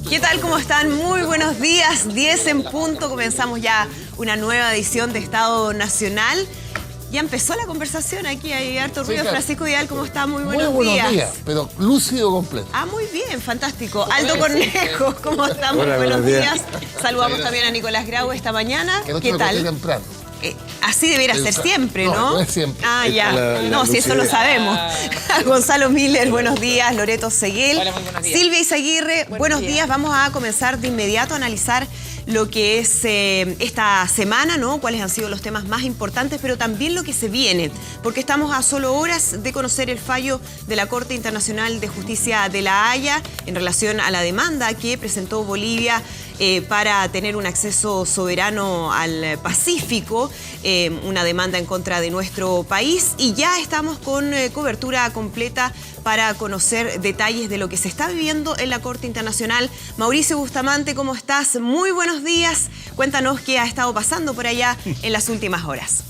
¿Qué tal? ¿Cómo están? Muy buenos días, 10 en punto. Comenzamos ya una nueva edición de Estado Nacional. Ya empezó la conversación aquí, hay harto ruido. Claro. Francisco Vidal, ¿cómo está? Muy buenos días. Pero lúcido completo. Ah, muy bien, fantástico. Aldo Cornejo, ¿cómo está? Muy buenos días. Saludamos también a Nicolás Grau esta mañana. ¿Qué tal? Temprano. Así debería ser siempre, ¿no? No es siempre. Ah, ya. No, si eso lo sabemos. Gonzalo Miller, buenos días. Loreto Seguel. Hola, muy buenos días. Silvia Izaguirre, buenos días. Vamos a comenzar de inmediato a analizar lo que es esta semana, ¿no? Cuáles han sido los temas más importantes, pero también lo que se viene, porque estamos a solo horas de conocer el fallo de la Corte Internacional de Justicia de La Haya en relación a la demanda que presentó Bolivia para tener un acceso soberano al Pacífico, una demanda en contra de nuestro país, y ya estamos con cobertura completa para conocer detalles de lo que se está viviendo en la Corte Internacional. Mauricio Bustamante, ¿cómo estás? Muy buenos días. Cuéntanos qué ha estado pasando por allá en las últimas horas.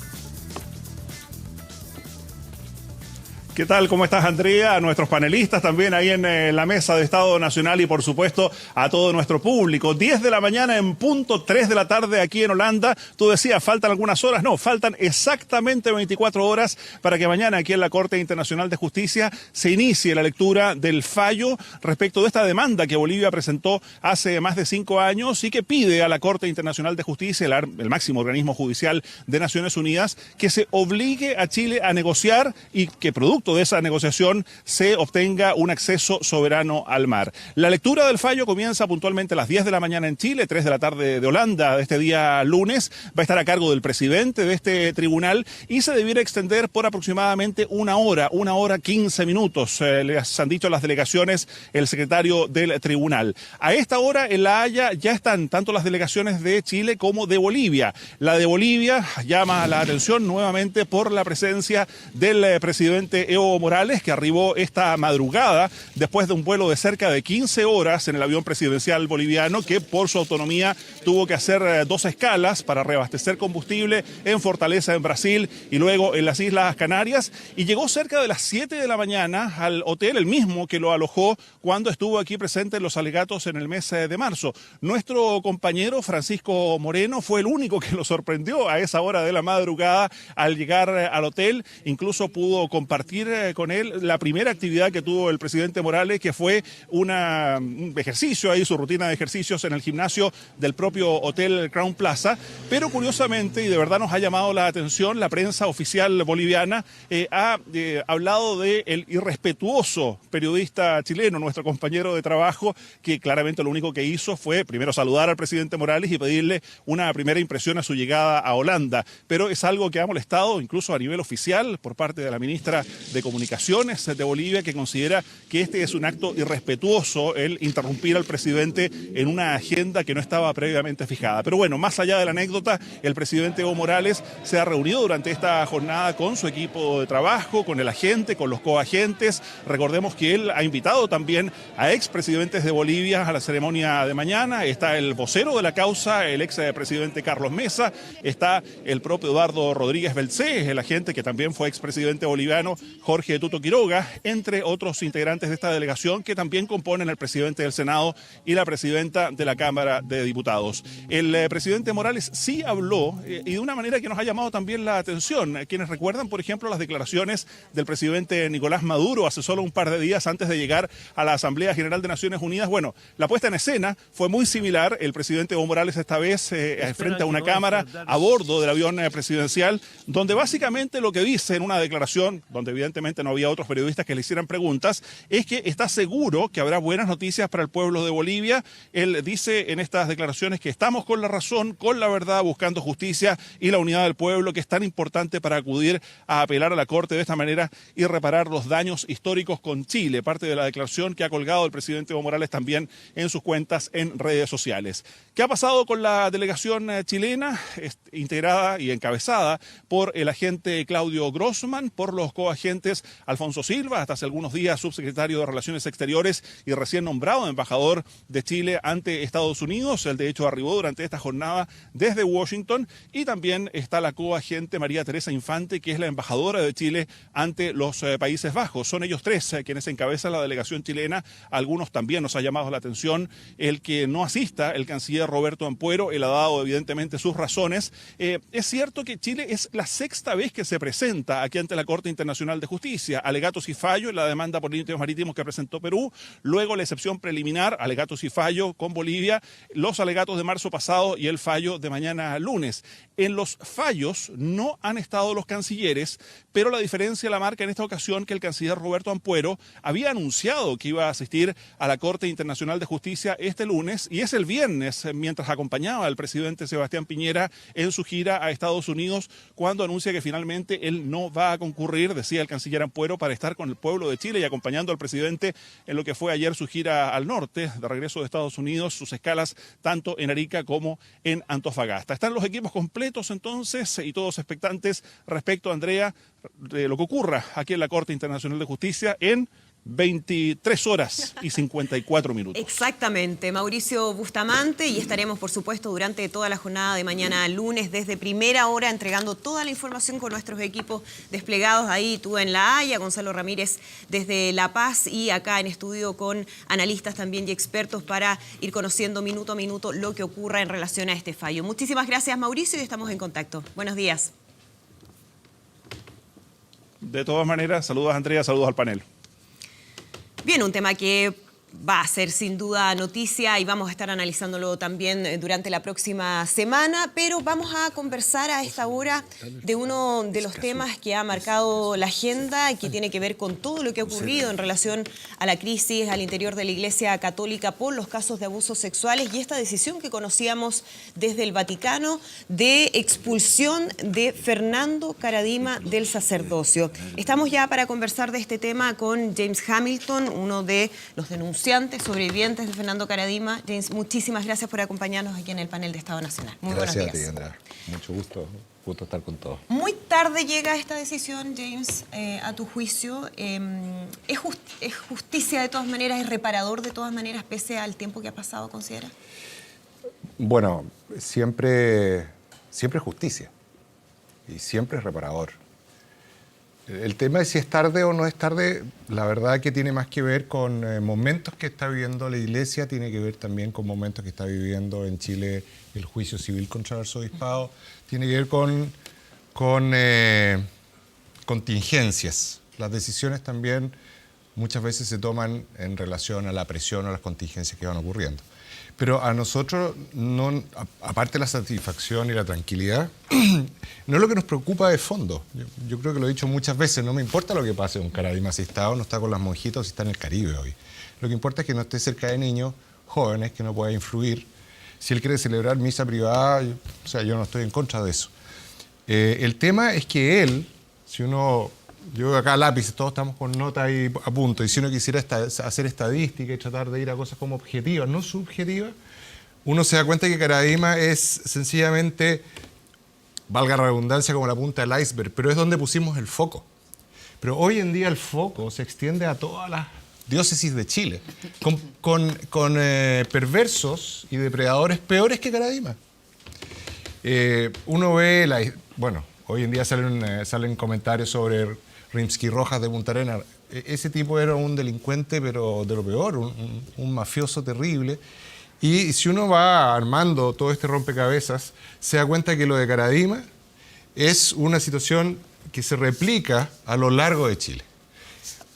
¿Qué tal? ¿Cómo estás, Andrea? A nuestros panelistas también ahí en la mesa de Estado Nacional y, por supuesto, a todo nuestro público. 10 de la mañana en punto, 3 de la tarde aquí en Holanda. Tú decías, ¿faltan algunas horas? No, faltan exactamente 24 horas para que mañana aquí en la Corte Internacional de Justicia se inicie la lectura del fallo respecto de esta demanda que Bolivia presentó hace más de 5 años y que pide a la Corte Internacional de Justicia, el máximo organismo judicial de Naciones Unidas, que se obligue a Chile a negociar y que producto de esa negociación se obtenga un acceso soberano al mar. La lectura del fallo comienza puntualmente a las 10 de la mañana en Chile, 3 de la tarde de Holanda, de este día lunes. Va a estar a cargo del presidente de este tribunal y se debiera extender por aproximadamente una hora 15 minutos, les han dicho las delegaciones, el secretario del tribunal. A esta hora en La Haya ya están tanto las delegaciones de Chile como de Bolivia. La de Bolivia llama la atención nuevamente por la presencia del presidente Evo Morales, que arribó esta madrugada después de un vuelo de cerca de 15 horas en el avión presidencial boliviano, que por su autonomía tuvo que hacer 2 escalas para reabastecer combustible en Fortaleza, en Brasil, y luego en las Islas Canarias, y llegó cerca de las 7 de la mañana al hotel, el mismo que lo alojó cuando estuvo aquí presente en los alegatos en el mes de marzo. Nuestro compañero Francisco Moreno fue el único que lo sorprendió a esa hora de la madrugada al llegar al hotel. Incluso pudo compartir con él la primera actividad que tuvo el presidente Morales, que fue un ejercicio ahí, su rutina de ejercicios en el gimnasio del propio Hotel Crown Plaza. Pero curiosamente, y de verdad nos ha llamado la atención, la prensa oficial boliviana ha hablado del irrespetuoso periodista chileno, nuestro compañero de trabajo, que claramente lo único que hizo fue primero saludar al presidente Morales y pedirle una primera impresión a su llegada a Holanda. Pero es algo que ha molestado incluso a nivel oficial por parte de la ministra de Comunicaciones de Bolivia, que considera que este es un acto irrespetuoso el interrumpir al presidente en una agenda que no estaba previamente fijada. Pero bueno, más allá de la anécdota, el presidente Evo Morales se ha reunido durante esta jornada con su equipo de trabajo, con el agente, con los coagentes. Recordemos que él ha invitado también a expresidentes de Bolivia a la ceremonia de mañana. Está el vocero de la causa, el expresidente Carlos Mesa. Está el propio Eduardo Rodríguez Belcé, el agente que también fue expresidente boliviano, Jorge Tuto Quiroga, entre otros integrantes de esta delegación que también componen el presidente del Senado y la presidenta de la Cámara de Diputados. El presidente Morales sí habló y de una manera que nos ha llamado también la atención. Quienes recuerdan, por ejemplo, las declaraciones del presidente Nicolás Maduro hace solo un par de días antes de llegar a la Asamblea General de Naciones Unidas. Bueno, la puesta en escena fue muy similar. El presidente Evo Morales esta vez frente a una cámara a bordo del avión presidencial, donde básicamente lo que dice en una declaración, donde evidentemente no había otros periodistas que le hicieran preguntas, es que está seguro que habrá buenas noticias para el pueblo de Bolivia. Él dice en estas declaraciones que estamos con la razón, con la verdad, buscando justicia y la unidad del pueblo, que es tan importante para acudir a apelar a la Corte de esta manera y reparar los daños históricos con Chile. Parte de la declaración que ha colgado el presidente Evo Morales también en sus cuentas en redes sociales. ¿Qué ha pasado con la delegación chilena? Integrada y encabezada por el agente Claudio Grossman, por los coagentes importantes. Alfonso Silva, hasta hace algunos días subsecretario de Relaciones Exteriores y recién nombrado embajador de Chile ante Estados Unidos. Él de hecho arribó durante esta jornada desde Washington. Y también está la coagente María Teresa Infante, que es la embajadora de Chile ante los Países Bajos. Son ellos tres quienes encabezan la delegación chilena. A algunos también nos ha llamado la atención el que no asista el canciller Roberto Ampuero. Él ha dado evidentemente sus razones. Es cierto que Chile es la sexta vez que se presenta aquí ante la Corte Internacional de Justicia. Alegatos y fallo en la demanda por límites marítimos que presentó Perú. Luego la excepción preliminar, alegatos y fallo con Bolivia. Los alegatos de marzo pasado y el fallo de mañana lunes. En los fallos no han estado los cancilleres, pero la diferencia la marca en esta ocasión que el canciller Roberto Ampuero había anunciado que iba a asistir a la Corte Internacional de Justicia este lunes, y es el viernes, mientras acompañaba al presidente Sebastián Piñera en su gira a Estados Unidos, cuando anuncia que finalmente él no va a concurrir, decía el canciller Ampuero, para estar con el pueblo de Chile y acompañando al presidente en lo que fue ayer su gira al norte, de regreso de Estados Unidos, sus escalas tanto en Arica como en Antofagasta. Están los equipos completos entonces y todos expectantes respecto, Andrea, de lo que ocurra aquí en la Corte Internacional de Justicia en 23 horas y 54 minutos. Exactamente, Mauricio Bustamante, y estaremos por supuesto durante toda la jornada de mañana lunes desde primera hora entregando toda la información con nuestros equipos desplegados ahí, tú en La Haya, Gonzalo Ramírez desde La Paz y acá en estudio con analistas también y expertos para ir conociendo minuto a minuto lo que ocurra en relación a este fallo. Muchísimas gracias, Mauricio, y estamos en contacto. Buenos días. De todas maneras, saludos Andrea, saludos al panel. Bien, un tema que va a ser sin duda noticia y vamos a estar analizándolo también durante la próxima semana, pero vamos a conversar a esta hora de uno de los temas que ha marcado la agenda y que tiene que ver con todo lo que ha ocurrido en relación a la crisis al interior de la Iglesia Católica por los casos de abusos sexuales y esta decisión que conocíamos desde el Vaticano de expulsión de Fernando Karadima del sacerdocio. Estamos ya para conversar de este tema con James Hamilton, uno de los denunciantes sobrevivientes de Fernando Karadima. James, muchísimas gracias por acompañarnos aquí en el panel de Estado Nacional. Muy buenos días. Gracias a ti, Andrea. Mucho gusto estar con todos. Muy tarde llega esta decisión, James, a tu juicio. ¿Es justicia de todas maneras, es reparador de todas maneras, pese al tiempo que ha pasado, considera? Bueno, siempre es justicia y siempre es reparador. El tema de si es tarde o no es tarde, la verdad que tiene más que ver con momentos que está viviendo la Iglesia, tiene que ver también con momentos que está viviendo en Chile el juicio civil contra el arzobispado, tiene que ver con contingencias. Las decisiones también muchas veces se toman en relación a la presión o a las contingencias que van ocurriendo. Pero a nosotros, no, aparte de la satisfacción y la tranquilidad, no es lo que nos preocupa de fondo. Yo creo que lo he dicho muchas veces, no me importa lo que pase con Karadima, si está o no está con las monjitas o si está en el Caribe hoy. Lo que importa es que no esté cerca de niños jóvenes, que no pueda influir. Si él quiere celebrar misa privada, yo no estoy en contra de eso. El tema es que él, yo acá lápiz, todos estamos con nota ahí a punto, y si uno quisiera hacer estadística y tratar de ir a cosas como objetivas, no subjetivas, uno se da cuenta que Karadima es sencillamente, valga la redundancia, como la punta del iceberg, pero es donde pusimos el foco. Pero hoy en día el foco se extiende a todas las diócesis de Chile, con perversos y depredadores peores que Karadima. Uno ve, hoy en día salen comentarios sobre Rimsky Rojas de Punta Arenas. Ese tipo era un delincuente, pero de lo peor, un mafioso terrible. Y si uno va armando todo este rompecabezas, se da cuenta que lo de Karadima es una situación que se replica a lo largo de Chile.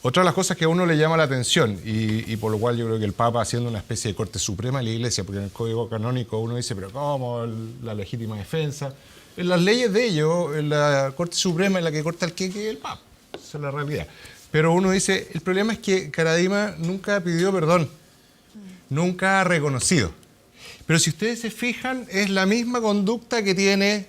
Otra de las cosas que a uno le llama la atención, y por lo cual yo creo que el Papa, haciendo una especie de corte suprema de la Iglesia, porque en el Código Canónico uno dice, pero ¿cómo? La legítima defensa. En las leyes de ellos, en la Corte Suprema es la que corta el queque el Papa. Esa es la realidad. Pero uno dice, el problema es que Karadima nunca pidió perdón, nunca ha reconocido. Pero si ustedes se fijan, es la misma conducta que tiene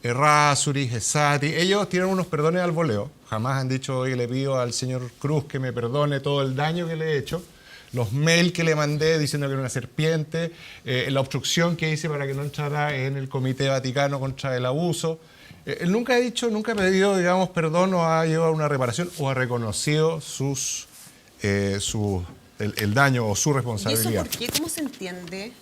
Errázuriz, Esati. Ellos tienen unos perdones al voleo. Jamás han dicho, oye, le pido al señor Cruz que me perdone todo el daño que le he hecho. Los mails que le mandé diciendo que era una serpiente, la obstrucción que hice para que no entrara en el Comité Vaticano contra el Abuso. Él nunca ha dicho, nunca ha pedido, digamos, perdón o ha llevado una reparación o ha reconocido el daño o su ¿Y eso responsabilidad. por qué? ¿Cómo se entiende?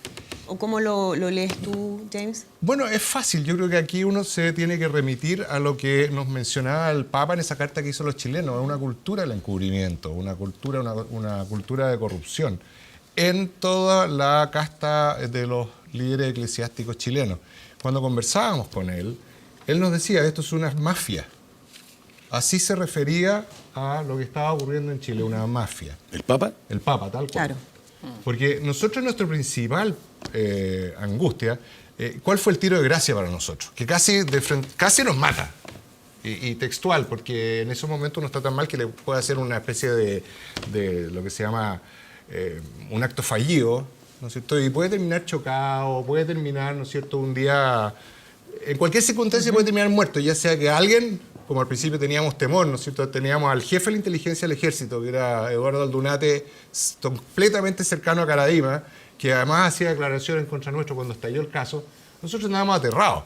¿O cómo lo lees tú, James? Bueno, es fácil. Yo creo que aquí uno se tiene que remitir a lo que nos mencionaba el Papa en esa carta que hizo a los chilenos. Es una cultura del encubrimiento, una cultura de corrupción en toda la casta de los líderes eclesiásticos chilenos. Cuando conversábamos con él, él nos decía, esto es una mafia. Así se refería a lo que estaba ocurriendo en Chile, una mafia. ¿El Papa? El Papa, tal cual. Claro. Porque nosotros, nuestra principal angustia, ¿cuál fue el tiro de gracia para nosotros? Que casi nos mata. Y textual, porque en esos momentos uno está tan mal que le puede hacer una especie de lo que se llama un acto fallido, ¿no es cierto? Y puede terminar chocado, puede terminar, ¿no es cierto?, un día... En cualquier circunstancia puede terminar muerto, ya sea que alguien, como al principio teníamos temor, ¿no es cierto?, teníamos al jefe de la inteligencia del ejército, que era Eduardo Aldunate, completamente cercano a Caradima, que además hacía declaraciones contra nuestro cuando estalló el caso. Nosotros andábamos aterrados.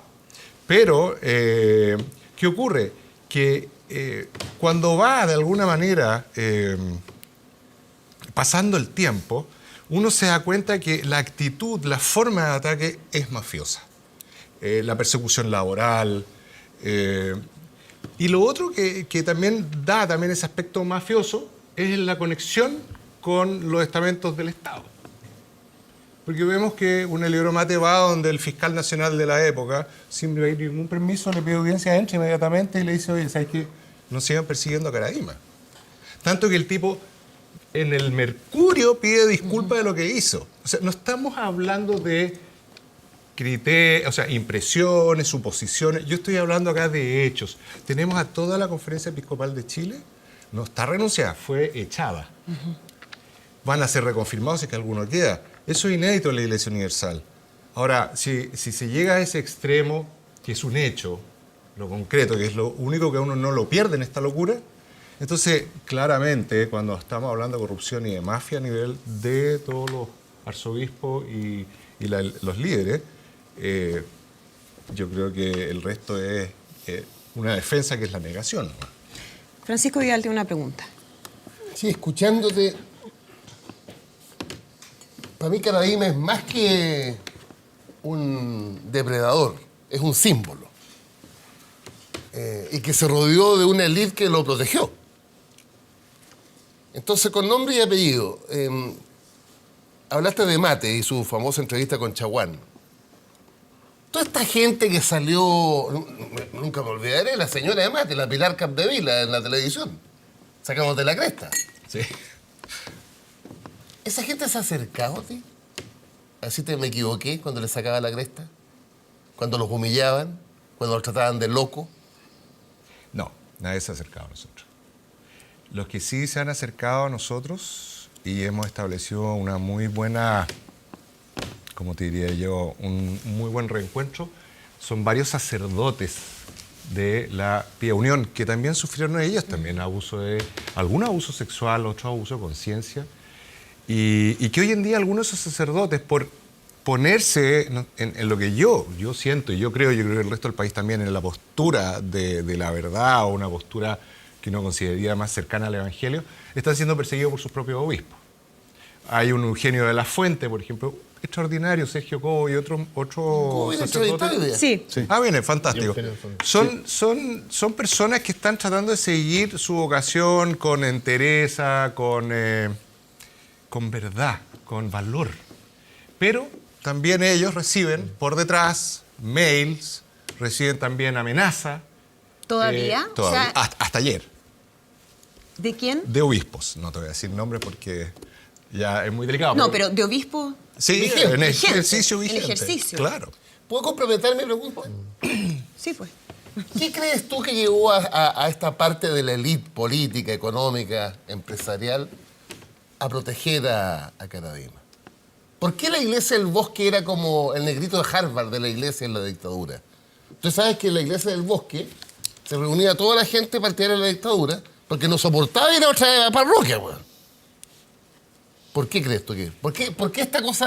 Pero, ¿qué ocurre? Que cuando va de alguna manera pasando el tiempo, uno se da cuenta que la actitud, la forma de ataque es mafiosa. La persecución laboral. Y lo otro que también da también ese aspecto mafioso es la conexión con los estamentos del Estado. Porque vemos que un Elioromate va donde el fiscal nacional de la época, sin pedir ningún permiso, le pide audiencia, entra inmediatamente y le dice, oye, ¿sabes qué? Nos sigan persiguiendo a Caradima. Tanto que el tipo en el Mercurio pide disculpas de lo que hizo. O sea, no estamos hablando de criterios, o sea, impresiones, suposiciones. Yo estoy hablando acá de hechos. Tenemos a toda la Conferencia Episcopal de Chile, no está renunciada, fue echada. Van a ser reconfirmados si es que alguno queda. Eso es inédito en la Iglesia Universal. Ahora, si se llega a ese extremo, que es un hecho, lo concreto, que es lo único que uno no lo pierde en esta locura, entonces, claramente, cuando estamos hablando de corrupción y de mafia a nivel de todos los arzobispos y los líderes, yo creo que el resto es una defensa que es la negación, ¿no? Francisco Vidal tiene una pregunta. Sí, escuchándote, para mí Caradima es más que un depredador, es un símbolo. Y que se rodeó de una élite que lo protegió. Entonces, con nombre y apellido, hablaste de Mate y su famosa entrevista con Chaguán. Toda esta gente que salió, nunca me olvidaré, la señora de Mate, la Pilar Capdevila en la televisión. Sacamos de la cresta. Sí. ¿Esa gente se ha acercado a ti? ¿Así me equivoqué cuando les sacaba la cresta? ¿Cuando los humillaban? ¿Cuando los trataban de loco? No, nadie se ha acercado a nosotros. Los que sí se han acercado a nosotros y hemos establecido una muy buena, como te diría yo, un muy buen reencuentro, son varios sacerdotes de la Pía Unión, que también sufrieron ellos también algún abuso sexual, otro abuso de conciencia, y que hoy en día algunos de esos sacerdotes, por ponerse en lo que yo siento, y yo creo que el resto del país también, en la postura de la verdad o una postura que uno consideraría más cercana al Evangelio, están siendo perseguidos por sus propios obispos. Hay un Eugenio de la Fuente, por ejemplo, extraordinario, Sergio Cobo y otro sacerdote. Sí. Ah, bien, fantástico. Son personas que están tratando de seguir su vocación con entereza, con verdad, con valor. Pero también ellos reciben por detrás mails, reciben también amenaza. ¿Todavía? Todavía. O sea, Hasta ayer. ¿de quién? De obispos. No te voy a decir nombres porque ya es muy delicado. No, pero de obispo. Sí, vigente. en ejercicio vigente. En ejercicio. Claro. ¿Puedo complementar mi pregunta? Sí, pues. ¿Qué crees tú que llevó a esta parte de la élite política, económica, empresarial a proteger a Caradima? ¿Por qué la Iglesia del Bosque era como el negrito de Harvard de la Iglesia en la dictadura? Tú sabes que en la Iglesia del Bosque se reunía toda la gente partidaria de la dictadura porque no soportaba ir a otra parroquia, weón. ¿Por qué crees tú que? ¿Por qué esta cosa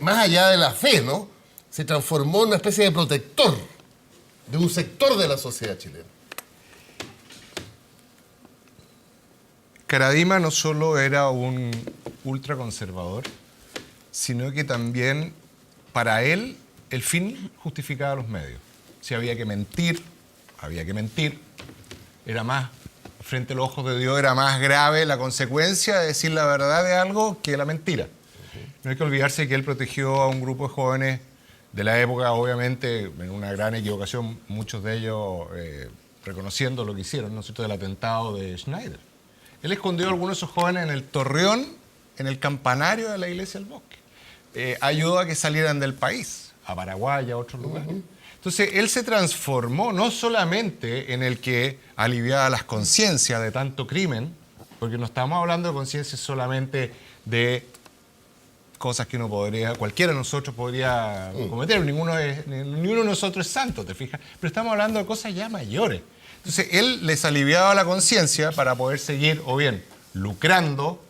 más allá de la fe, ¿no? Se transformó en una especie de protector de un sector de la sociedad chilena? Caradima no solo era un ultraconservador, sino que también, para él, el fin justificaba los medios. Si había que mentir, había que mentir. Era más, frente a los ojos de Dios, era más grave la consecuencia de decir la verdad de algo que la mentira. No hay que olvidarse que él protegió a un grupo de jóvenes de la época, obviamente, en una gran equivocación, muchos de ellos reconociendo lo que hicieron, ¿no es cierto?, del atentado de Schneider. Él escondió a algunos de esos jóvenes en el torreón, en el campanario de la iglesia del Bosque. Ayudó a que salieran del país, a Paraguay, a otros lugares. Entonces, él se transformó no solamente en el que aliviaba las conciencias de tanto crimen, porque no estamos hablando de conciencias solamente de cosas que cualquiera de nosotros podría cometer, ninguno de nosotros es santo, ¿te fijas? Pero estamos hablando de cosas ya mayores. Entonces, él les aliviaba la conciencia para poder seguir, o bien, lucrando,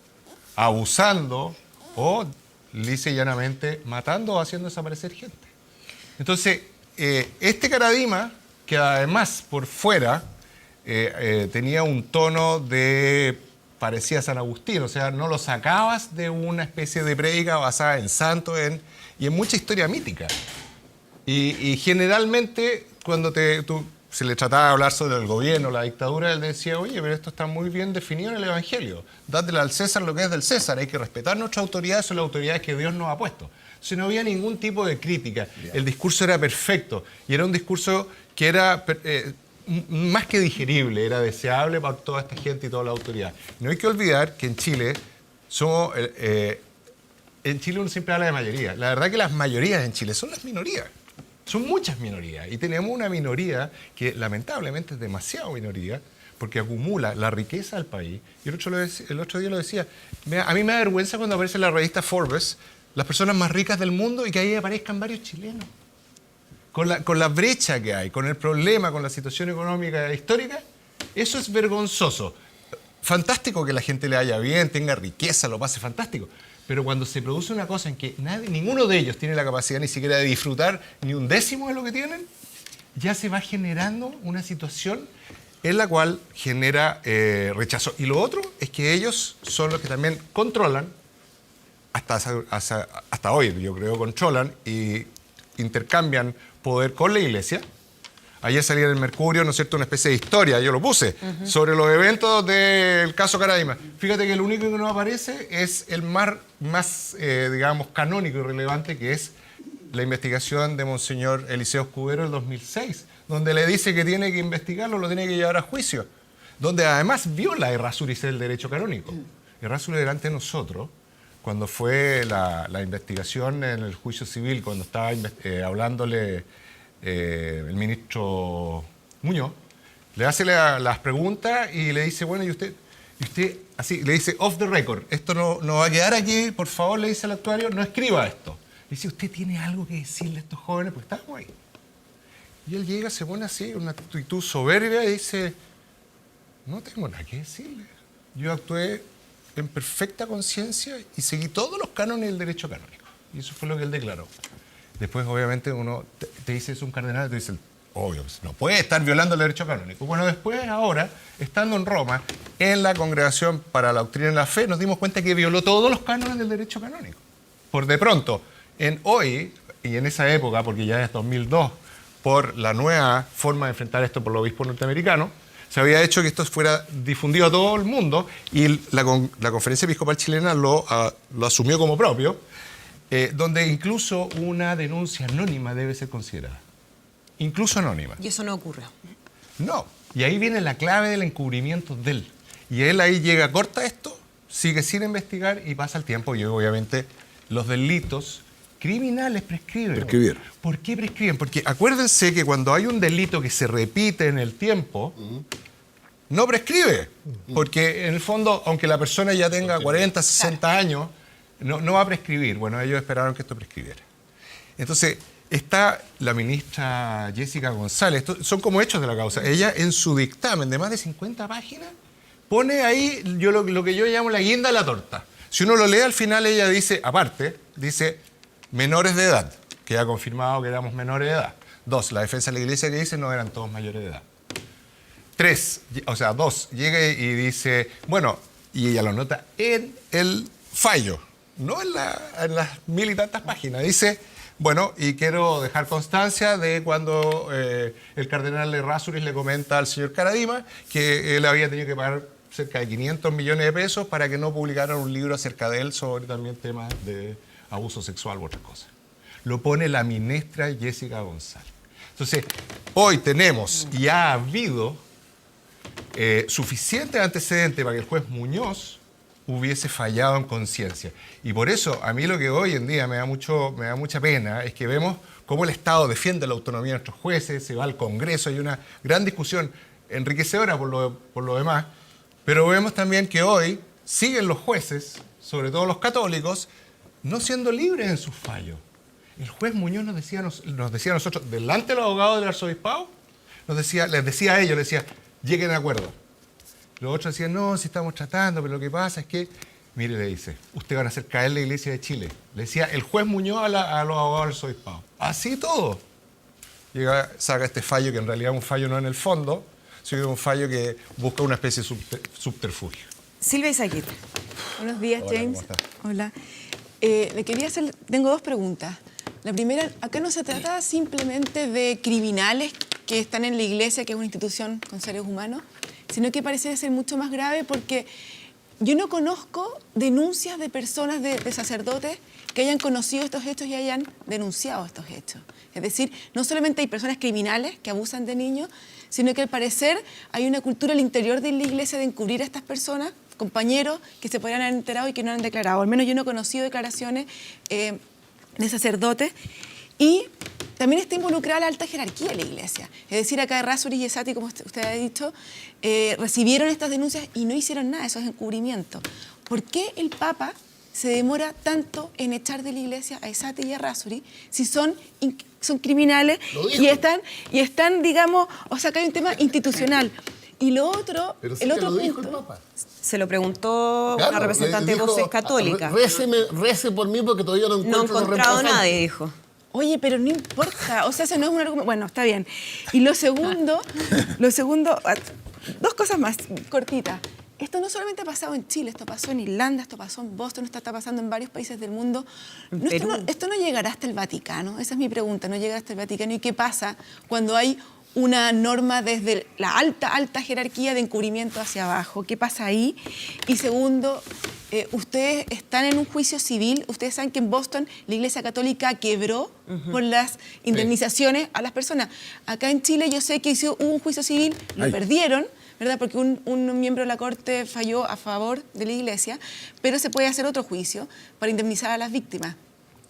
abusando, o lisa y llanamente matando o haciendo desaparecer gente. Entonces, este Caradima, que además por fuera tenía un tono parecía San Agustín, o sea, no lo sacabas de una especie de prédica basada en santos y en mucha historia mítica. Y generalmente, cuando se le trataba de hablar sobre el gobierno, la dictadura, él decía, oye, pero esto está muy bien definido en el Evangelio. Dátele al César lo que es del César. Hay que respetar nuestras autoridades, son las autoridades que Dios nos ha puesto. Entonces no había ningún tipo de crítica. El discurso era perfecto. Y era un discurso que era más que digerible, era deseable para toda esta gente y toda la autoridad. No hay que olvidar que en Chile uno siempre habla de mayoría. La verdad que las mayorías en Chile son las minorías. Son muchas minorías y tenemos una minoría que lamentablemente es demasiado minoría porque acumula la riqueza del país. Y el otro día lo decía, a mí me da vergüenza cuando aparece en la revista Forbes las personas más ricas del mundo y que ahí aparezcan varios chilenos. Con la brecha que hay, con el problema, con la situación económica histórica, eso es vergonzoso. Fantástico que la gente le vaya bien, tenga riqueza, lo pase fantástico. Pero cuando se produce una cosa en que ninguno de ellos tiene la capacidad ni siquiera de disfrutar ni un décimo de lo que tienen, ya se va generando una situación en la cual genera rechazo. Y lo otro es que ellos son los que también controlan, hasta hoy yo creo controlan y intercambian poder con la iglesia. Ayer salía en el Mercurio, ¿no es cierto?, una especie de historia, yo lo puse, sobre los eventos del caso Caradima. Fíjate que el único que no aparece es el más digamos, canónico y relevante, que es la investigación de Monseñor Eliseo Escudero del 2006, donde le dice que tiene que investigarlo, lo tiene que llevar a juicio, donde además viola Errázuriz el derecho canónico. Errázuriz delante de nosotros, cuando fue la investigación en el juicio civil, cuando estaba hablándole el ministro Muñoz, le hace las preguntas y le dice, bueno, y usted, así, le dice, off the record, esto no va a quedar aquí, por favor, le dice al actuario, no escriba esto. Le dice, ¿usted tiene algo que decirle a estos jóvenes? Pues estamos ahí. Y él llega, se pone así, una actitud soberbia y dice, no tengo nada que decirle. Yo actué en perfecta conciencia y seguí todos los cánones del derecho canónico. Y eso fue lo que él declaró. Después, obviamente, uno te dice, es un cardenal, y tú dices, obvio, no puede estar violando el derecho canónico. Bueno, después, ahora, estando en Roma, en la Congregación para la Doctrina de la Fe, nos dimos cuenta que violó todos los cánones del derecho canónico. Por de pronto, hoy, y en esa época, porque ya es 2002, por la nueva forma de enfrentar esto por los obispos norteamericanos, se había hecho que esto fuera difundido a todo el mundo y la Conferencia Episcopal Chilena lo asumió como propio, donde incluso una denuncia anónima debe ser considerada. Incluso anónima. Y eso no ocurre. No. Y ahí viene la clave del encubrimiento de él. Y él ahí llega, corta esto, sigue sin investigar y pasa el tiempo. Y obviamente los delitos criminales prescriben. ¿Por qué prescriben? Porque acuérdense que cuando hay un delito que se repite en el tiempo, no prescribe. Porque en el fondo, aunque la persona ya tenga 40, 60 años, no va a prescribir. Bueno, ellos esperaron que esto prescribiera. Entonces, está la ministra Jessica González. Son como hechos de la causa. Ella, en su dictamen de más de 50 páginas, pone ahí lo que yo llamo la guinda de la torta. Si uno lo lee, al final ella dice, aparte, dice menores de edad, que ha confirmado que éramos menores de edad. 2, la defensa de la iglesia que dice no eran todos mayores de edad. 3, o sea, 2, llega y dice, bueno, y ella lo nota en el fallo, no en las 1000 y tantas páginas. Dice, bueno, y quiero dejar constancia de cuando el cardenal Errázuriz le comenta al señor Caradima que él había tenido que pagar cerca de 500 millones de pesos para que no publicaran un libro acerca de él sobre también temas de abuso sexual u otras cosas. Lo pone la ministra Jessica González. Entonces, hoy tenemos y ha habido suficiente antecedente para que el juez Muñoz hubiese fallado en conciencia. Y por eso, a mí lo que hoy en día me da mucha pena es que vemos cómo el Estado defiende la autonomía de nuestros jueces, se va al Congreso, hay una gran discusión enriquecedora por lo demás, pero vemos también que hoy siguen los jueces, sobre todo los católicos, no siendo libres en sus fallos. El juez Muñoz nos decía a nosotros, delante de los abogados del arzobispado, les decía a ellos, lleguen a acuerdo. Los otros decían, no, si estamos tratando, pero lo que pasa es que, mire, le dice, ustedes van a hacer caer la Iglesia de Chile. Le decía el juez Muñoz a los abogados del arzobispado. Así todo. Saca este fallo, que en realidad es un fallo no en el fondo, sino que es un fallo que busca una especie de subterfugio. Silvia Izaguirre. Buenos días, Hola, James. ¿cómo estás? Hola. Le quería hacer, tengo dos preguntas. La primera, acá no se trata simplemente de criminales que están en la iglesia, que es una institución con seres humanos, sino que parece ser mucho más grave porque yo no conozco denuncias de personas, de sacerdotes, que hayan conocido estos hechos y hayan denunciado estos hechos. Es decir, no solamente hay personas criminales que abusan de niños, sino que al parecer hay una cultura al interior de la iglesia de encubrir a estas personas, compañeros que se podrían haber enterado y que no han declarado. Al menos yo no he conocido declaraciones de sacerdotes. Y también está involucrada la alta jerarquía de la iglesia. Es decir, acá Errázuriz y Esati, como usted ha dicho, recibieron estas denuncias y no hicieron nada, eso es encubrimiento. ¿Por qué el Papa se demora tanto en echar de la iglesia a Esati y a Errázuriz si son criminales y están, digamos, o sea, que hay un tema institucional? Y lo otro, Pero sí el que otro lo dijo punto... el Papa. Se lo preguntó una representante de Voces Católicas. Rece por mí porque todavía no No he encuentro encontrado nadie, dijo. Oye, pero no importa, o sea, ese no es un argumento. Bueno, está bien. Y lo segundo, dos cosas más cortitas. Esto no solamente ha pasado en Chile, esto pasó en Irlanda, esto pasó en Boston, esto está pasando en varios países del mundo. Esto no llegará hasta el Vaticano, esa es mi pregunta, no llegará hasta el Vaticano. ¿Y qué pasa cuando hay una norma desde la alta jerarquía de encubrimiento hacia abajo? ¿Qué pasa ahí? Y segundo, ustedes están en un juicio civil. Ustedes saben que en Boston la Iglesia Católica quebró por las indemnizaciones a las personas. Acá en Chile yo sé que hubo un juicio civil, lo perdieron, ¿verdad? Porque un miembro de la Corte falló a favor de la Iglesia, pero se puede hacer otro juicio para indemnizar a las víctimas.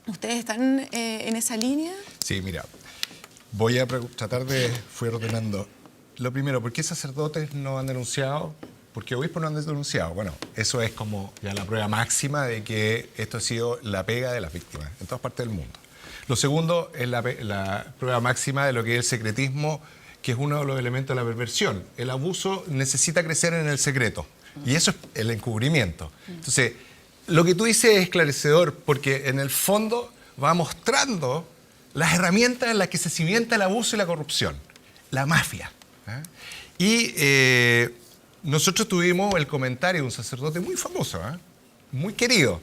¿Ustedes están en esa línea? Sí, mira, voy a fui ordenando. Lo primero, ¿por qué sacerdotes no han denunciado? ¿Por qué obispos no han denunciado? Bueno, eso es como ya la prueba máxima de que esto ha sido la pega de las víctimas en todas partes del mundo. Lo segundo es la prueba máxima de lo que es el secretismo, que es uno de los elementos de la perversión. El abuso necesita crecer en el secreto y eso es el encubrimiento. Entonces, lo que tú dices es esclarecedor porque en el fondo va mostrando las herramientas en las que se cimienta el abuso y la corrupción, la mafia. Y nosotros tuvimos el comentario de un sacerdote muy famoso, muy querido,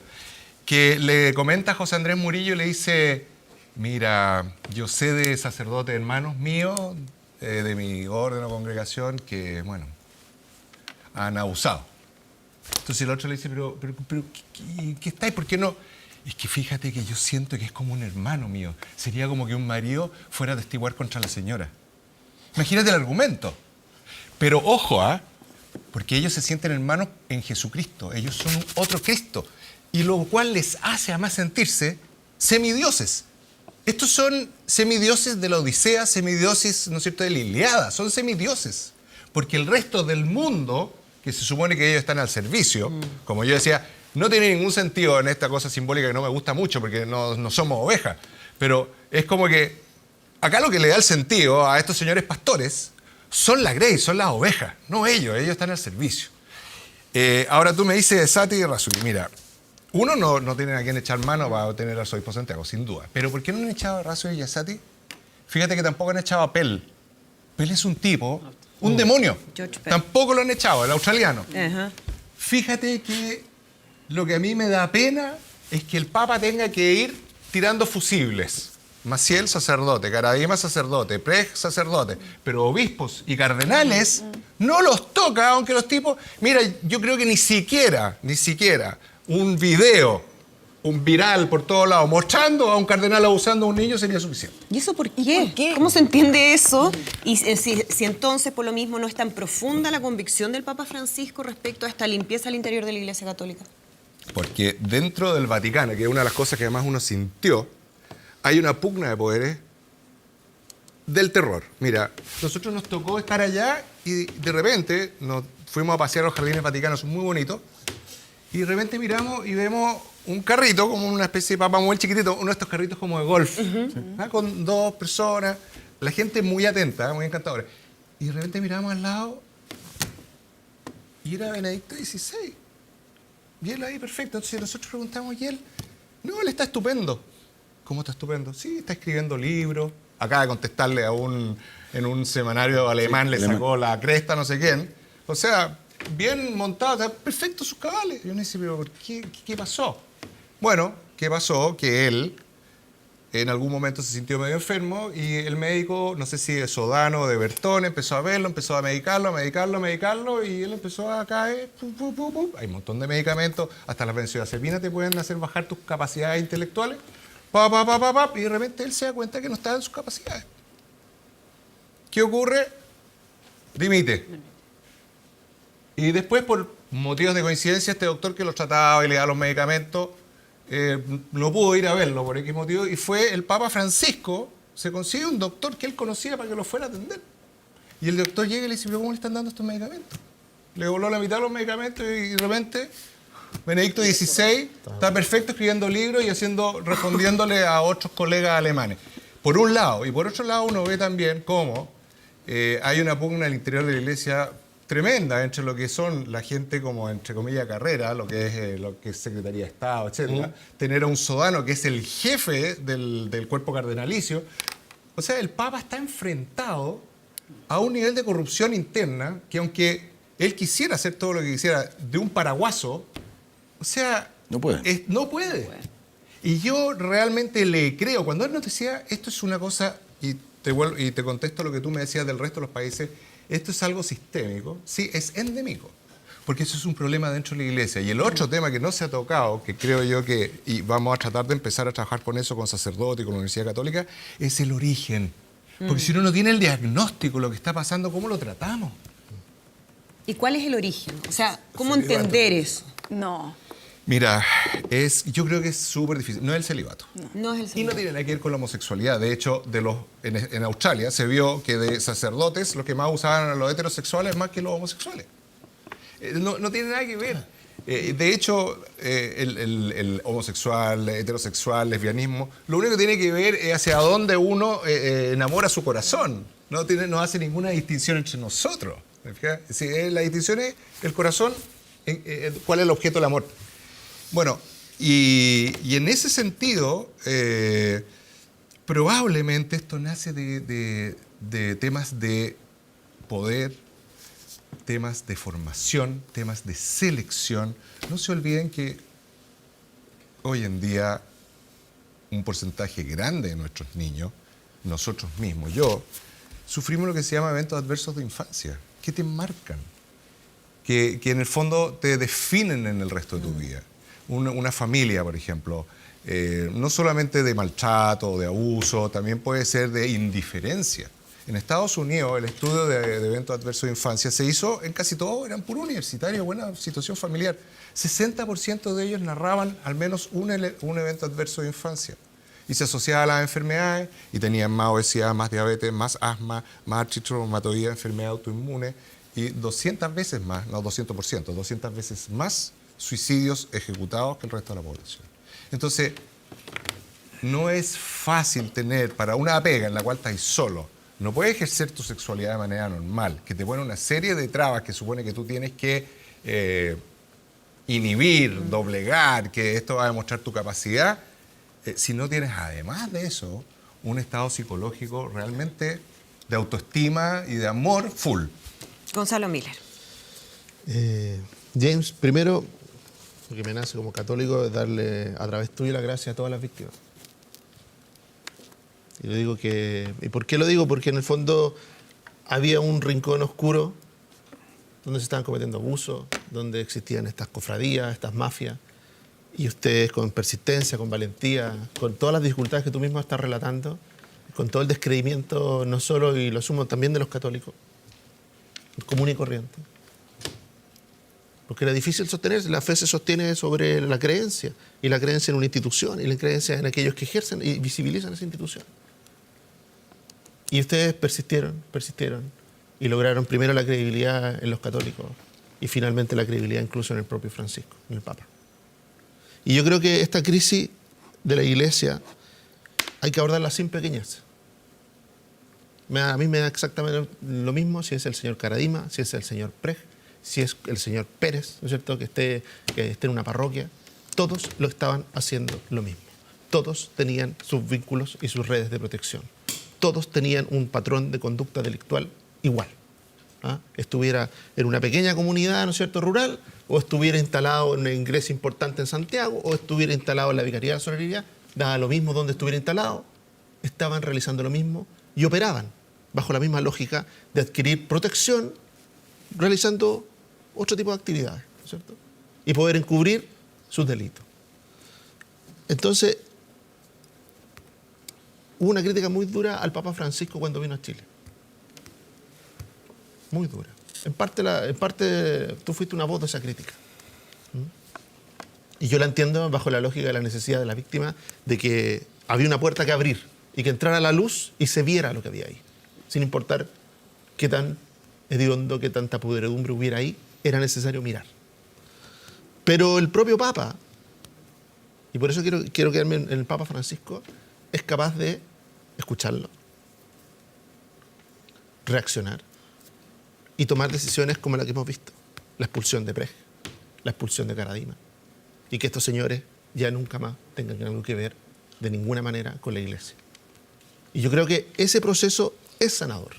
que le comenta a José Andrés Murillo y le dice, mira, yo sé de sacerdotes hermanos míos, de mi orden o congregación, que, bueno, han abusado. Entonces el otro le dice, pero ¿qué estáis? ¿Por qué no? Es que fíjate que yo siento que es como un hermano mío. Sería como que un marido fuera a testiguar contra la señora. Imagínate el argumento. Pero ojo, porque ellos se sienten hermanos en Jesucristo. Ellos son un otro Cristo. Y lo cual les hace además sentirse semidioses. Estos son semidioses de la Odisea, semidioses, ¿no es cierto?, de la Ilíada. Son semidioses. Porque el resto del mundo, que se supone que ellos están al servicio, como yo decía, no tiene ningún sentido en esta cosa simbólica que no me gusta mucho porque no somos ovejas. Pero es como que acá lo que le da el sentido a estos señores pastores son la grey, son las ovejas, no ellos están al servicio. Ahora tú me dices Esati y Errázuriz, mira, uno no tienen a quién echar mano para tener al arzobispo Santiago, sin duda. Pero ¿por qué no han echado a Errázuriz y a Esati? Fíjate que tampoco han echado a Pell. Pell es un tipo, un demonio. George Pell. Tampoco lo han echado, el australiano. Ajá. Fíjate que lo que a mí me da pena es que el Papa tenga que ir tirando fusibles. Maciel, sacerdote, Caradima, sacerdote, Precht, sacerdote, pero obispos y cardenales no los toca, aunque los tipos... Mira, yo creo que ni siquiera un video, un viral por todos lados, mostrando a un cardenal abusando a un niño sería suficiente. ¿Y eso por qué? por qué? ¿Cómo se entiende eso? Y si entonces, por lo mismo, no es tan profunda la convicción del Papa Francisco respecto a esta limpieza al interior de la Iglesia Católica. Porque dentro del Vaticano, que es una de las cosas que además uno sintió, hay una pugna de poderes del terror. Mira, nosotros nos tocó estar allá y de repente nos fuimos a pasear a los jardines vaticanos, son muy bonitos, y de repente miramos y vemos un carrito, como una especie de Papa muy chiquitito, uno de estos carritos como de golf, ¿ah? Con 2 personas, la gente muy atenta, muy encantadora. Y de repente miramos al lado y era Benedicto XVI. Y él ahí, perfecto. Entonces nosotros preguntamos, ¿y él? No, él está estupendo. ¿Cómo está estupendo? Sí, está escribiendo libros. Acaba de contestarle en un semanario alemán, le sacó la cresta, no sé quién. O sea, bien montado, está perfecto sus cabales. Y uno dice, pero ¿por qué pasó? Bueno, ¿qué pasó? Que él en algún momento se sintió medio enfermo y el médico, no sé si de Sodano o de Bertone, empezó a verlo, empezó a medicarlo y él empezó a caer. Hay un montón de medicamentos, hasta las benzodiazepinas te pueden hacer bajar tus capacidades intelectuales. Y de repente él se da cuenta que no está en sus capacidades. ¿Qué ocurre? Dimite. Y después, por motivos de coincidencia, este doctor que lo trataba y le daba los medicamentos, no pudo ir a verlo por X motivo, y fue el Papa Francisco, se consigue un doctor que él conocía para que lo fuera a atender. Y el doctor llega y le dice, ¿pero cómo le están dando estos medicamentos? Le voló la mitad de los medicamentos y de repente Benedicto XVI está perfecto escribiendo libros y respondiéndole a otros colegas alemanes. Por un lado, y por otro lado uno ve también cómo hay una pugna al interior de la Iglesia tremenda entre lo que son la gente como, entre comillas, carrera, lo que es Secretaría de Estado, etc. Tener a un Sodano que es el jefe del cuerpo cardenalicio. O sea, el Papa está enfrentado a un nivel de corrupción interna que, aunque él quisiera hacer todo lo que quisiera de un paraguaso, o sea, no puede. No puede. Y yo realmente le creo. Cuando él nos decía, esto es una cosa, y te contesto lo que tú me decías del resto de los países, esto es algo sistémico, sí, es endémico, porque eso es un problema dentro de la Iglesia. Y el otro tema que no se ha tocado, que creo yo que, y vamos a tratar de empezar a trabajar con eso, con sacerdotes y con la Universidad Católica, es el origen. Porque si uno no tiene el diagnóstico de lo que está pasando, ¿cómo lo tratamos? ¿Y cuál es el origen? O sea, ¿cómo entender eso? No. Mira, yo creo que es súper difícil. No es el celibato. No es el Y no celibato. tiene nada que ver con la homosexualidad. De hecho, en Australia se vio que de sacerdotes los que más usaban a los heterosexuales más que los homosexuales. No tiene nada que ver. De hecho, el homosexual, heterosexual, lesbianismo, lo único que tiene que ver es hacia dónde uno enamora su corazón. No hace ninguna distinción entre nosotros. ¿Me fijas? Sí, la distinción es el corazón, cuál es el objeto del amor. Bueno, y en ese sentido, probablemente esto nace de temas de poder, temas de formación, temas de selección. No se olviden que hoy en día un porcentaje grande de nuestros niños, nosotros mismos, sufrimos lo que se llama eventos adversos de infancia, que te marcan, que en el fondo te definen en el resto de tu vida. Una familia, por ejemplo, no solamente de maltrato o de abuso, también puede ser de indiferencia. En Estados Unidos, el estudio de eventos adversos de infancia se hizo en casi todo, eran puro universitarios, buena situación familiar. 60% de ellos narraban al menos un evento adverso de infancia. Y se asociaba a las enfermedades, y tenían más obesidad, más diabetes, más asma, más artritis reumatoidea, enfermedad autoinmune, y 200 veces más, no 200%, 200 veces más suicidios ejecutados que el resto de la población. Entonces, no es fácil tener para una pega en la cual estás solo, no puedes ejercer tu sexualidad de manera normal, que te pone una serie de trabas que supone que tú tienes que inhibir, doblegar, que esto va a demostrar tu capacidad. Si no tienes además de eso un estado psicológico realmente de autoestima y de amor full. Gonzalo Miller. James, primero, lo que me nace como católico es darle a través tuyo la gracia a todas las víctimas. Y lo digo ¿y por qué lo digo? Porque en el fondo había un rincón oscuro donde se estaban cometiendo abusos, donde existían estas cofradías, estas mafias, y ustedes con persistencia, con valentía, con todas las dificultades que tú mismo estás relatando, con todo el descreimiento, no solo, y lo asumo también de los católicos, común y corriente. Porque era difícil sostenerse, la fe se sostiene sobre la creencia, y la creencia en una institución, y la creencia en aquellos que ejercen y visibilizan esa institución. Y ustedes persistieron, y lograron primero la credibilidad en los católicos, y finalmente la credibilidad incluso en el propio Francisco, en el Papa. Y yo creo que esta crisis de la Iglesia hay que abordarla sin pequeñez. A mí me da exactamente lo mismo si es el señor Caradima, si es el señor Prej, si es el señor Pérez, ¿no es cierto?, que esté en una parroquia. Todos lo estaban haciendo lo mismo. Todos tenían sus vínculos y sus redes de protección. Todos tenían un patrón de conducta delictual igual. Estuviera en una pequeña comunidad, ¿no es cierto?, rural, o estuviera instalado en una iglesia importante en Santiago, o estuviera instalado en la Vicaría de la Solidaridad, daba lo mismo donde estuviera instalado, estaban realizando lo mismo y operaban bajo la misma lógica de adquirir protección, realizando otro tipo de actividades, ¿no es cierto?, y poder encubrir sus delitos. Entonces, hubo una crítica muy dura al Papa Francisco cuando vino a Chile. Muy dura. En parte tú fuiste una voz de esa crítica. Y yo la entiendo bajo la lógica de la necesidad de la víctima, de que había una puerta que abrir y que entrara la luz y se viera lo que había ahí. Sin importar qué tan hediondo, qué tanta pudredumbre hubiera ahí, era necesario mirar. Pero el propio Papa, y por eso quiero quedarme en el Papa Francisco, es capaz de escucharlo, reaccionar y tomar decisiones como la que hemos visto. La expulsión de Prej, la expulsión de Caradima, y que estos señores ya nunca más tengan algo que ver de ninguna manera con la Iglesia. Y yo creo que ese proceso es sanador.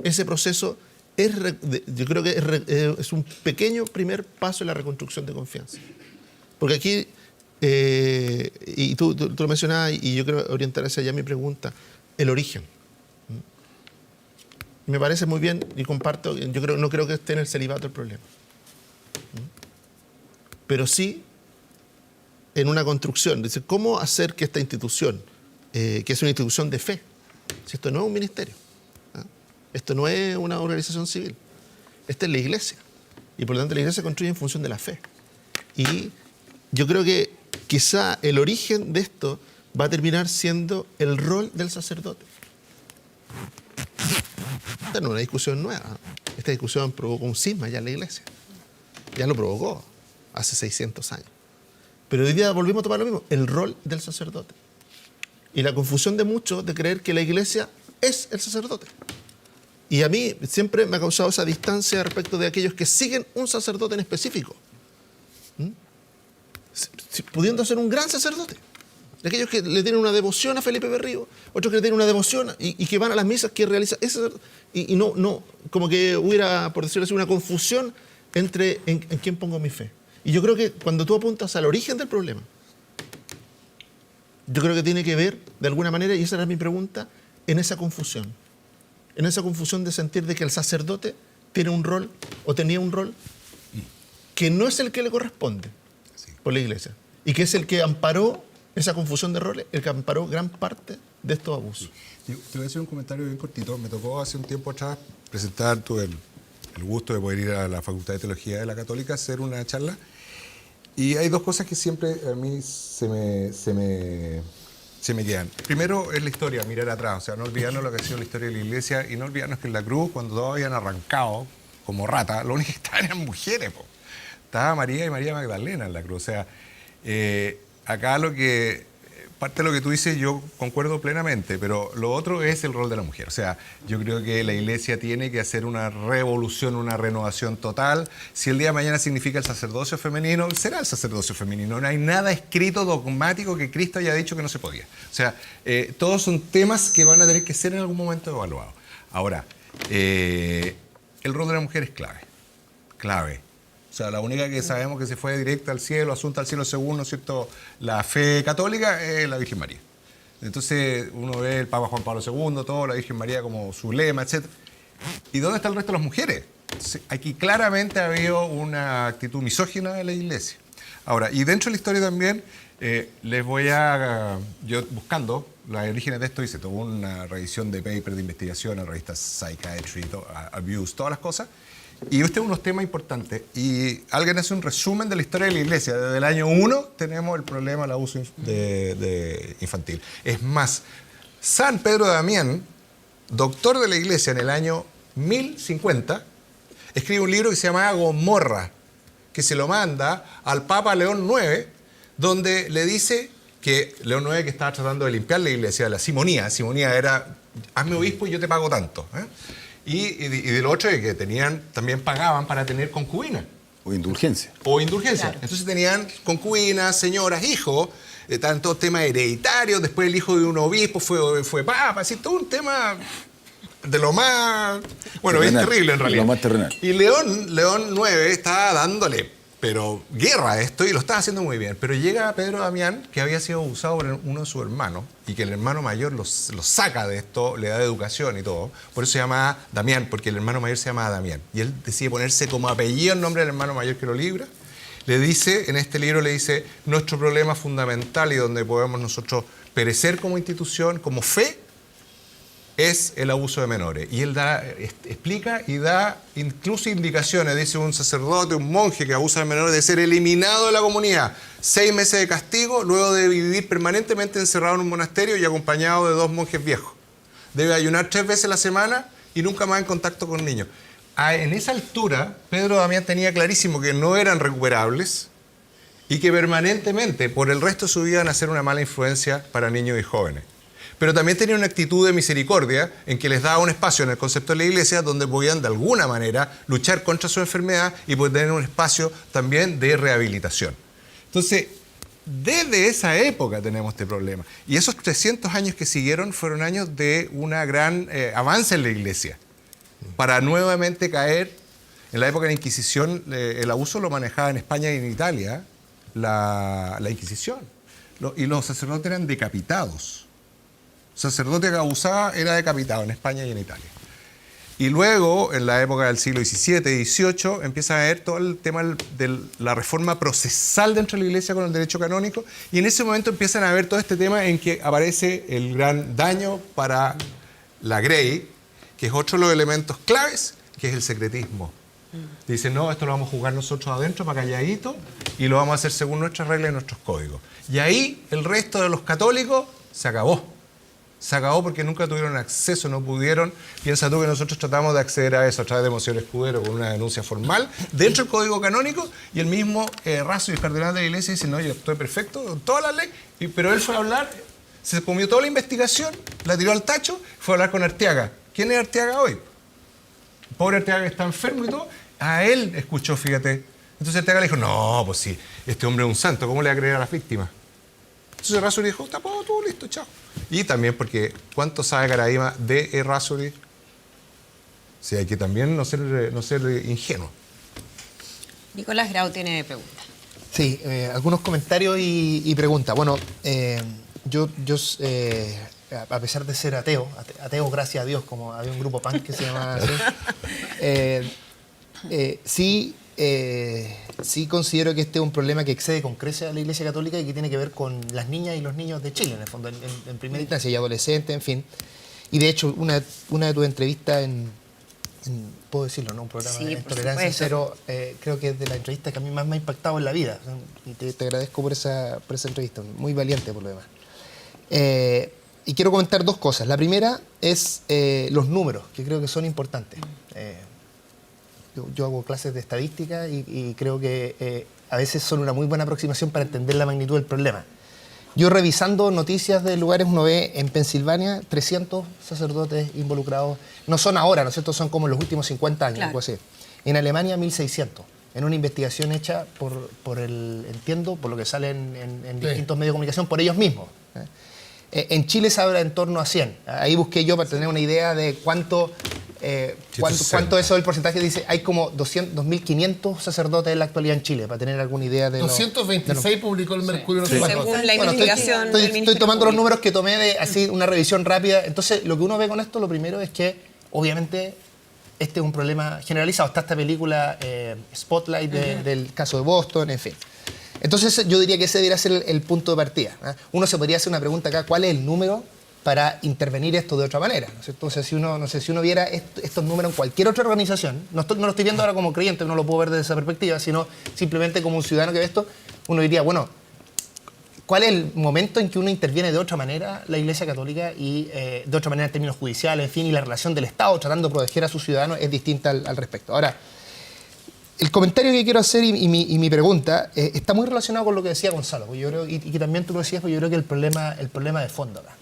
Ese proceso yo creo que es un pequeño primer paso en la reconstrucción de confianza. Porque aquí, y tú lo mencionabas, y yo quiero orientar hacia allá mi pregunta, el origen. Me parece muy bien y comparto, no creo que esté en el celibato el problema. Pero sí en una construcción. Es decir, ¿cómo hacer que esta institución, que es una institución de fe, si esto no es un ministerio, esto no es una organización civil, esta es la Iglesia, y por lo tanto la Iglesia se construye en función de la fe. Y yo creo que quizá el origen de esto va a terminar siendo el rol del sacerdote. Esta no es una discusión nueva. Esta discusión provocó un cisma ya en la Iglesia. Ya lo provocó hace 600 años. Pero hoy día volvimos a tomar lo mismo, el rol del sacerdote. Y la confusión de muchos de creer que la Iglesia es el sacerdote. Y a mí siempre me ha causado esa distancia respecto de aquellos que siguen un sacerdote en específico. Pudiendo ser un gran sacerdote. De aquellos que le tienen una devoción a Felipe Berrío, otros que le tienen una devoción y que van a las misas que realiza ese sacerdote. Y no, como que hubiera, por decirlo así, una confusión entre en quién pongo mi fe. Y yo creo que cuando tú apuntas al origen del problema, yo creo que tiene que ver, de alguna manera, y esa era mi pregunta, en esa confusión. En esa confusión de sentir de que el sacerdote tiene un rol, o tenía un rol, que no es el que le corresponde por la Iglesia. Y que es el que amparó esa confusión de roles, el que amparó gran parte de estos abusos. Te voy a hacer un comentario bien cortito. Me tocó hace un tiempo atrás presentar, tuve el gusto de poder ir a la Facultad de Teología de la Católica a hacer una charla. Y hay dos cosas que siempre a mí se me quedan. Primero es la historia, mirar atrás, o sea, no olvidarnos lo que ha sido la historia de la Iglesia y no olvidarnos que en la cruz, cuando todos habían arrancado como rata, lo único que estaban eran mujeres. Estaba María y María Magdalena en la cruz. O sea, acá lo que parte de lo que tú dices yo concuerdo plenamente, pero lo otro es el rol de la mujer. O sea, yo creo que la Iglesia tiene que hacer una revolución, una renovación total. Si el día de mañana significa el sacerdocio femenino, será el sacerdocio femenino. No hay nada escrito dogmático que Cristo haya dicho que no se podía. O sea, todos son temas que van a tener que ser en algún momento evaluados. Ahora, el rol de la mujer es clave. Clave. O sea, la única que sabemos que se fue directa al cielo, asunta al cielo según, ¿no es cierto?, la fe católica, es la Virgen María. Entonces uno ve el Papa Juan Pablo II, todo, la Virgen María como su lema, etc. ¿Y dónde está el resto de las mujeres? Aquí claramente ha habido una actitud misógina de la Iglesia. Ahora, y dentro de la historia también, les voy a... Yo buscando los orígenes de esto, hice toda una revisión de papers de investigación en revistas Psychiatry, Abuse, todas las cosas. Y unos temas importantes. Y alguien hace un resumen de la historia de la Iglesia. Desde el año 1 tenemos el problema del abuso infantil. Es más, San Pedro de Damián, doctor de la Iglesia en el año 1050, escribe un libro que se llama Gomorra, que se lo manda al Papa León IX, donde le dice que León IX, que estaba tratando de limpiar la Iglesia, la simonía era, hazme obispo y yo te pago tanto, Y de lo otro es que también pagaban para tener concubinas. O indulgencia. Claro. Entonces tenían concubinas, señoras, hijos, estaban todos temas hereditarios, después el hijo de un obispo fue papa, así todo un tema de lo más, bueno, bien terrible en realidad. Lo más terrenal. Y León IX estaba dándole, pero guerra a esto, y lo estaba haciendo muy bien. Pero llega Pedro Damián, que había sido abusado por uno de sus hermanos, y que el hermano mayor lo saca de esto, le da educación y todo. Por eso se llama Damián, porque el hermano mayor se llama Damián. Y él decide ponerse como apellido el nombre del hermano mayor que lo libra. Le dice, en este libro le dice, nuestro problema fundamental y donde podemos nosotros perecer como institución, como fe, es el abuso de menores. Y él explica y da incluso indicaciones. Dice, un sacerdote, un monje que abusa de menores debe ser eliminado de la comunidad. 6 meses de castigo, luego de vivir permanentemente encerrado en un monasterio y acompañado de 2 monjes viejos. Debe ayunar 3 veces a la semana y nunca más en contacto con niños. En esa altura, Pedro Damián tenía clarísimo que no eran recuperables y que permanentemente, por el resto de su vida, iban a ser una mala influencia para niños y jóvenes. Pero también tenía una actitud de misericordia en que les daba un espacio en el concepto de la Iglesia donde podían de alguna manera luchar contra su enfermedad y poder tener un espacio también de rehabilitación. Entonces, desde esa época tenemos este problema. Y esos 300 años que siguieron fueron años de una gran avance en la Iglesia para nuevamente caer. En la época de la Inquisición, el abuso lo manejaba en España y en Italia la Inquisición. Y los sacerdotes eran decapitados. Sacerdote que abusaba era decapitado en España y en Italia. Y luego, en la época del siglo XVII y XVIII, empieza a haber todo el tema de la reforma procesal dentro de la Iglesia con el derecho canónico, y en ese momento empiezan a ver todo este tema en que aparece el gran daño para la Grey, que es otro de los elementos claves, que es el secretismo. Dicen, no, esto lo vamos a jugar nosotros adentro, para calladito, y lo vamos a hacer según nuestras reglas y nuestros códigos. Y ahí el resto de los católicos se acabó. Se acabó porque nunca tuvieron acceso, no pudieron. Piensa tú que nosotros tratamos de acceder a eso a través de Monseñor Escudero con una denuncia formal dentro del Código Canónico, y el mismo Razo, el cardenal de la Iglesia, dice, no, yo estoy perfecto, toda la ley, pero él fue a hablar, se comió toda la investigación, la tiró al tacho, fue a hablar con Arteaga. ¿Quién es Arteaga hoy? El pobre Arteaga que está enfermo y todo, a él escuchó, fíjate. Entonces Arteaga le dijo, no, pues sí, este hombre es un santo, ¿cómo le va a creer a las víctimas? Entonces Errázuriz dijo, está todo listo, chao. Y también porque, ¿cuánto sabe Caradima de Errázuriz? O sea, hay que también no ser ingenuo. Nicolás Grau tiene preguntas. Sí, algunos comentarios y preguntas. Bueno, yo a pesar de ser ateo gracias a Dios, como había un grupo punk que se llamaba así, sí considero que este es un problema que excede con creces a la Iglesia Católica y que tiene que ver con las niñas y los niños de Chile, en el fondo, en primera instancia, y adolescentes, en fin. Y de hecho, una de tus entrevistas puedo decirlo, ¿no? Un programa sí, de Tolerancia Cero, creo que es de las entrevistas que a mí más me ha impactado en la vida. Y te agradezco por esa entrevista, muy valiente por lo demás. Y quiero comentar 2 cosas. La primera es los números, que creo que son importantes. Yo hago clases de estadística y creo que a veces son una muy buena aproximación para entender la magnitud del problema. Yo revisando noticias de lugares, uno ve en Pensilvania 300 sacerdotes involucrados. No son ahora, ¿no es cierto? Son como en los últimos 50 años, Claro. algo así. En Alemania 1.600, en una investigación hecha entiendo, por lo que sale en distintos medios de comunicación, por ellos mismos. En Chile se habla en torno a 100. Ahí busqué yo para tener una idea de cuánto eso del porcentaje. Dice, hay como 2.500 sacerdotes en la actualidad en Chile, para tener alguna idea de 226 publicó el Mercurio. No sé cuánto. Según la Bueno, investigación del estoy Ministerio tomando los Público. números que tomé de así una revisión rápida. Entonces, lo que uno ve con esto, lo primero es que, obviamente, este es un problema generalizado. Está esta película Spotlight del caso de Boston, en fin. Entonces, yo diría que ese debería ser el punto de partida. Uno se podría hacer una pregunta acá, ¿cuál es el número para intervenir esto de otra manera? ¿No es cierto? Entonces, si uno viera estos números en cualquier otra organización, no lo estoy viendo ahora como creyente, no lo puedo ver desde esa perspectiva, sino simplemente como un ciudadano que ve esto, uno diría, bueno, ¿cuál es el momento en que uno interviene de otra manera la Iglesia Católica y de otra manera en términos judiciales, en fin, y la relación del Estado tratando de proteger a sus ciudadanos es distinta al respecto? Ahora, el comentario que quiero hacer y mi pregunta está muy relacionado con lo que decía Gonzalo, porque yo creo, y que también tú lo decías, porque yo creo que el problema de fondo acá.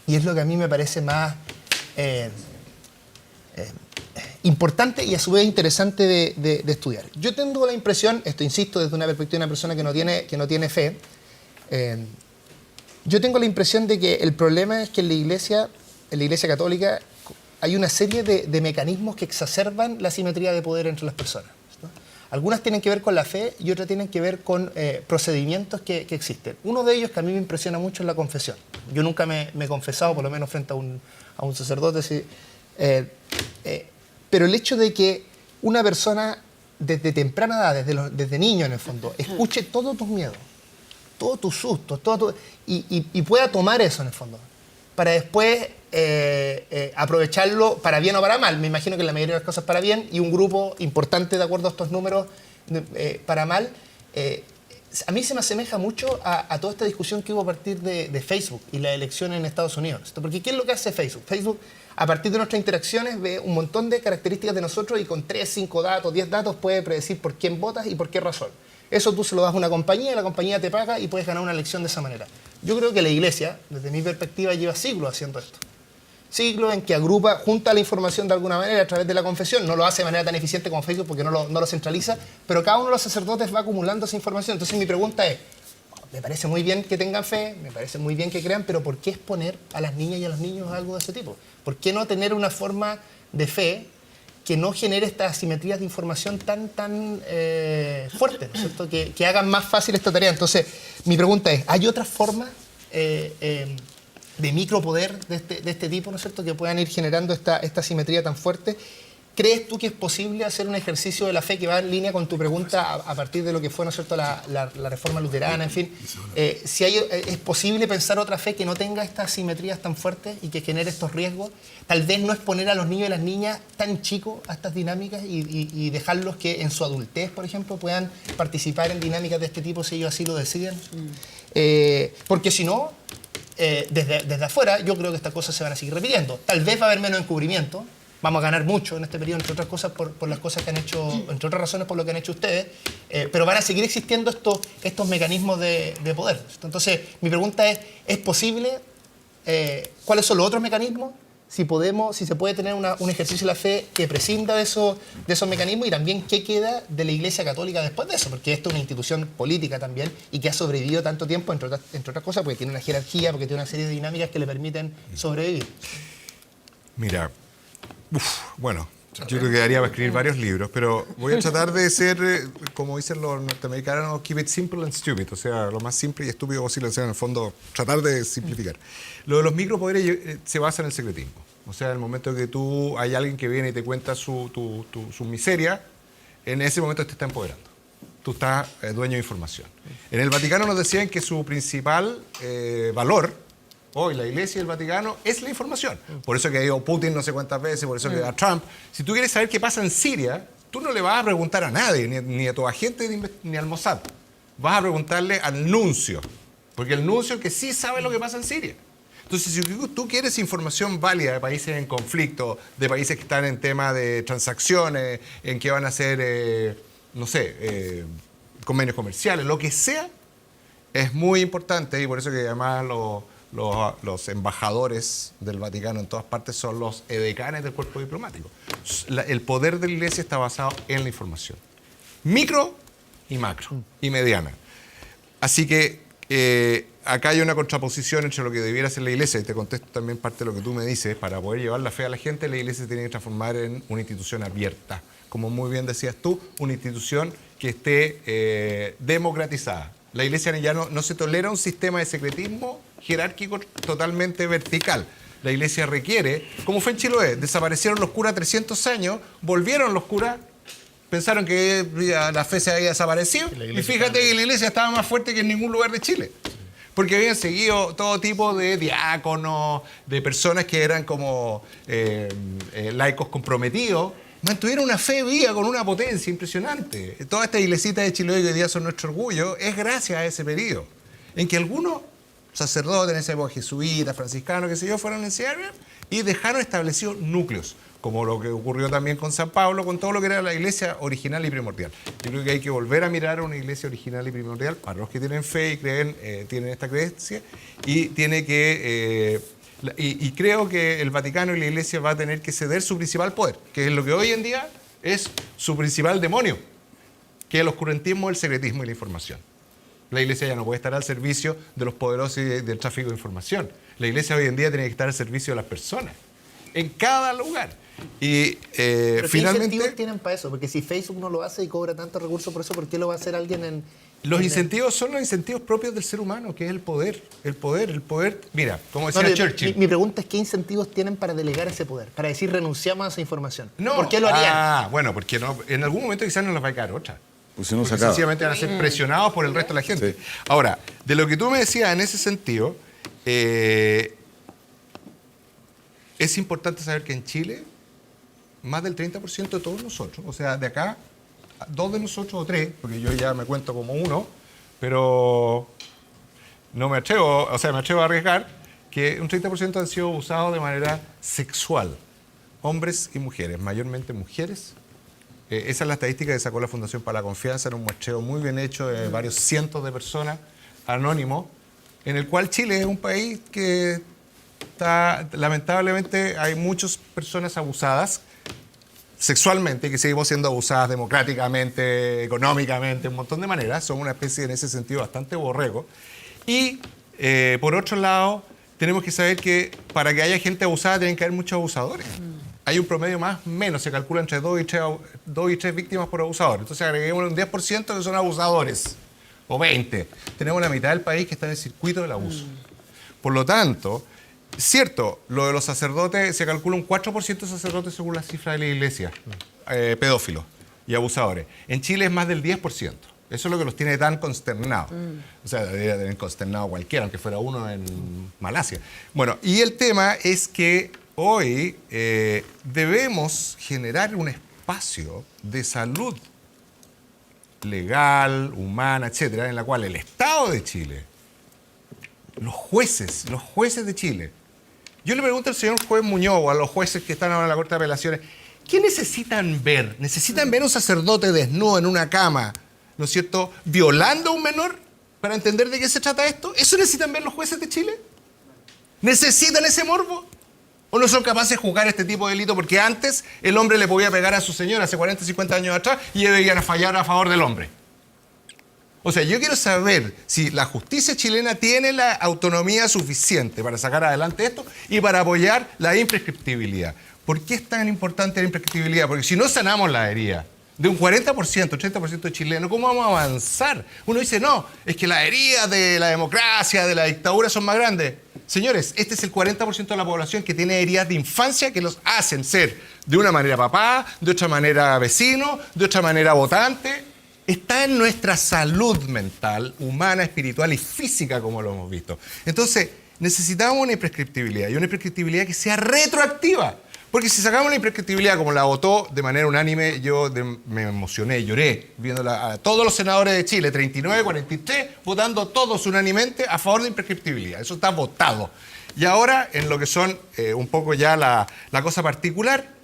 Y es lo que a mí me parece más importante y a su vez interesante de estudiar. Yo tengo la impresión, esto insisto desde una perspectiva de una persona que no tiene fe, yo tengo la impresión de que el problema es que en la Iglesia Católica hay una serie de mecanismos que exacerban la asimetría de poder entre las personas, ¿no? Algunas tienen que ver con la fe y otras tienen que ver con procedimientos que existen. Uno de ellos que a mí me impresiona mucho es la confesión. Yo nunca me he confesado, por lo menos frente a un sacerdote, sí, pero el hecho de que una persona desde temprana edad, desde niño en el fondo, escuche todos tus miedos, todos tus sustos, y pueda tomar eso en el fondo, para después aprovecharlo para bien o para mal. Me imagino que la mayoría de las cosas para bien, y un grupo importante, de acuerdo a estos números, para mal. A mí se me asemeja mucho a toda esta discusión que hubo a partir de Facebook y la elección en Estados Unidos. Porque ¿qué es lo que hace Facebook? Facebook, a partir de nuestras interacciones, ve un montón de características de nosotros y con 3, 5 datos, 10 datos puede predecir por quién votas y por qué razón. Eso tú se lo das a una compañía y la compañía te paga y puedes ganar una elección de esa manera. Yo creo que la Iglesia, desde mi perspectiva, lleva siglos haciendo esto. Siglos en que junta la información de alguna manera a través de la confesión. No lo hace de manera tan eficiente como Facebook porque no lo centraliza, pero cada uno de los sacerdotes va acumulando esa información. Entonces mi pregunta es, me parece muy bien que tengan fe, me parece muy bien que crean, pero ¿por qué exponer a las niñas y a los niños a algo de ese tipo? ¿Por qué no tener una forma de fe que no genere estas asimetrías de información tan fuertes, ¿no es cierto? Que hagan más fácil esta tarea? Entonces, mi pregunta es, ¿hay otras formas de micropoder de este tipo, ¿no es cierto?, que puedan ir generando esta asimetría tan fuerte? ¿Crees tú que es posible hacer un ejercicio de la fe que va en línea con tu pregunta a partir de lo que fue, ¿no es cierto?, la reforma luterana, en fin? ¿Es posible pensar otra fe que no tenga estas asimetrías tan fuertes y que genere estos riesgos? Tal vez no exponer a los niños y las niñas tan chicos a estas dinámicas y dejarlos que en su adultez, por ejemplo, puedan participar en dinámicas de este tipo si ellos así lo deciden. Porque si no, desde afuera, yo creo que estas cosas se van a seguir repitiendo. Tal vez va a haber menos encubrimiento. Vamos a ganar mucho en este periodo, entre otras cosas, por las cosas que han hecho, entre otras razones por lo que han hecho ustedes, pero van a seguir existiendo estos mecanismos de poder. Entonces, mi pregunta ¿es posible? ¿Cuáles son los otros mecanismos? Si se puede tener un ejercicio de la fe que prescinda de esos mecanismos, y también qué queda de la Iglesia Católica después de eso, porque esto es una institución política también y que ha sobrevivido tanto tiempo, entre otras cosas, porque tiene una jerarquía, porque tiene una serie de dinámicas que le permiten sobrevivir. Mira, bueno, yo creo que daría para escribir varios libros, pero voy a tratar de ser, como dicen los norteamericanos, keep it simple and stupid, o sea, lo más simple y estúpido posible, o sea, en el fondo, tratar de simplificar. Lo de los micropoderes se basa en el secretismo. O sea, en el momento que hay alguien que viene y te cuenta su miseria, en ese momento te está empoderando. Tú estás dueño de información. En el Vaticano nos decían que su principal valor, hoy la Iglesia y el Vaticano, es la información. Por eso que ha ido Putin no sé cuántas veces, por eso que a Trump. Si tú quieres saber qué pasa en Siria, tú no le vas a preguntar a nadie, ni a tu agente, ni al Mossad. Vas a preguntarle al nuncio, porque el nuncio es el que sí sabe lo que pasa en Siria. Entonces, si tú quieres información válida de países en conflicto, de países que están en tema de transacciones, en que van a hacer, convenios comerciales, lo que sea, es muy importante, y por eso que además los embajadores del Vaticano en todas partes son los edecanes del cuerpo diplomático. El poder de la Iglesia está basado en la información. Micro y macro, y mediana. Así que acá hay una contraposición entre lo que debiera ser la Iglesia, y te contesto también parte de lo que tú me dices. Para poder llevar la fe a la gente, la Iglesia se tiene que transformar en una institución abierta. Como muy bien decías tú, una institución que esté democratizada. La Iglesia ya no se tolera un sistema de secretismo jerárquico totalmente vertical. La Iglesia requiere, como fue en Chiloé, desaparecieron los curas 300 años, volvieron los curas, pensaron que la fe se había desaparecido, y fíjate que la Iglesia estaba más fuerte que en ningún lugar de Chile. Porque habían seguido todo tipo de diáconos, de personas que eran como laicos comprometidos, mantuvieron una fe viva con una potencia impresionante. Toda esta iglesita de Chiloé que hoy día son nuestro orgullo es gracias a ese periodo, en que algunos sacerdotes en esa época, jesuitas, franciscanos, qué sé yo, fueron a enseñar y dejaron establecidos núcleos, como lo que ocurrió también con San Pablo, con todo lo que era la iglesia original y primordial. Yo creo que hay que volver a mirar a una iglesia original y primordial para los que tienen fe y creen, tienen esta creencia, y tiene que... Y creo que el Vaticano y la Iglesia va a tener que ceder su principal poder, que es lo que hoy en día es su principal demonio, que es el oscurantismo, el secretismo y la información. La Iglesia ya no puede estar al servicio de los poderosos y del tráfico de información. La Iglesia hoy en día tiene que estar al servicio de las personas, en cada lugar. Y Pero finalmente... ¿qué incentivos tienen para eso? Porque si Facebook no lo hace y cobra tantos recursos por eso, ¿por qué lo va a hacer alguien en...? Los incentivos son los incentivos propios del ser humano, que es el poder. El poder. Mira, como decía Churchill. Mi pregunta es, ¿qué incentivos tienen para delegar ese poder? Para decir, renunciamos a esa información. No. ¿Por qué lo harían? Bueno, porque no, en algún momento quizás no les va a quedar otra. Pues si no se Porque acaba. sencillamente van a ser presionados por el resto de la gente. Sí. Ahora, de lo que tú me decías en ese sentido, es importante saber que en Chile, más del 30% de todos nosotros, o sea, de acá, 2 de nosotros o 3, porque yo ya me cuento como uno, pero no me atrevo, o sea, me atrevo a arriesgar que un 30% han sido abusados de manera sexual, hombres y mujeres, mayormente mujeres. Esa es la estadística que sacó la Fundación para la Confianza, era un muestreo muy bien hecho de varios cientos de personas, anónimos, en el cual Chile es un país que está, lamentablemente, hay muchas personas abusadas sexualmente, que seguimos siendo abusadas democráticamente, económicamente, un montón de maneras. Somos una especie en ese sentido bastante borrego. Y por otro lado, tenemos que saber que para que haya gente abusada tienen que haber muchos abusadores. Hay un promedio más o menos, se calcula entre 2 y 3 víctimas por abusador. Entonces agreguemos un 10% que son abusadores, o 20. Tenemos la mitad del país que está en el circuito del abuso. Por lo tanto, cierto, lo de los sacerdotes, se calcula un 4% de sacerdotes según la cifra de la Iglesia, pedófilos y abusadores. En Chile es más del 10%. Eso es lo que los tiene tan consternados. O sea, debería tener consternado cualquiera, aunque fuera uno en Malasia. Bueno, y el tema es que hoy debemos generar un espacio de salud legal, humana, etcétera, en la cual el Estado de Chile, los jueces de Chile. Yo le pregunto al señor juez Muñoz o a los jueces que están ahora en la Corte de Apelaciones, ¿qué necesitan ver? ¿Necesitan ver a un sacerdote desnudo en una cama, ¿no es cierto?, violando a un menor para entender de qué se trata esto? ¿Eso necesitan ver los jueces de Chile? ¿Necesitan ese morbo? ¿O no son capaces de juzgar este tipo de delito? Porque antes el hombre le podía pegar a su señora hace 40, 50 años atrás y ellos iban a fallar a favor del hombre. O sea, yo quiero saber si la justicia chilena tiene la autonomía suficiente para sacar adelante esto y para apoyar la imprescriptibilidad. ¿Por qué es tan importante la imprescriptibilidad? Porque si no sanamos la herida de un 40%, 30% de chilenos, ¿cómo vamos a avanzar? Uno dice, no, es que las heridas de la democracia, de la dictadura son más grandes. Señores, este es el 40% de la población que tiene heridas de infancia que los hacen ser de una manera papá, de otra manera vecino, de otra manera votante. Está en nuestra salud mental, humana, espiritual y física, como lo hemos visto. Entonces, necesitamos una imprescriptibilidad, y una imprescriptibilidad que sea retroactiva. Porque si sacamos la imprescriptibilidad como la votó de manera unánime, yo me emocioné, lloré, viendo a todos los senadores de Chile, 39, 43, votando todos unánimemente a favor de imprescriptibilidad. Eso está votado. Y ahora, en lo que son un poco ya la cosa particular,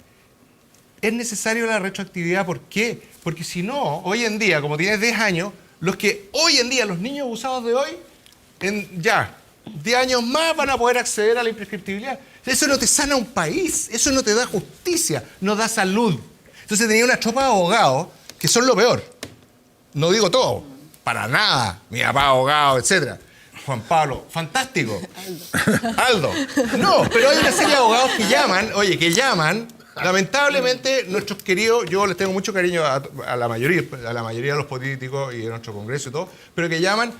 es necesario la retroactividad. ¿Por qué? Porque si no, hoy en día, como tienes 10 años, los que hoy en día, los niños abusados de hoy, en ya 10 años más van a poder acceder a la imprescriptibilidad. Eso no te sana un país, eso no te da justicia, no da salud. Entonces tenía una tropa de abogados que son lo peor. No digo todo, para nada. Mi papá abogado, etc. Juan Pablo, fantástico. Aldo. No, pero hay una serie de abogados que llaman. Lamentablemente, nuestros queridos, yo les tengo mucho cariño a la mayoría de los políticos y de nuestro Congreso y todo, pero que llaman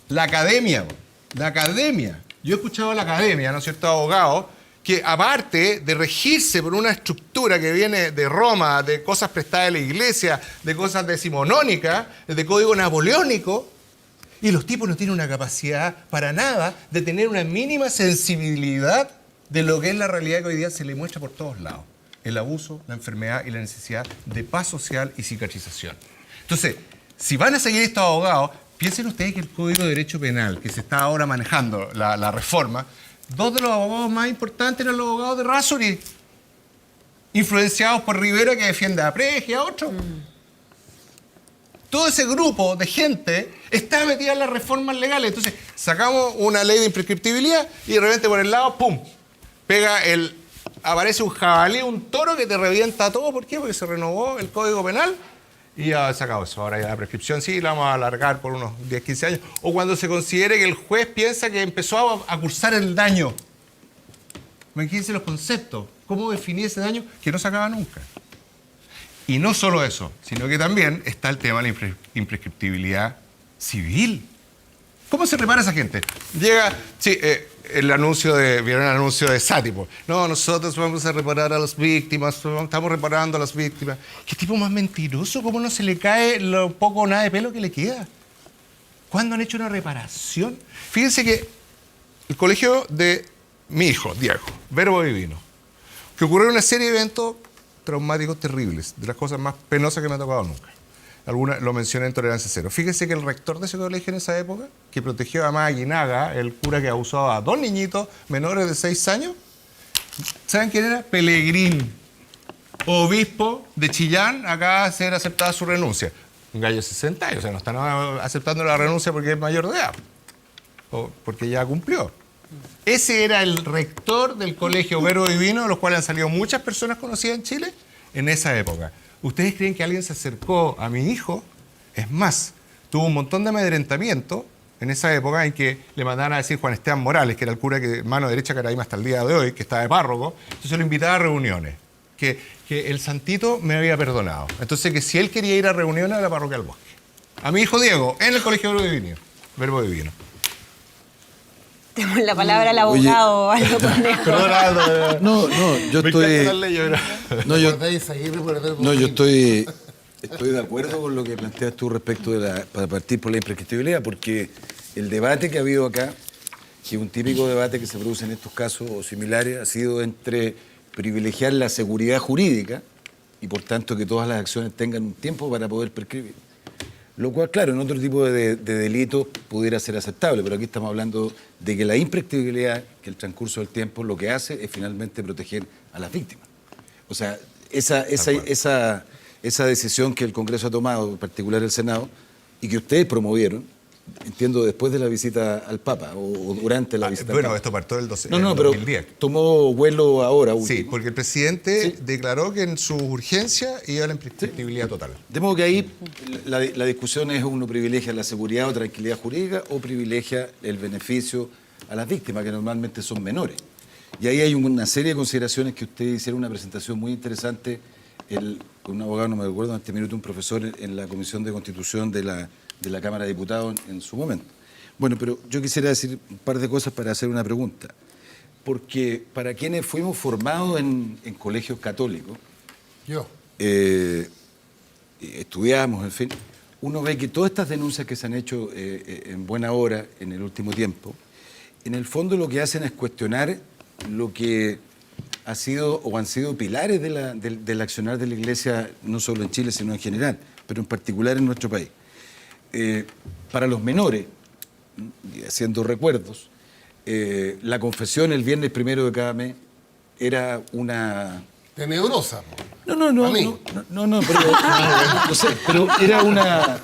la academia. La academia. Yo he escuchado a la academia, ¿no es cierto?, abogados, que aparte de regirse por una estructura que viene de Roma, de cosas prestadas de la iglesia, de cosas decimonónicas, de código napoleónico, y los tipos no tienen una capacidad para nada de tener una mínima sensibilidad de lo que es la realidad que hoy día se le muestra por todos lados. El abuso, la enfermedad y la necesidad de paz social y cicatrización. Entonces, si van a seguir estos abogados, piensen ustedes que el Código de Derecho Penal, que se está ahora manejando, la reforma, dos de los abogados más importantes eran los abogados de Errázuriz, influenciados por Rivera, que defiende a Pregi y a otros. Todo ese grupo de gente está metida en las reformas legales. Entonces, sacamos una ley de imprescriptibilidad y de repente por el lado, ¡pum!, aparece un jabalí, un toro que te revienta todo. ¿Por qué? Porque se renovó el Código Penal y ya se acabó eso. Ahora ya la prescripción sí la vamos a alargar por unos 10, 15 años. O cuando se considere que el juez piensa que empezó a cursar el daño. Imagínense los conceptos. ¿Cómo definir ese daño que no se acaba nunca? Y no solo eso, sino que también está el tema de la imprescriptibilidad civil. ¿Cómo se repara esa gente? Llega, sí, ¿vieron el anuncio de Sátipo? No, nosotros vamos a reparar a las víctimas, estamos reparando a las víctimas. ¿Qué tipo más mentiroso? ¿Cómo no se le cae lo poco o nada de pelo que le queda? ¿Cuándo han hecho una reparación? Fíjense que el colegio de mi hijo, Diego, Verbo Divino, que ocurrió una serie de eventos traumáticos terribles, de las cosas más penosas que me ha tocado nunca. Algunas lo mencioné en Tolerancia Cero. Fíjese que el rector de ese colegio en esa época, que protegió además a Guinaga, el cura que abusaba a dos niñitos menores de 6 años, ¿saben quién era? Pelegrín, obispo de Chillán, acaba de ser aceptada su renuncia. Un gallo de 60 años, o sea, no están aceptando la renuncia porque es mayor de edad, o porque ya cumplió. Ese era el rector del colegio Verbo Divino, de los cuales han salido muchas personas conocidas en Chile en esa época. ¿Ustedes creen que alguien se acercó a mi hijo? Es más, tuvo un montón de amedrentamiento en esa época en que le mandaban a decir Juan Esteban Morales, que era el cura que mano derecha que era hasta el día de hoy, que estaba de párroco. Entonces lo invitaba a reuniones, que el santito me había perdonado. Entonces que si él quería ir a reuniones a la parroquia del Bosque. A mi hijo Diego, en el colegio Verbo Divino. Tenemos la palabra al abogado, Aldo Cornejo. Perdón, Aldo. No, yo estoy de acuerdo con lo que planteas tú respecto para partir por la imprescriptibilidad, porque el debate que ha habido acá, que es un típico debate que se produce en estos casos o similares, ha sido entre privilegiar la seguridad jurídica y por tanto que todas las acciones tengan un tiempo para poder prescribir. Lo cual, claro, en otro tipo de delitos pudiera ser aceptable, pero aquí estamos hablando de que la imprescriptibilidad, que el transcurso del tiempo lo que hace es finalmente proteger a las víctimas. O sea, esa decisión que el Congreso ha tomado, en particular el Senado, y que ustedes promovieron, entiendo, después de la visita al Papa o durante la visita al Papa. Esto partió del 2010. Pero tomó vuelo ahora. Sí, porque el presidente declaró que en su urgencia iba a la imprescriptibilidad total. De modo que ahí la discusión es: uno privilegia la seguridad o tranquilidad jurídica o privilegia el beneficio a las víctimas, que normalmente son menores. Y ahí hay una serie de consideraciones que ustedes hicieron una presentación muy interesante, un abogado, no me recuerdo en este minuto, un profesor en la Comisión de Constitución de la Cámara de Diputados en su momento. Bueno, pero yo quisiera decir un par de cosas para hacer una pregunta. Porque para quienes fuimos formados en colegios católicos, estudiamos, en fin, uno ve que todas estas denuncias que se han hecho en buena hora en el último tiempo, en el fondo lo que hacen es cuestionar lo que ha sido o han sido pilares del accionar de la Iglesia, no solo en Chile, sino en general, pero en particular en nuestro país. Para los menores, haciendo recuerdos, la confesión el viernes 1 de cada mes era una... Tenebrosa. No, A mí. pero era una...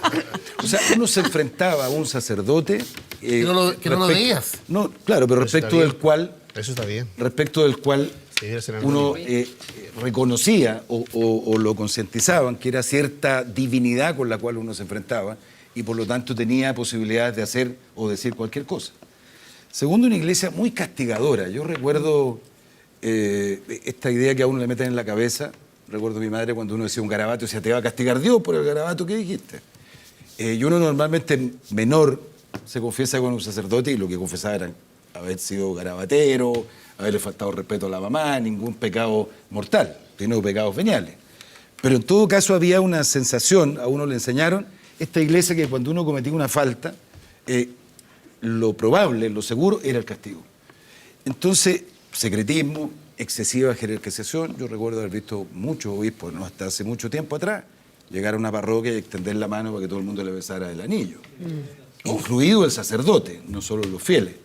O sea, uno se enfrentaba a un sacerdote... Que no lo veías. No, claro, pero Eso está respecto bien. del cual... Eso está bien. Respecto del cual Sí, debe ser uno anónimo. reconocía o lo concientizaban que era cierta divinidad con la cual uno se enfrentaba y por lo tanto tenía posibilidades de hacer o decir cualquier cosa. Segundo, una iglesia muy castigadora. Yo recuerdo esta idea que a uno le meten en la cabeza. Recuerdo a mi madre cuando uno decía un garabato, decía, te va a castigar Dios por el garabato que dijiste. Y uno normalmente menor se confiesa con un sacerdote y lo que confesaba era haber sido garabatero, haberle faltado respeto a la mamá, ningún pecado mortal, sino pecados veniales. Pero en todo caso había una sensación, a uno le enseñaron, esta iglesia que cuando uno cometía una falta, lo probable, lo seguro, era el castigo. Entonces, secretismo, excesiva jerarquización. Yo recuerdo haber visto muchos obispos, no hasta hace mucho tiempo atrás, llegar a una parroquia y extender la mano para que todo el mundo le besara el anillo. Incluido el sacerdote, no solo los fieles.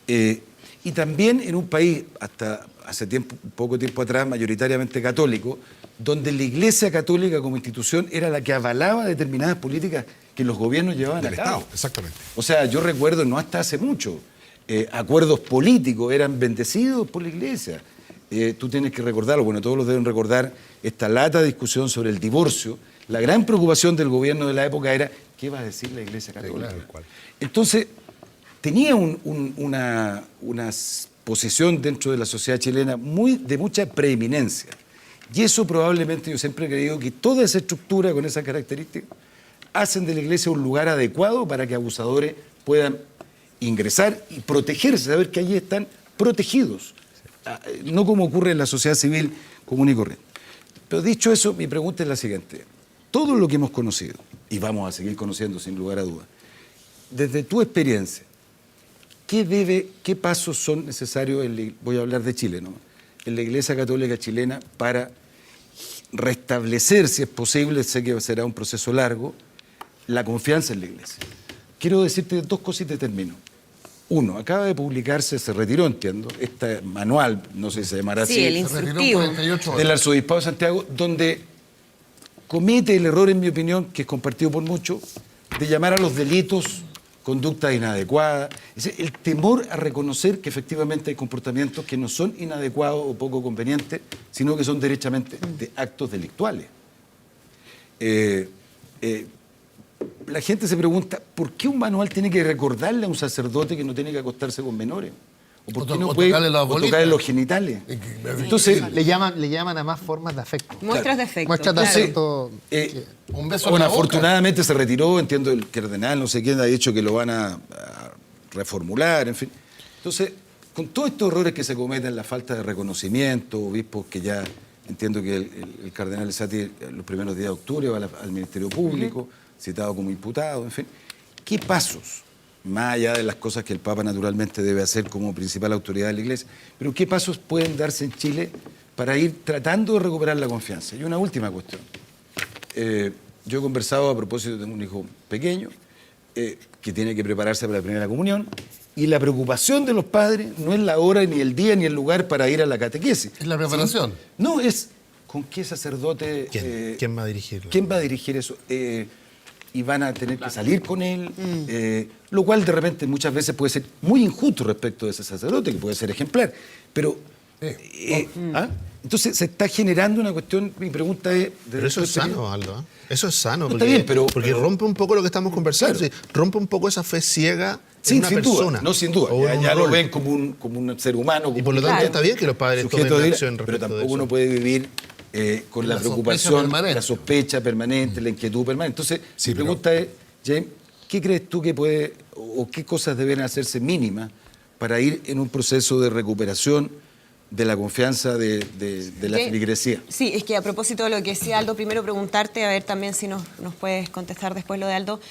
Y también en un país, hasta hace poco tiempo atrás, mayoritariamente católico, donde la Iglesia Católica como institución era la que avalaba determinadas políticas que los gobiernos llevaban a Del cabo. Estado, exactamente. O sea, yo recuerdo, no hasta hace mucho, acuerdos políticos eran bendecidos por la Iglesia. Tú tienes que recordarlo, bueno, todos los deben recordar, esta lata discusión sobre el divorcio. La gran preocupación del gobierno de la época era, ¿qué va a decir la Iglesia Católica? Claro. Entonces, tenía una posición dentro de la sociedad chilena de mucha preeminencia. Y eso probablemente yo siempre he creído que toda esa estructura con esas características hacen de la Iglesia un lugar adecuado para que abusadores puedan ingresar y protegerse, saber que allí están protegidos, no como ocurre en la sociedad civil común y corriente. Pero dicho eso, mi pregunta es la siguiente. Todo lo que hemos conocido, y vamos a seguir conociendo sin lugar a dudas, desde tu experiencia, ¿qué pasos son necesarios, voy a hablar de Chile, ¿no?, en la Iglesia Católica chilena para restablecer, si es posible, sé que será un proceso largo, la confianza en la Iglesia? Quiero decirte dos cosas y te termino. Uno, acaba de publicarse, se retiró, entiendo, este manual, no sé si se llamará Sí, así, el Se retiró instructivo. 48 horas. del Arzobispado de Santiago, donde comete el error, en mi opinión, que es compartido por muchos, de llamar a los delitos conducta inadecuada. Es decir, el temor a reconocer que efectivamente hay comportamientos que no son inadecuados o poco convenientes, sino que son derechamente de actos delictuales. La gente se pregunta, ¿por qué un manual tiene que recordarle a un sacerdote que no tiene que acostarse con menores? ¿O por qué no puede tocarle las o bolitas. tocarle los genitales? Entonces, Le llaman a más formas de afecto. Muestras de afecto. Muestras de claro. afecto. Un beso en bueno, la boca. afortunadamente se retiró, entiendo el cardenal, no sé quién ha dicho que lo van a reformular, en fin. Entonces, con todos estos errores que se cometen, la falta de reconocimiento, obispos que ya entiendo que el cardenal Sati los primeros días de octubre va al Ministerio Público, citado como imputado, en fin. ¿Qué pasos, más allá de las cosas que el Papa naturalmente debe hacer como principal autoridad de la Iglesia, pero qué pasos pueden darse en Chile para ir tratando de recuperar la confianza? Y una última cuestión. Yo he conversado a propósito de un hijo pequeño que tiene que prepararse para la primera comunión y la preocupación de los padres no es la hora, ni el día, ni el lugar para ir a la catequesis. Es la preparación. ¿Sí? No, es con qué sacerdote... ¿Quién va a dirigirlo? ¿Quién va a dirigir eso? Y van a tener que salir con él, lo cual de repente muchas veces puede ser muy injusto respecto de ese sacerdote, que puede ser ejemplar, pero... ¿ah? Entonces se está generando una cuestión, mi pregunta es... Pero eso es sano, Aldo. Eso es sano. No, Porque, está bien, pero rompe un poco lo que estamos conversando. Claro. Sí, rompe un poco esa fe ciega Sí, en una sin persona. duda, no sin duda. o en un Ya lo rol. ven como un ser humano. Y por lo tanto está bien que los padres sujeto tomen de acción pero respecto de tampoco eso. uno puede vivir con la La preocupación, sospecha permanente. la sospecha permanente, la inquietud permanente. Entonces, Sí, mi pero- pregunta es, James, ¿qué crees tú que puede o qué cosas deben hacerse mínimas para ir en un proceso de recuperación de la confianza de la ¿Qué? feligresía? Sí, es que a propósito de lo que decía Aldo, primero preguntarte, a ver también si nos puedes contestar después lo de Aldo,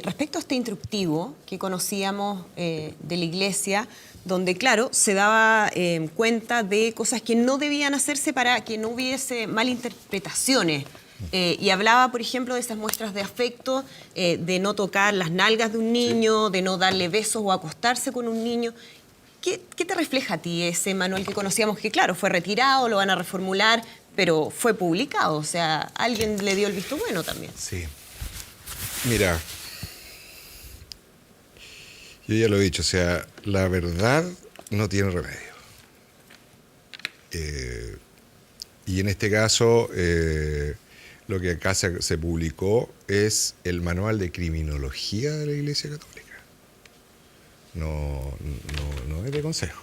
respecto a este instructivo que conocíamos de la Iglesia, donde, claro, se daba cuenta de cosas que no debían hacerse para que no hubiese malinterpretaciones. Y hablaba, por ejemplo, de esas muestras de afecto, de no tocar las nalgas de un niño, de no darle besos o acostarse con un niño. ¿Qué te refleja a ti ese manual que conocíamos que, claro, fue retirado, lo van a reformular? pero fue publicado, o sea, alguien le dio el visto bueno también. Sí. Mira, yo ya lo he dicho, o sea, la verdad no tiene remedio. Y en este caso, lo que acá se publicó es el manual de criminología de la Iglesia Católica. No es de consejo.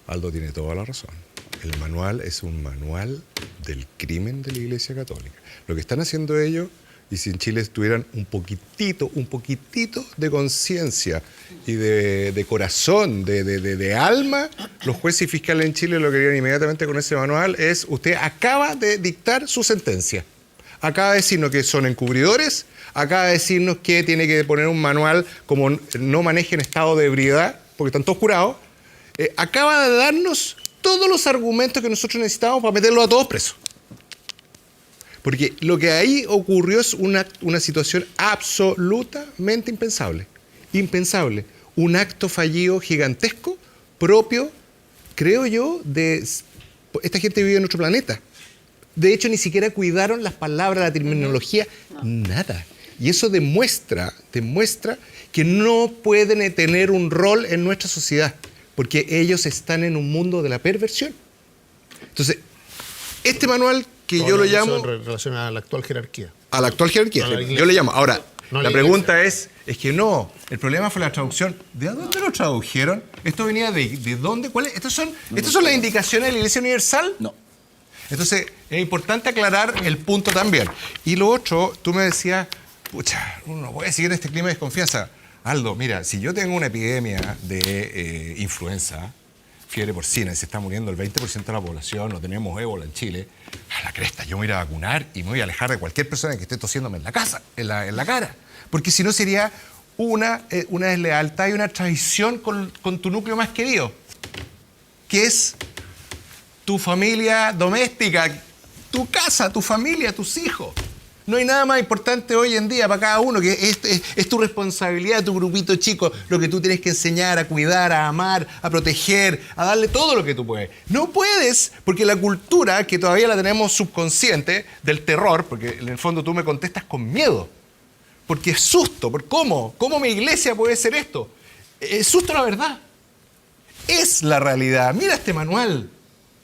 Aldo tiene toda la razón. El manual es un manual del crimen de la Iglesia Católica. Lo que están haciendo ellos, y si en Chile tuvieran un poquitito de conciencia y de corazón, de alma, los jueces y fiscales en Chile lo que harían inmediatamente con ese manual es: usted acaba de dictar su sentencia. Acaba de decirnos que son encubridores, acaba de decirnos que tiene que poner un manual como no manejen estado de ebriedad, porque están todos curados. Acaba de darnos todos los argumentos que nosotros necesitamos para meterlos a todos presos. Porque lo que ahí ocurrió es una situación absolutamente impensable. Impensable. Un acto fallido gigantesco, propio, creo yo, de... Esta gente vive en otro planeta. De hecho, ni siquiera cuidaron las palabras, la terminología, nada. Y eso demuestra que no pueden tener un rol en nuestra sociedad, porque ellos están en un mundo de la perversión. Entonces, este manual que yo lo llamo... En relación a la actual jerarquía. A la actual jerarquía, yo le llamo. Ahora, la pregunta es que no, el problema fue la traducción. ¿De dónde lo tradujeron? ¿Esto venía de dónde? ¿Cuáles? ¿Estas son las indicaciones de la Iglesia Universal? No. Entonces, es importante aclarar el punto también. Y lo otro, tú me decías, pucha, no voy a seguir este clima de desconfianza. Aldo, mira, si yo tengo una epidemia de influenza, fiebre porcina, y se está muriendo el 20% de la población, no tenemos ébola en Chile, a la cresta, yo me voy a ir a vacunar y me voy a alejar de cualquier persona que esté tosiéndome en la cara. Porque si no sería una deslealtad y una traición con tu núcleo más querido, que es tu familia doméstica, tu casa, tu familia, tus hijos. No hay nada más importante hoy en día para cada uno, que es tu responsabilidad, tu grupito chico, lo que tú tienes que enseñar, a cuidar, a amar, a proteger, a darle todo lo que tú puedes. No puedes, porque la cultura, que todavía la tenemos subconsciente, del terror, porque en el fondo tú me contestas con miedo, porque es susto, ¿cómo? ¿Cómo mi iglesia puede ser esto? Es susto la verdad. Es la realidad. Mira este manual.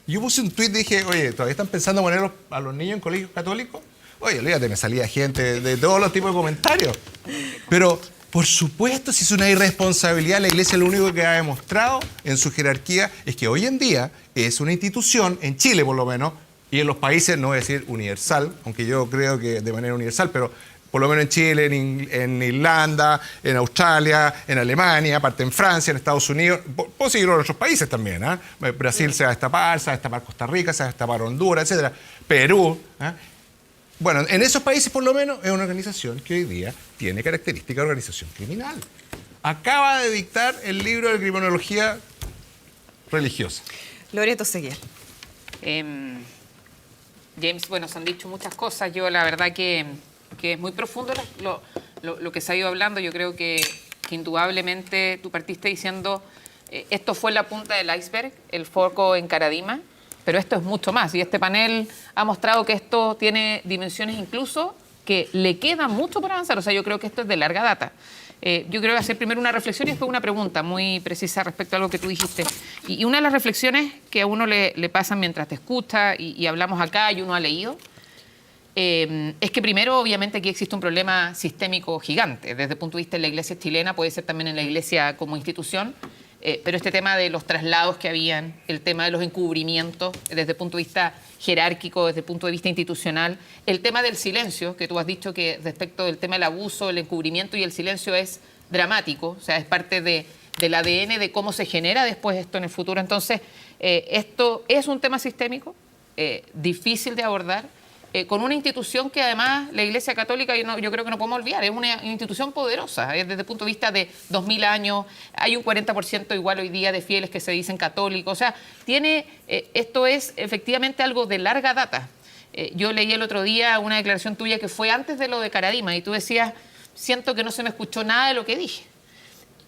Yo puse un tuit y dije, oye, ¿todavía están pensando en poner a los niños en colegios católicos? Oye, olvídate, me salía gente de todos los tipos de comentarios. Pero, por supuesto, si es una irresponsabilidad, la Iglesia lo único que ha demostrado en su jerarquía es que hoy en día es una institución, en Chile por lo menos, y en los países, no voy a decir universal, aunque yo creo que de manera universal, pero por lo menos en Chile, en Irlanda, en Australia, en Alemania, aparte en Francia, en Estados Unidos, puedo seguirlo en otros países también. Brasil se va a destapar Costa Rica, se va a destapar Honduras, etcétera. Perú. Bueno, en esos países por lo menos es una organización que hoy día tiene característica de organización criminal. Acaba de dictar el libro de criminología religiosa. Loreto Seguier. James, bueno, se han dicho muchas cosas. Yo la verdad que es muy profundo lo que se ha ido hablando. Yo creo que indudablemente tú partiste diciendo esto fue la punta del iceberg, el foco en Caradima, pero esto es mucho más. Y este panel ha mostrado que esto tiene dimensiones incluso que le queda mucho por avanzar. O sea, yo creo que esto es de larga data. Yo creo hacer primero una reflexión y después una pregunta muy precisa respecto a algo que tú dijiste. Y una de las reflexiones que a uno le pasan mientras te escucha y hablamos acá y uno ha leído, es que primero, obviamente, aquí existe un problema sistémico gigante. Desde el punto de vista de la iglesia chilena, puede ser también en la iglesia como institución, pero este tema de los traslados que habían, el tema de los encubrimientos, desde el punto de vista jerárquico, desde el punto de vista institucional, el tema del silencio, que tú has dicho que respecto del tema del abuso, el encubrimiento y el silencio es dramático, o sea, es parte del ADN de cómo se genera después esto en el futuro. Entonces, esto es un tema sistémico, difícil de abordar, con una institución que además la Iglesia Católica, yo creo que no podemos olvidar, es una institución poderosa, desde el punto de vista de 2000 años, hay un 40% igual hoy día de fieles que se dicen católicos, o sea, esto es efectivamente algo de larga data. Yo leí el otro día una declaración tuya que fue antes de lo de Caradima y tú decías, siento que no se me escuchó nada de lo que dije.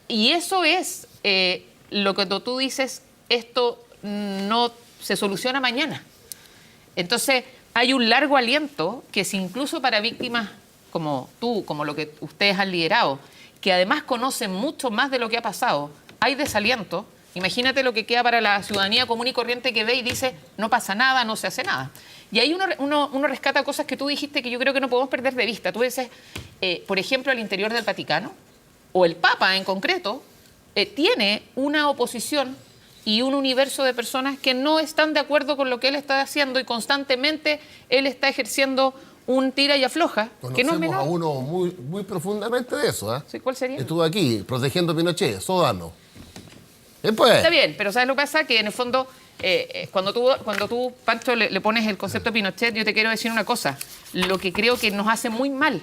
Y eso es lo que tú dices, esto no se soluciona mañana. Entonces, hay un largo aliento que si incluso para víctimas como tú, como lo que ustedes han liderado, que además conocen mucho más de lo que ha pasado, hay desaliento. Imagínate lo que queda para la ciudadanía común y corriente que ve y dice, no pasa nada, no se hace nada. Y ahí uno rescata cosas que tú dijiste que yo creo que no podemos perder de vista. Tú dices, por ejemplo, al interior del Vaticano, o el Papa en concreto, tiene una oposición y un universo de personas que no están de acuerdo con lo que él está haciendo y constantemente él está ejerciendo un tira y afloja, que no es menor. A uno muy profundamente de eso. Sí, ¿cuál sería? Estuvo aquí protegiendo a Pinochet, Sodano. Después. Está bien, pero ¿sabes lo que pasa? Que en el fondo, cuando tú, Pancho, le pones el concepto de Pinochet, yo te quiero decir una cosa. Lo que creo que nos hace muy mal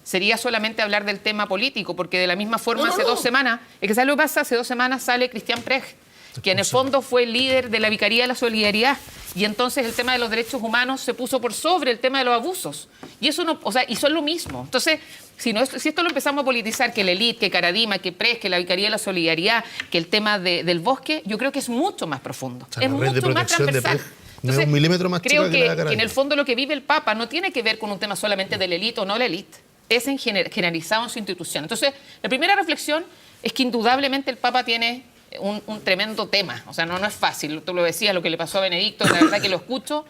sería solamente hablar del tema político, porque de la misma forma hace 2 semanas, es que ¿sabes lo que pasa? Hace 2 semanas sale Cristian Precht, que en el fondo fue el líder de la Vicaría de la Solidaridad, y entonces el tema de los derechos humanos se puso por sobre el tema de los abusos. Y eso no, o sea, y son lo mismo. Entonces, si esto lo empezamos a politizar, que la élite, que Caradima, que Precht, que la Vicaría de la Solidaridad, que el tema del bosque, yo creo que es mucho más profundo. O sea, es mucho más transversal. No es un milímetro más creo chico que la que en Caradima. el fondo lo que vive el Papa no tiene que ver con un tema solamente de la élite o no la élite. Es generalizado en su institución. Entonces, la primera reflexión es que indudablemente el Papa tiene un tremendo tema. O sea, no es fácil. Tú lo decías, lo que le pasó a Benedicto, la verdad que lo escucho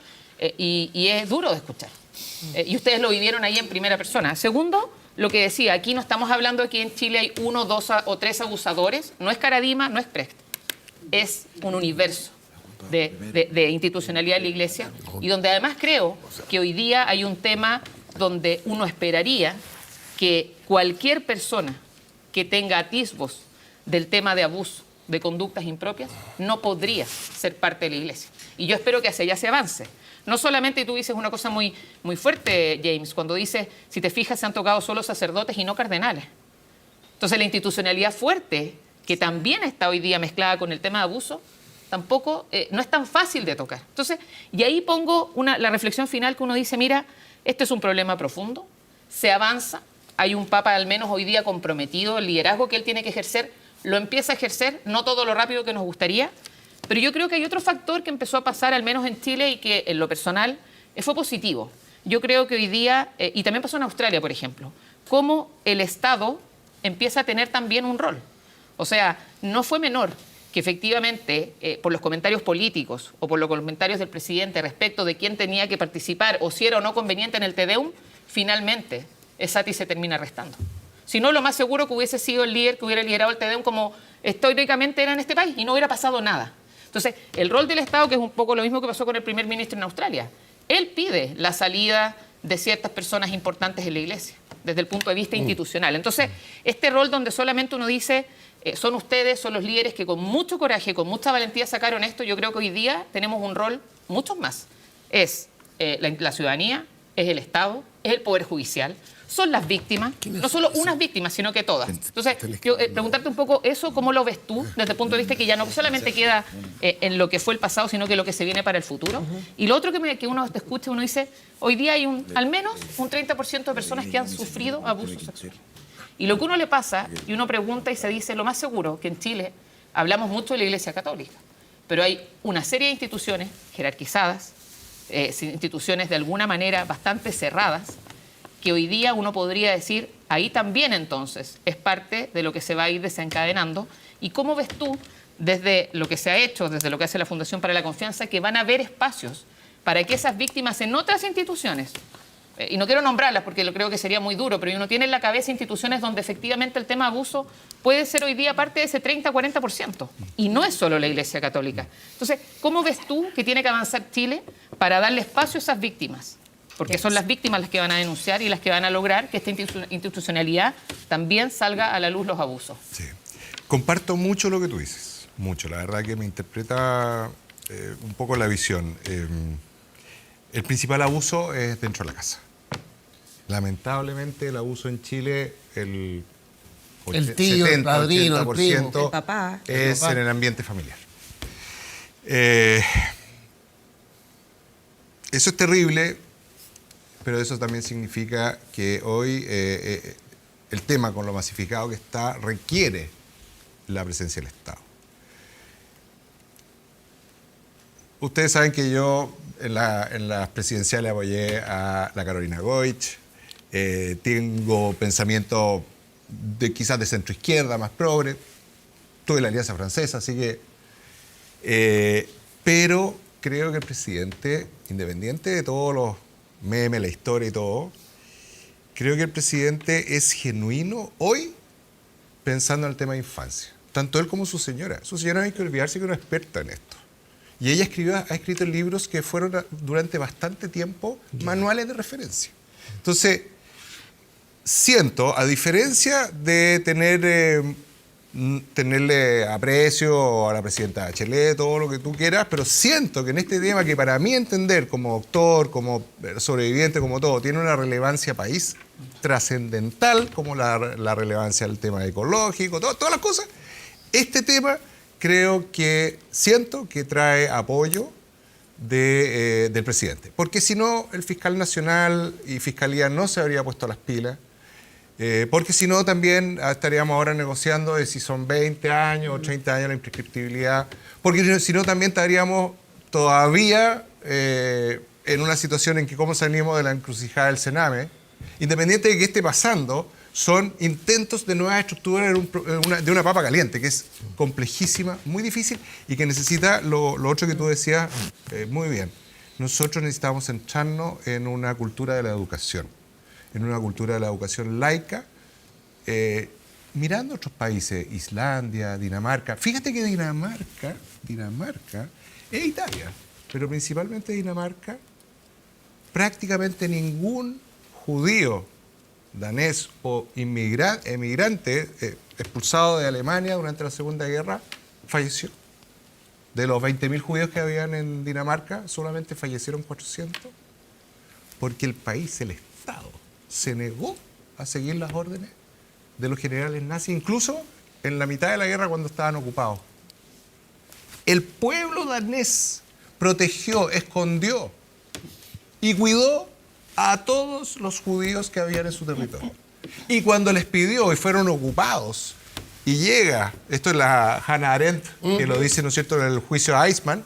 y es duro de escuchar. Y ustedes lo vivieron ahí en primera persona. Segundo, lo que decía, aquí no estamos hablando de que en Chile hay 1, 2 o 3 abusadores. No es Caradima, no es Precht. Es un universo de institucionalidad de la Iglesia y donde además creo que hoy día hay un tema donde uno esperaría que cualquier persona que tenga atisbos del tema de abuso, de conductas impropias, no podría ser parte de la Iglesia. Y yo espero que hacia allá se avance. No solamente, tú dices una cosa muy, muy fuerte, James, cuando dices, si te fijas, se han tocado solo sacerdotes y no cardenales. Entonces la institucionalidad fuerte, que también está hoy día mezclada con el tema de abuso, tampoco, no es tan fácil de tocar. Entonces, y ahí pongo la reflexión final que uno dice, mira, este es un problema profundo, se avanza, hay un Papa al menos hoy día comprometido, el liderazgo que él tiene que ejercer, lo empieza a ejercer, no todo lo rápido que nos gustaría, pero yo creo que hay otro factor que empezó a pasar, al menos en Chile, y que en lo personal fue positivo. Yo creo que hoy día, y también pasó en Australia, por ejemplo, cómo el Estado empieza a tener también un rol. O sea, no fue menor que efectivamente, por los comentarios políticos o por los comentarios del presidente respecto de quién tenía que participar o si era o no conveniente en el Te Deum, finalmente Esati se termina restando. Si no, lo más seguro que hubiese sido el líder que hubiera liderado el Te Deum como históricamente era en este país y no hubiera pasado nada. Entonces, el rol del Estado, que es un poco lo mismo que pasó con el primer ministro en Australia, él pide la salida de ciertas personas importantes en la Iglesia, desde el punto de vista institucional. Entonces, este rol donde solamente uno dice, son ustedes, son los líderes que con mucho coraje, con mucha valentía sacaron esto, yo creo que hoy día tenemos un rol, muchos más. Es la ciudadanía, es el Estado, es el Poder Judicial, son las víctimas, no solo unas víctimas, sino que todas. Entonces, yo, preguntarte un poco eso, ¿cómo lo ves tú desde el punto de vista que ya no solamente queda en lo que fue el pasado, sino que lo que se viene para el futuro? Y lo otro que uno te escucha, uno dice, hoy día hay al menos un 30% de personas que han sufrido abuso sexual. Y lo que uno le pasa, y uno pregunta y se dice, lo más seguro, que en Chile hablamos mucho de la Iglesia Católica, pero hay una serie de instituciones jerarquizadas, instituciones de alguna manera bastante cerradas, que hoy día uno podría decir, ahí también entonces es parte de lo que se va a ir desencadenando. ¿Y cómo ves tú, desde lo que se ha hecho, desde lo que hace la Fundación para la Confianza, que van a haber espacios para que esas víctimas en otras instituciones, y no quiero nombrarlas porque lo creo que sería muy duro, pero uno tiene en la cabeza instituciones donde efectivamente el tema abuso puede ser hoy día parte de ese 30-40%, y no es solo la Iglesia Católica? Entonces, ¿cómo ves tú que tiene que avanzar Chile para darle espacio a esas víctimas? Porque son las víctimas las que van a denunciar y las que van a lograr que esta institucionalidad también salga a la luz los abusos. Sí. Comparto mucho lo que tú dices, mucho. La verdad que me interpreta un poco la visión. El principal abuso es dentro de la casa. Lamentablemente el abuso en Chile, el tío, 70, el padrino, 80% el primo. El papá. es en el ambiente familiar. Eso es terrible, pero eso también significa que hoy el tema con lo masificado que está requiere la presencia del Estado. Ustedes saben que yo en las presidenciales apoyé a la Carolina Goich. Tengo pensamiento quizás de centro-izquierda, más progre. Tuve la Alianza Francesa, así que... pero creo que el presidente, independiente de todos los memes, la historia y todo, creo que el presidente es genuino hoy pensando en el tema de infancia. Tanto él como su señora. Su señora, hay que olvidarse que es una experta en esto. Y ella ha escrito libros que fueron durante bastante tiempo manuales de referencia. Entonces, siento, a diferencia de tenerle aprecio a la presidenta Bachelet, todo lo que tú quieras, pero siento que en este tema, que para mí entender como doctor, como sobreviviente, como todo, tiene una relevancia país trascendental, como la relevancia del tema ecológico, todas las cosas, este tema siento que trae apoyo del presidente. Porque si no, el fiscal nacional y fiscalía no se habría puesto las pilas. Porque si no, también estaríamos ahora negociando de si son 20 años o 30 años la imprescriptibilidad. Porque si no, también estaríamos todavía en una situación en que, como salimos de la encrucijada del Sename, independiente de qué esté pasando, son intentos de nuevas estructuras de una papa caliente, que es complejísima, muy difícil y que necesita lo otro que tú decías muy bien. Nosotros necesitamos centrarnos en una cultura de la educación. En una cultura de la educación laica, mirando otros países, Islandia, Dinamarca. Fíjate que Dinamarca es Italia, pero principalmente Dinamarca, prácticamente ningún judío, danés o emigrante expulsado de Alemania durante la Segunda Guerra falleció. De los 20.000 judíos que habían en Dinamarca, solamente fallecieron 400, porque el país, el Estado, se negó a seguir las órdenes de los generales nazis, incluso en la mitad de la guerra cuando estaban ocupados. El pueblo danés protegió, escondió y cuidó a todos los judíos que habían en su territorio. Y cuando les pidió y fueron ocupados, y llega, esto es la Hannah Arendt, que lo dice, ¿no es cierto?, en el juicio a Eichmann,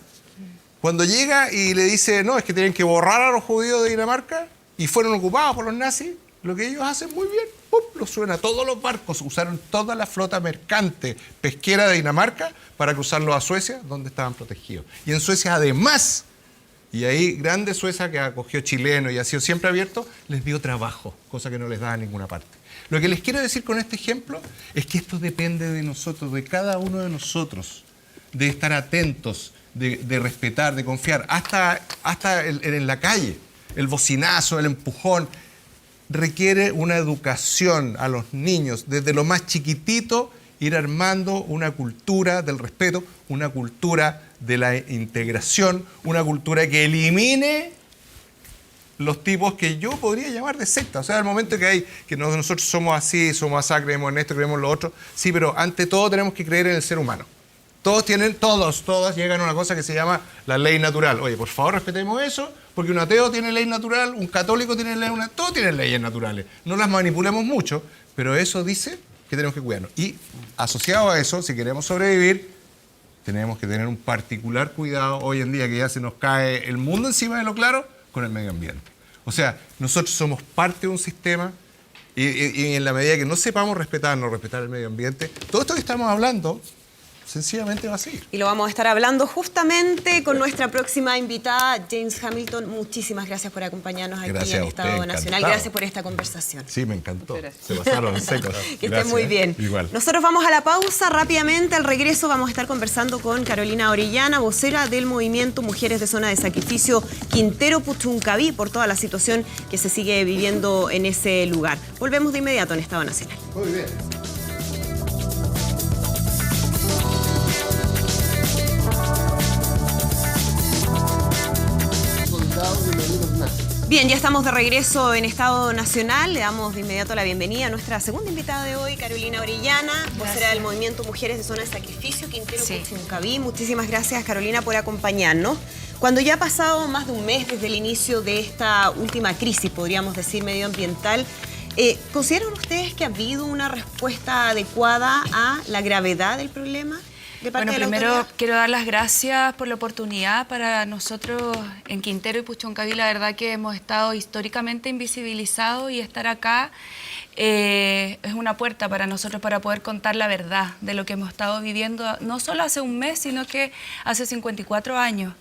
cuando llega y le dice, no, es que tienen que borrar a los judíos de Dinamarca, y fueron ocupados por los nazis, lo que ellos hacen muy bien, los suben a todos los barcos, usaron toda la flota mercante pesquera de Dinamarca para cruzarlos a Suecia, donde estaban protegidos. Y en Suecia además, y ahí grande Suecia, que acogió chilenos y ha sido siempre abierto, les dio trabajo, cosa que no les daba en ninguna parte. Lo que les quiero decir con este ejemplo es que esto depende de nosotros, de cada uno de nosotros, de estar atentos, de respetar, de confiar, hasta en la calle. El bocinazo, el empujón, requiere una educación a los niños, desde lo más chiquitito, ir armando una cultura del respeto, una cultura de la integración, una cultura que elimine los tipos que yo podría llamar de secta. O sea, al momento que nosotros somos así, somos asá, creemos en esto, creemos en lo otro, sí, pero ante todo tenemos que creer en el ser humano. Todas llegan a una cosa que se llama la ley natural. Oye, por favor, respetemos eso, porque un ateo tiene ley natural, un católico tiene ley natural, todos tienen leyes naturales. No las manipulemos mucho, pero eso dice que tenemos que cuidarnos. Y asociado a eso, si queremos sobrevivir, tenemos que tener un particular cuidado hoy en día, que ya se nos cae el mundo encima de lo claro, con el medio ambiente. O sea, nosotros somos parte de un sistema y en la medida que no sepamos respetar el medio ambiente, todo esto que estamos hablando sencillamente va a seguir. Y lo vamos a estar hablando justamente con nuestra próxima invitada, James Hamilton. Muchísimas gracias por acompañarnos aquí en Estado Nacional. Gracias por esta conversación. Sí, me encantó. Se pasaron secos. Que estén muy bien. Igual. Nosotros vamos a la pausa rápidamente. Al regreso vamos a estar conversando con Carolina Orellana, vocera del movimiento Mujeres de Zona de Sacrificio Quintero Puchuncaví, por toda la situación que se sigue viviendo en ese lugar. Volvemos de inmediato en Estado Nacional. Muy bien. Bien, ya estamos de regreso en Estado Nacional. Le damos de inmediato la bienvenida a nuestra segunda invitada de hoy, Carolina Orellana, vocera del movimiento Mujeres de Zona de Sacrificio Quintero Puchuncaví. Muchísimas gracias, Carolina, por acompañarnos. Cuando ya ha pasado más de un mes desde el inicio de esta última crisis, podríamos decir, medioambiental, ¿consideran ustedes que ha habido una respuesta adecuada a la gravedad del problema? de parte Bueno, de la primero autoridad? quiero dar las gracias por la oportunidad. Para nosotros en Quintero y Puchoncaví, la verdad que hemos estado históricamente invisibilizados y estar acá es una puerta para nosotros para poder contar la verdad de lo que hemos estado viviendo, no solo hace un mes, sino que hace 54 años.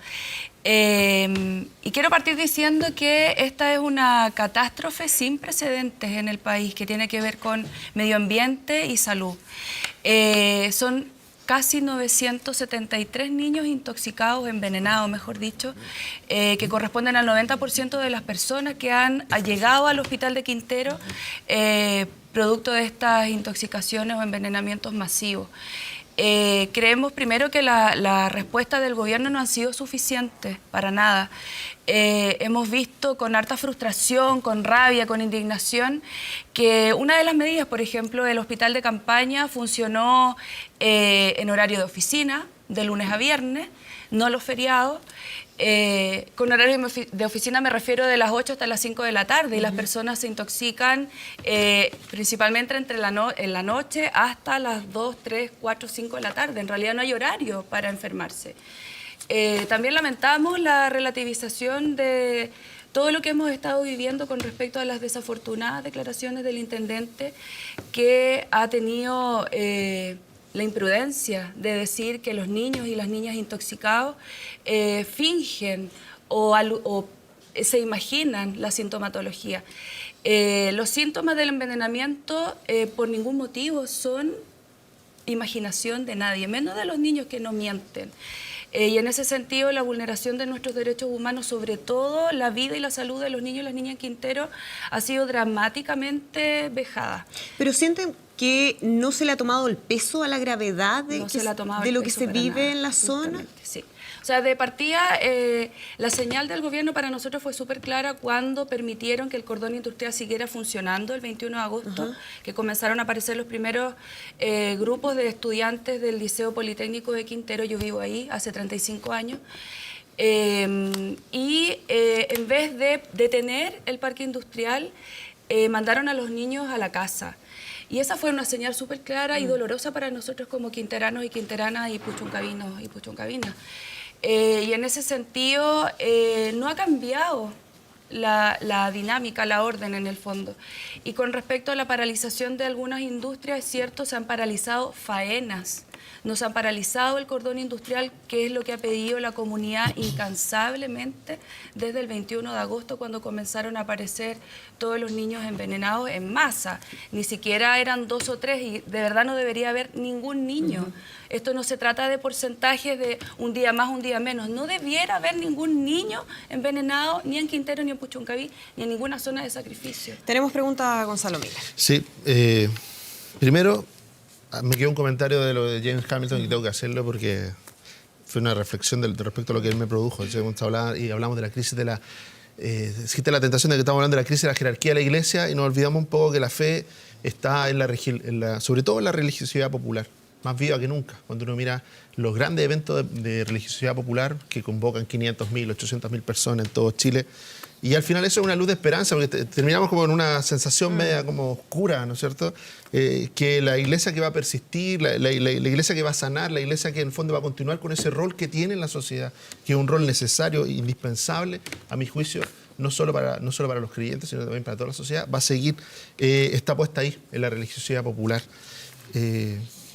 Y quiero partir diciendo que esta es una catástrofe sin precedentes en el país que tiene que ver con medio ambiente y salud. Son casi 973 niños intoxicados, envenenados, mejor dicho, que corresponden al 90% de las personas que han llegado al hospital de Quintero producto de estas intoxicaciones o envenenamientos masivos. Creemos primero que la respuesta del gobierno no ha sido suficiente para nada. Hemos visto con harta frustración, con rabia, con indignación, que una de las medidas, por ejemplo, el hospital de campaña funcionó en horario de oficina, de lunes a viernes, no los feriados. Con horario de oficina me refiero de las 8 hasta las 5 de la tarde y las personas se intoxican principalmente en la noche hasta las 2, 3, 4, 5 de la tarde. En realidad no hay horario para enfermarse. También lamentamos la relativización de todo lo que hemos estado viviendo con respecto a las desafortunadas declaraciones del intendente, que ha tenido la imprudencia de decir que los niños y las niñas intoxicados fingen o se imaginan la sintomatología. Los síntomas del envenenamiento por ningún motivo son imaginación de nadie, menos de los niños, que no mienten. Y en ese sentido, la vulneración de nuestros derechos humanos, sobre todo la vida y la salud de los niños y las niñas en Quintero, ha sido dramáticamente vejada. ¿Pero sienten que no se le ha tomado el peso a la gravedad de, No se le ha tomado de el lo que peso se para vive nada, en la zona? justamente, sí. O sea, de partida, la señal del gobierno para nosotros fue súper clara cuando permitieron que el cordón industrial siguiera funcionando el 21 de agosto, que comenzaron a aparecer los primeros grupos de estudiantes del Liceo Politécnico de Quintero. Yo vivo ahí hace 35 años. En vez de detener el parque industrial, mandaron a los niños a la casa. Y esa fue una señal súper clara y dolorosa para nosotros como quinteranos y quinteranas y puchuncavinos y puchuncavinas. Y en ese sentido no ha cambiado la dinámica, la orden en el fondo. Y con respecto a la paralización de algunas industrias, es cierto, se han paralizado faenas, nos han paralizado el cordón industrial, que es lo que ha pedido la comunidad incansablemente desde el 21 de agosto, cuando comenzaron a aparecer todos los niños envenenados en masa. Ni siquiera eran 2 o 3 y de verdad no debería haber ningún niño. Esto no se trata de porcentajes de un día más, un día menos. No debiera haber ningún niño envenenado ni en Quintero, ni en Puchuncaví, ni en ninguna zona de sacrificio. Tenemos pregunta a Gonzalo Miller. Sí, primero me quedó un comentario de lo de James Hamilton y tengo que hacerlo porque fue una reflexión respecto a lo que él me produjo. Y hablamos de la crisis de la... existe la tentación de que estamos hablando de la crisis de la jerarquía de la Iglesia y nos olvidamos un poco que la fe está sobre todo en la religiosidad popular, más viva que nunca. Cuando uno mira los grandes eventos de religiosidad popular que convocan 500.000, 800.000 personas en todo Chile, y al final eso es una luz de esperanza, porque terminamos como en una sensación media como oscura, ¿no es cierto? Que la iglesia que va a persistir, la iglesia que va a sanar, la iglesia que en el fondo va a continuar con ese rol que tiene en la sociedad, que es un rol necesario e indispensable, a mi juicio, no solo para los creyentes, sino también para toda la sociedad, va a seguir, está puesta ahí en la religiosidad popular.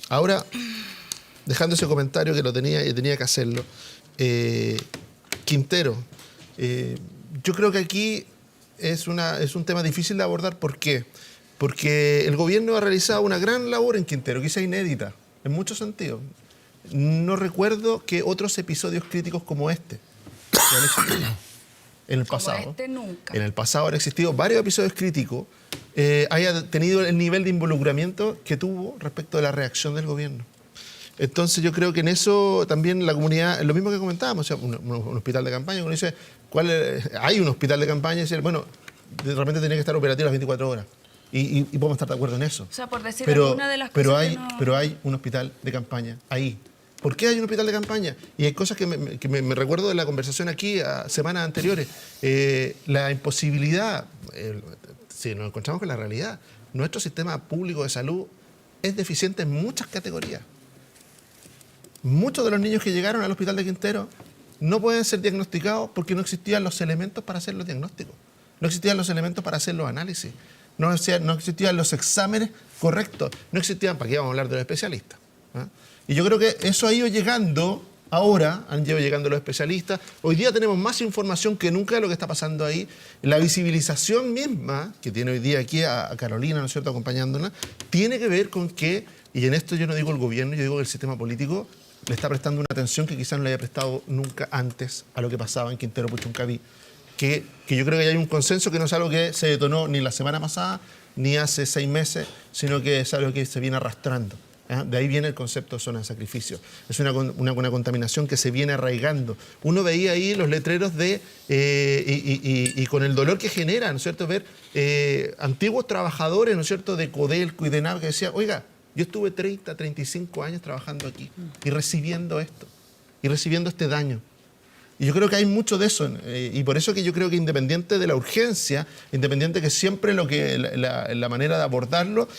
Ahora, dejando ese comentario que lo tenía y tenía que hacerlo, Quintero, yo creo que aquí es un tema difícil de abordar. ¿Por qué? Porque el gobierno ha realizado una gran labor en Quintero, quizá inédita, en muchos sentidos. No recuerdo que otros episodios críticos como este que han existido en el pasado. Como este nunca. En el pasado han existido varios episodios críticos, haya tenido el nivel de involucramiento que tuvo respecto de la reacción del gobierno. Entonces yo creo que en eso también la comunidad, lo mismo que comentábamos, o sea, un hospital de campaña, uno dice, hay un hospital de campaña y dice, bueno, de repente tenía que estar operativo las 24 horas. Y podemos estar de acuerdo en eso. O sea, por decir alguna de las cosas pero hay un hospital de campaña ahí. ¿Por qué hay un hospital de campaña? Y hay cosas que me recuerdo de la conversación aquí a semanas anteriores. La imposibilidad, si nos encontramos con la realidad, nuestro sistema público de salud es deficiente en muchas categorías. muchos de los niños que llegaron al hospital de Quintero no pueden ser diagnosticados porque no existían los elementos para hacer los diagnósticos, no existían los elementos para hacer los análisis, no existían los exámenes correctos, no existían, ¿para qué vamos a hablar de los especialistas? ¿Ah? Y yo creo que eso ha ido llegando. Ahora han ido llegando los especialistas. Hoy día tenemos más información que nunca de lo que está pasando ahí. La visibilización misma, que tiene hoy día aquí a Carolina, ¿no es cierto?, acompañándonos, tiene que ver con que, y en esto yo no digo el gobierno, yo digo que el sistema político le está prestando una atención que quizás no le haya prestado nunca antes a lo que pasaba en Quintero Puchuncaví. Que yo creo que hay un consenso que no es algo que se detonó ni la semana pasada, ni hace 6 meses, sino que es algo que se viene arrastrando. De ahí viene el concepto de zona de sacrificio. Es una contaminación que se viene arraigando. Uno veía ahí los letreros y con el dolor que genera, ¿no es cierto?, ver antiguos trabajadores, ¿no es cierto?, de Codelco y de NAV que decían, oiga, yo estuve 30, 35 años trabajando aquí y recibiendo esto, y recibiendo este daño. Y yo creo que hay mucho de eso, y por eso que yo creo que independiente de la urgencia, independiente que siempre la manera de abordarlo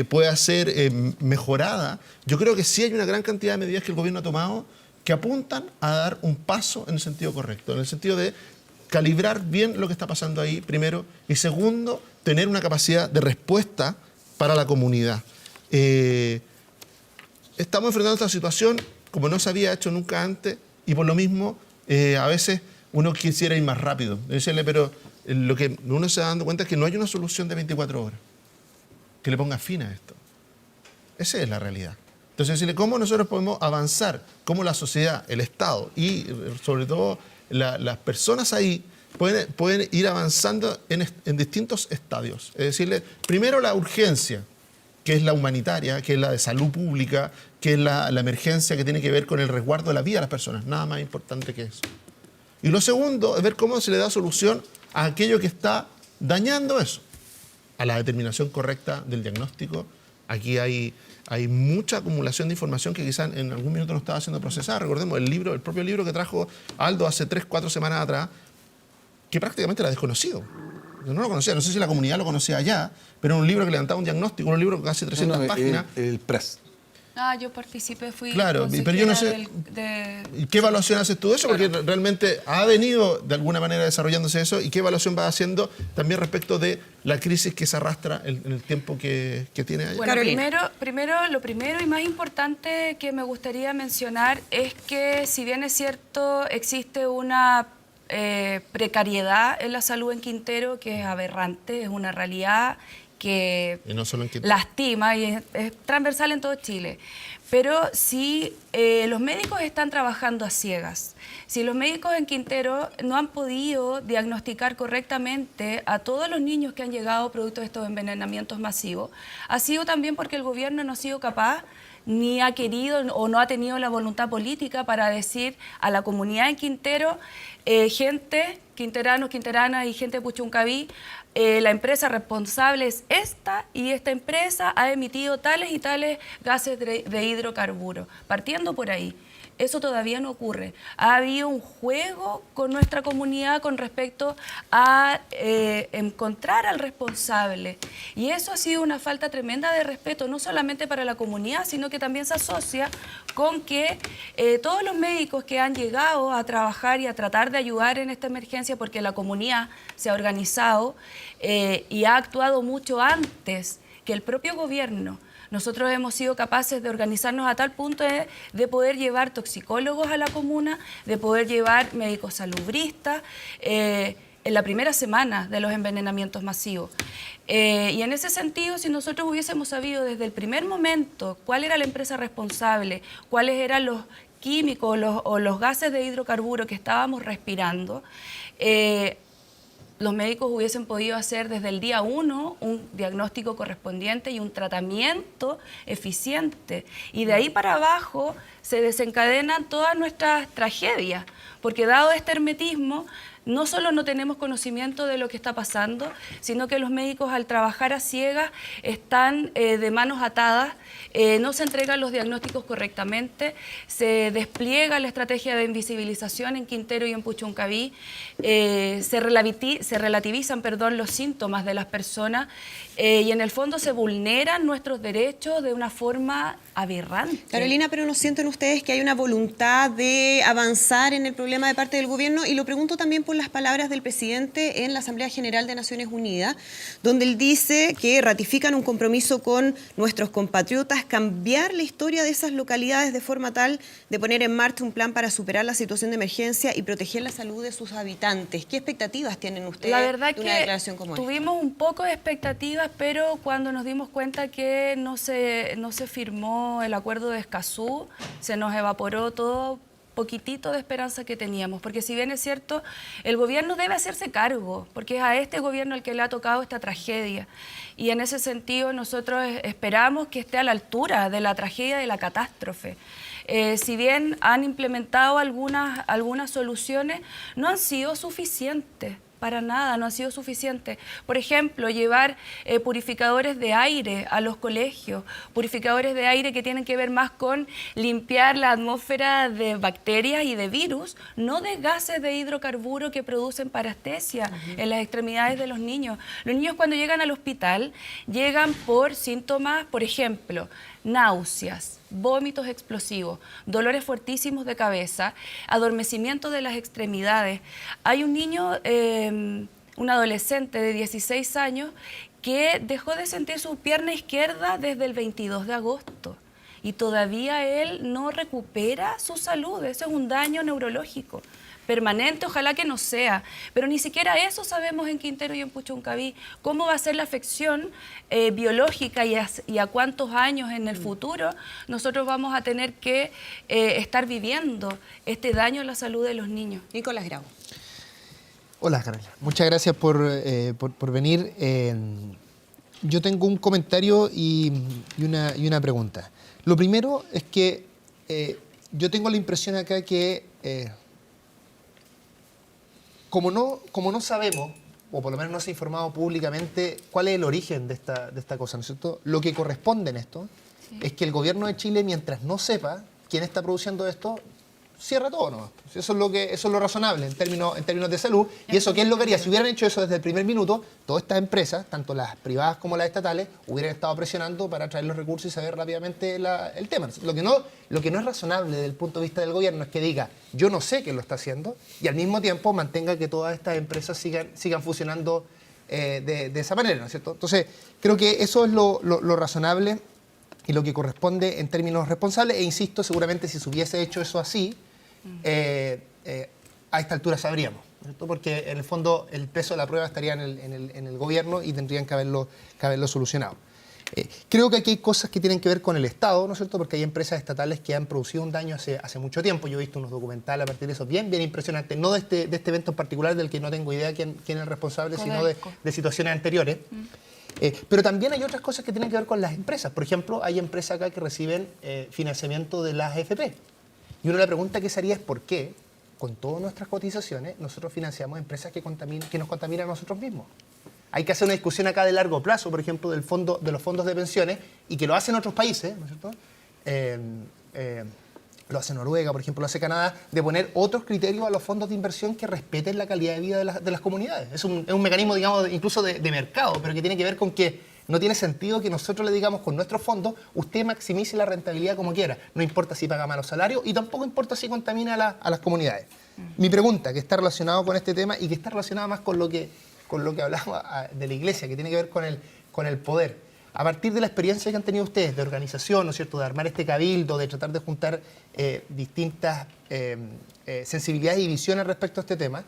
pueda ser mejorada, yo creo que sí hay una gran cantidad de medidas que el gobierno ha tomado que apuntan a dar un paso en el sentido correcto, en el sentido de calibrar bien lo que está pasando ahí, primero, y segundo, tener una capacidad de respuesta para la comunidad. Estamos enfrentando esta situación como no se había hecho nunca antes, y por lo mismo a veces uno quisiera ir más rápido. Decirle, pero lo que uno se va dando cuenta es que no hay una solución de 24 horas que le ponga fin a esto. Esa es la realidad. Entonces, decirle cómo nosotros podemos avanzar, cómo la sociedad, el Estado y sobre todo las personas ahí pueden ir avanzando en distintos estadios. Es decirle, primero la urgencia, que es la humanitaria, que es la de salud pública, que es la emergencia que tiene que ver con el resguardo de la vida de las personas. Nada más importante que eso. Y lo segundo es ver cómo se le da solución a aquello que está dañando eso, a la determinación correcta del diagnóstico. Aquí hay mucha acumulación de información que quizás en algún minuto no estaba siendo procesada. Recordemos el propio libro que trajo Aldo hace 3-4 semanas atrás, que prácticamente era desconocido. Yo no lo conocía, no sé si la comunidad lo conocía allá, pero era un libro que levantaba un diagnóstico, un libro con casi 300 páginas. El PRAS. Yo participé, fui claro, pero yo no sé ¿qué evaluación haces tú de eso? Porque realmente ha venido de alguna manera desarrollándose eso, y qué evaluación vas haciendo también respecto de la crisis que se arrastra en el tiempo que tiene allá. Bueno, lo primero y más importante que me gustaría mencionar es que, si bien es cierto, existe una precariedad en la salud en Quintero que es aberrante, es una realidad que no solo en Quintero, lastima y es transversal en todo Chile. Pero si los médicos están trabajando a ciegas, si los médicos en Quintero no han podido diagnosticar correctamente a todos los niños que han llegado producto de estos envenenamientos masivos, ha sido también porque el gobierno no ha sido capaz, ni ha querido o no ha tenido la voluntad política para decir a la comunidad en Quintero, gente, quinteranos, quinteranas y gente de Puchuncaví, la empresa responsable es esta, y esta empresa ha emitido tales y tales gases de hidrocarburos, partiendo por ahí. Eso todavía no ocurre. Ha habido un juego con nuestra comunidad con respecto a encontrar al responsable. Y eso ha sido una falta tremenda de respeto, no solamente para la comunidad, sino que también se asocia con que todos los médicos que han llegado a trabajar y a tratar de ayudar en esta emergencia, porque la comunidad se ha organizado y ha actuado mucho antes que el propio gobierno. Nosotros hemos sido capaces de organizarnos a tal punto de poder llevar toxicólogos a la comuna, de poder llevar médicos salubristas en la primera semana de los envenenamientos masivos. Y en ese sentido, si nosotros hubiésemos sabido desde el primer momento cuál era la empresa responsable, cuáles eran los químicos o los gases de hidrocarburo que estábamos respirando, los médicos hubiesen podido hacer desde el día 1 un diagnóstico correspondiente y un tratamiento eficiente. Y de ahí para abajo se desencadenan todas nuestras tragedias, porque dado este hermetismo, no solo no tenemos conocimiento de lo que está pasando, sino que los médicos al trabajar a ciegas están de manos atadas, no se entregan los diagnósticos correctamente, se despliega la estrategia de invisibilización en Quintero y en Puchuncaví, se relativizan los síntomas de las personas y en el fondo se vulneran nuestros derechos de una forma aberrante. Carolina, pero ¿no sienten ustedes que hay una voluntad de avanzar en el problema de parte del gobierno? Y lo pregunto también por las palabras del presidente en la Asamblea General de Naciones Unidas, donde él dice que ratifican un compromiso con nuestros compatriotas, cambiar la historia de esas localidades de forma tal de poner en marcha un plan para superar la situación de emergencia y proteger la salud de sus habitantes. ¿Qué expectativas tienen ustedes la verdad de una declaración como esta? Tuvimos un poco de expectativas, pero cuando nos dimos cuenta que no se firmó el acuerdo de Escazú, se nos evaporó todo poquitito de esperanza que teníamos, porque si bien es cierto, el gobierno debe hacerse cargo, porque es a este gobierno el que le ha tocado esta tragedia, y en ese sentido nosotros esperamos que esté a la altura de la tragedia, de la catástrofe. Si bien han implementado algunas soluciones, no han sido suficientes. Para nada, no ha sido suficiente. Por ejemplo, llevar purificadores de aire a los colegios, purificadores de aire que tienen que ver más con limpiar la atmósfera de bacterias y de virus, no de gases de hidrocarburo que producen parestesia en las extremidades de los niños. Los niños cuando llegan al hospital llegan por síntomas, por ejemplo, náuseas, vómitos explosivos, dolores fuertísimos de cabeza, adormecimiento de las extremidades. Hay un niño, un adolescente de 16 años, que dejó de sentir su pierna izquierda desde el 22 de agosto y todavía él no recupera su salud. Eso es un daño neurológico permanente, ojalá que no sea, pero ni siquiera eso sabemos en Quintero y en Puchuncaví. ¿Cómo va a ser la afección biológica y a cuántos años en el futuro nosotros vamos a tener que estar viviendo este daño a la salud de los niños? Nicolás Grau. Hola, Carolina. Muchas gracias por venir. Yo tengo un comentario y una pregunta. Lo primero es que yo tengo la impresión acá que como no sabemos, o por lo menos no se ha informado públicamente cuál es el origen de esta cosa, ¿no es cierto? Lo que corresponde en esto es que el gobierno de Chile, mientras no sepa quién está produciendo esto, cierra todo nomás. Eso es lo razonable en términos de salud. ¿Y eso qué es lo que haría? Si hubieran hecho eso desde el primer minuto, todas estas empresas, tanto las privadas como las estatales, hubieran estado presionando para traer los recursos y saber rápidamente el tema. Lo que no es razonable desde el punto de vista del gobierno es que diga, yo no sé quién lo está haciendo, y al mismo tiempo mantenga que todas estas empresas sigan funcionando de esa manera, ¿no es cierto? Entonces, creo que eso es lo razonable y lo que corresponde en términos responsables. E insisto, seguramente si se hubiese hecho eso así, a esta altura sabríamos, ¿cierto? Porque en el fondo el peso de la prueba estaría en el gobierno y tendrían que haberlo solucionado. Creo que aquí hay cosas que tienen que ver con el Estado, ¿no es cierto? Porque hay empresas estatales que han producido un daño hace mucho tiempo. Yo he visto unos documentales a partir de eso bien impresionantes, no de este evento en particular del que no tengo idea quién es el responsable, sino de situaciones anteriores. Pero también hay otras cosas que tienen que ver con las empresas. Por ejemplo, hay empresas acá que reciben financiamiento de las AFP. Y uno la pregunta que se haría es por qué, con todas nuestras cotizaciones, nosotros financiamos empresas que nos contaminan a nosotros mismos. Hay que hacer una discusión acá de largo plazo, por ejemplo, de los fondos de pensiones, y que lo hacen otros países, ¿no es cierto? Lo hace Noruega, por ejemplo, lo hace Canadá, de poner otros criterios a los fondos de inversión que respeten la calidad de vida de las comunidades. Es un mecanismo, digamos, incluso de mercado, pero que tiene que ver con que no tiene sentido que nosotros le digamos con nuestros fondos, usted maximice la rentabilidad como quiera. No importa si paga malos salarios y tampoco importa si contamina a las comunidades. Mi pregunta, que está relacionado con este tema y que está relacionada más con lo que hablamos de la Iglesia, que tiene que ver con el poder. A partir de la experiencia que han tenido ustedes de organización, ¿no es cierto?, de armar este cabildo, de tratar de juntar distintas sensibilidades y visiones respecto a este tema,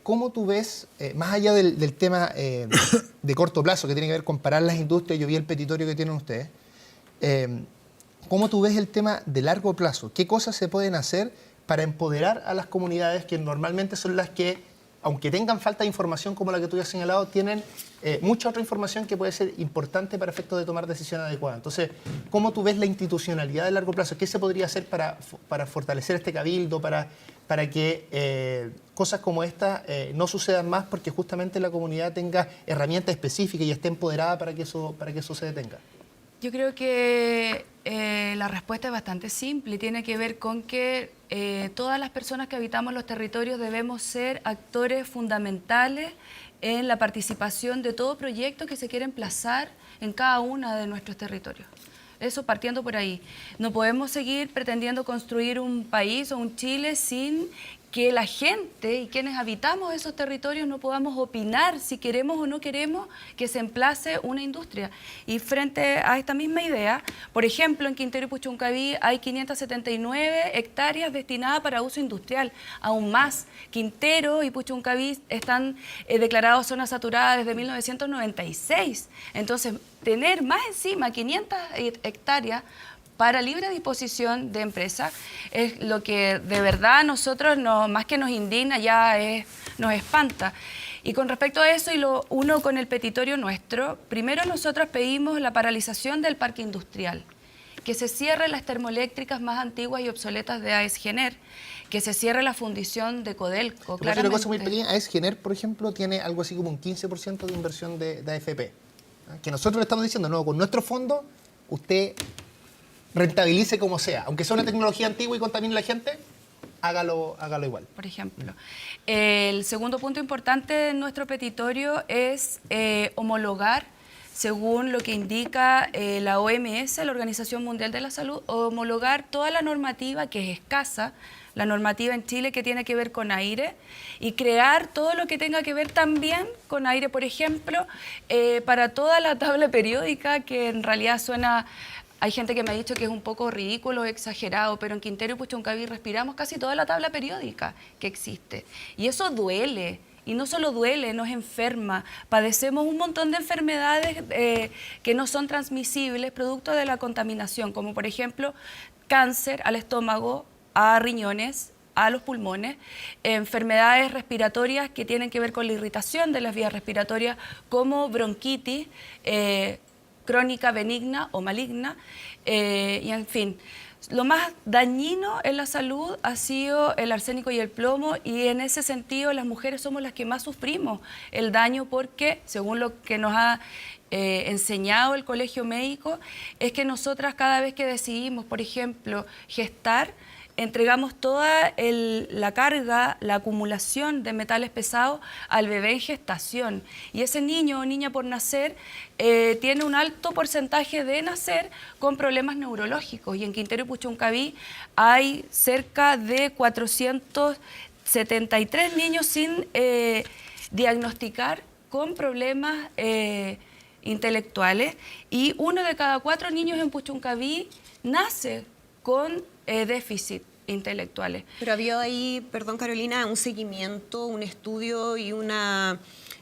¿cómo tú ves, más allá del tema de corto plazo, que tiene que ver con parar las industrias, yo vi el petitorio que tienen ustedes, ¿cómo tú ves el tema de largo plazo? ¿Qué cosas se pueden hacer para empoderar a las comunidades que normalmente son las que aunque tengan falta de información como la que tú has señalado, tienen mucha otra información que puede ser importante para efectos de tomar decisiones adecuadas. Entonces, ¿cómo tú ves la institucionalidad de largo plazo? ¿Qué se podría hacer para fortalecer este cabildo, para que cosas como esta no sucedan más, porque justamente la comunidad tenga herramientas específicas y esté empoderada para que eso se detenga? Yo creo que la respuesta es bastante simple y tiene que ver con que todas las personas que habitamos los territorios debemos ser actores fundamentales en la participación de todo proyecto que se quiera emplazar en cada uno de nuestros territorios. Eso partiendo por ahí. No podemos seguir pretendiendo construir un país o un Chile sin que la gente y quienes habitamos esos territorios no podamos opinar si queremos o no queremos que se emplace una industria. Y frente a esta misma idea, por ejemplo, en Quintero y Puchuncaví hay 579 hectáreas destinadas para uso industrial. Aún más, Quintero y Puchuncaví están declarados zona saturada desde 1996. Entonces, tener más encima 500 hectáreas para libre disposición de empresa es lo que de verdad a nosotros más que nos indigna, nos espanta. Y con respecto a eso, uno con el petitorio nuestro, primero nosotros pedimos la paralización del parque industrial, que se cierre las termoeléctricas más antiguas y obsoletas de AES Gener, que se cierre la fundición de Codelco. Una cosa muy pequeña, AES Gener, por ejemplo, tiene algo así como un 15% de inversión de AFP. Que nosotros le estamos diciendo, no, con nuestro fondo, usted rentabilice como sea. Aunque sea una tecnología antigua y contamine a la gente, hágalo igual. Por ejemplo. El segundo punto importante en nuestro petitorio es homologar, según lo que indica la OMS, la Organización Mundial de la Salud, homologar toda la normativa que es escasa, la normativa en Chile que tiene que ver con aire, y crear todo lo que tenga que ver también con aire, por ejemplo, para toda la tabla periódica, que en realidad suena... Hay gente que me ha dicho que es un poco ridículo, exagerado, pero en Quintero y Puchuncaví respiramos casi toda la tabla periódica que existe. Y eso duele. Y no solo duele, nos enferma. Padecemos un montón de enfermedades que no son transmisibles, producto de la contaminación, como por ejemplo cáncer al estómago, a riñones, a los pulmones, enfermedades respiratorias que tienen que ver con la irritación de las vías respiratorias, como bronquitis, crónica, benigna o maligna, y en fin. Lo más dañino en la salud ha sido el arsénico y el plomo, y en ese sentido las mujeres somos las que más sufrimos el daño, porque según lo que nos ha enseñado el Colegio Médico, es que nosotras cada vez que decidimos, por ejemplo, gestar, entregamos toda la carga, la acumulación de metales pesados al bebé en gestación. Y ese niño o niña por nacer tiene un alto porcentaje de nacer con problemas neurológicos. Y en Quintero y Puchuncaví hay cerca de 473 niños sin diagnosticar con problemas intelectuales. Y 1 de cada 4 niños en Puchuncaví nace con déficit intelectuales. Pero había ahí, perdón Carolina, un seguimiento, un estudio y una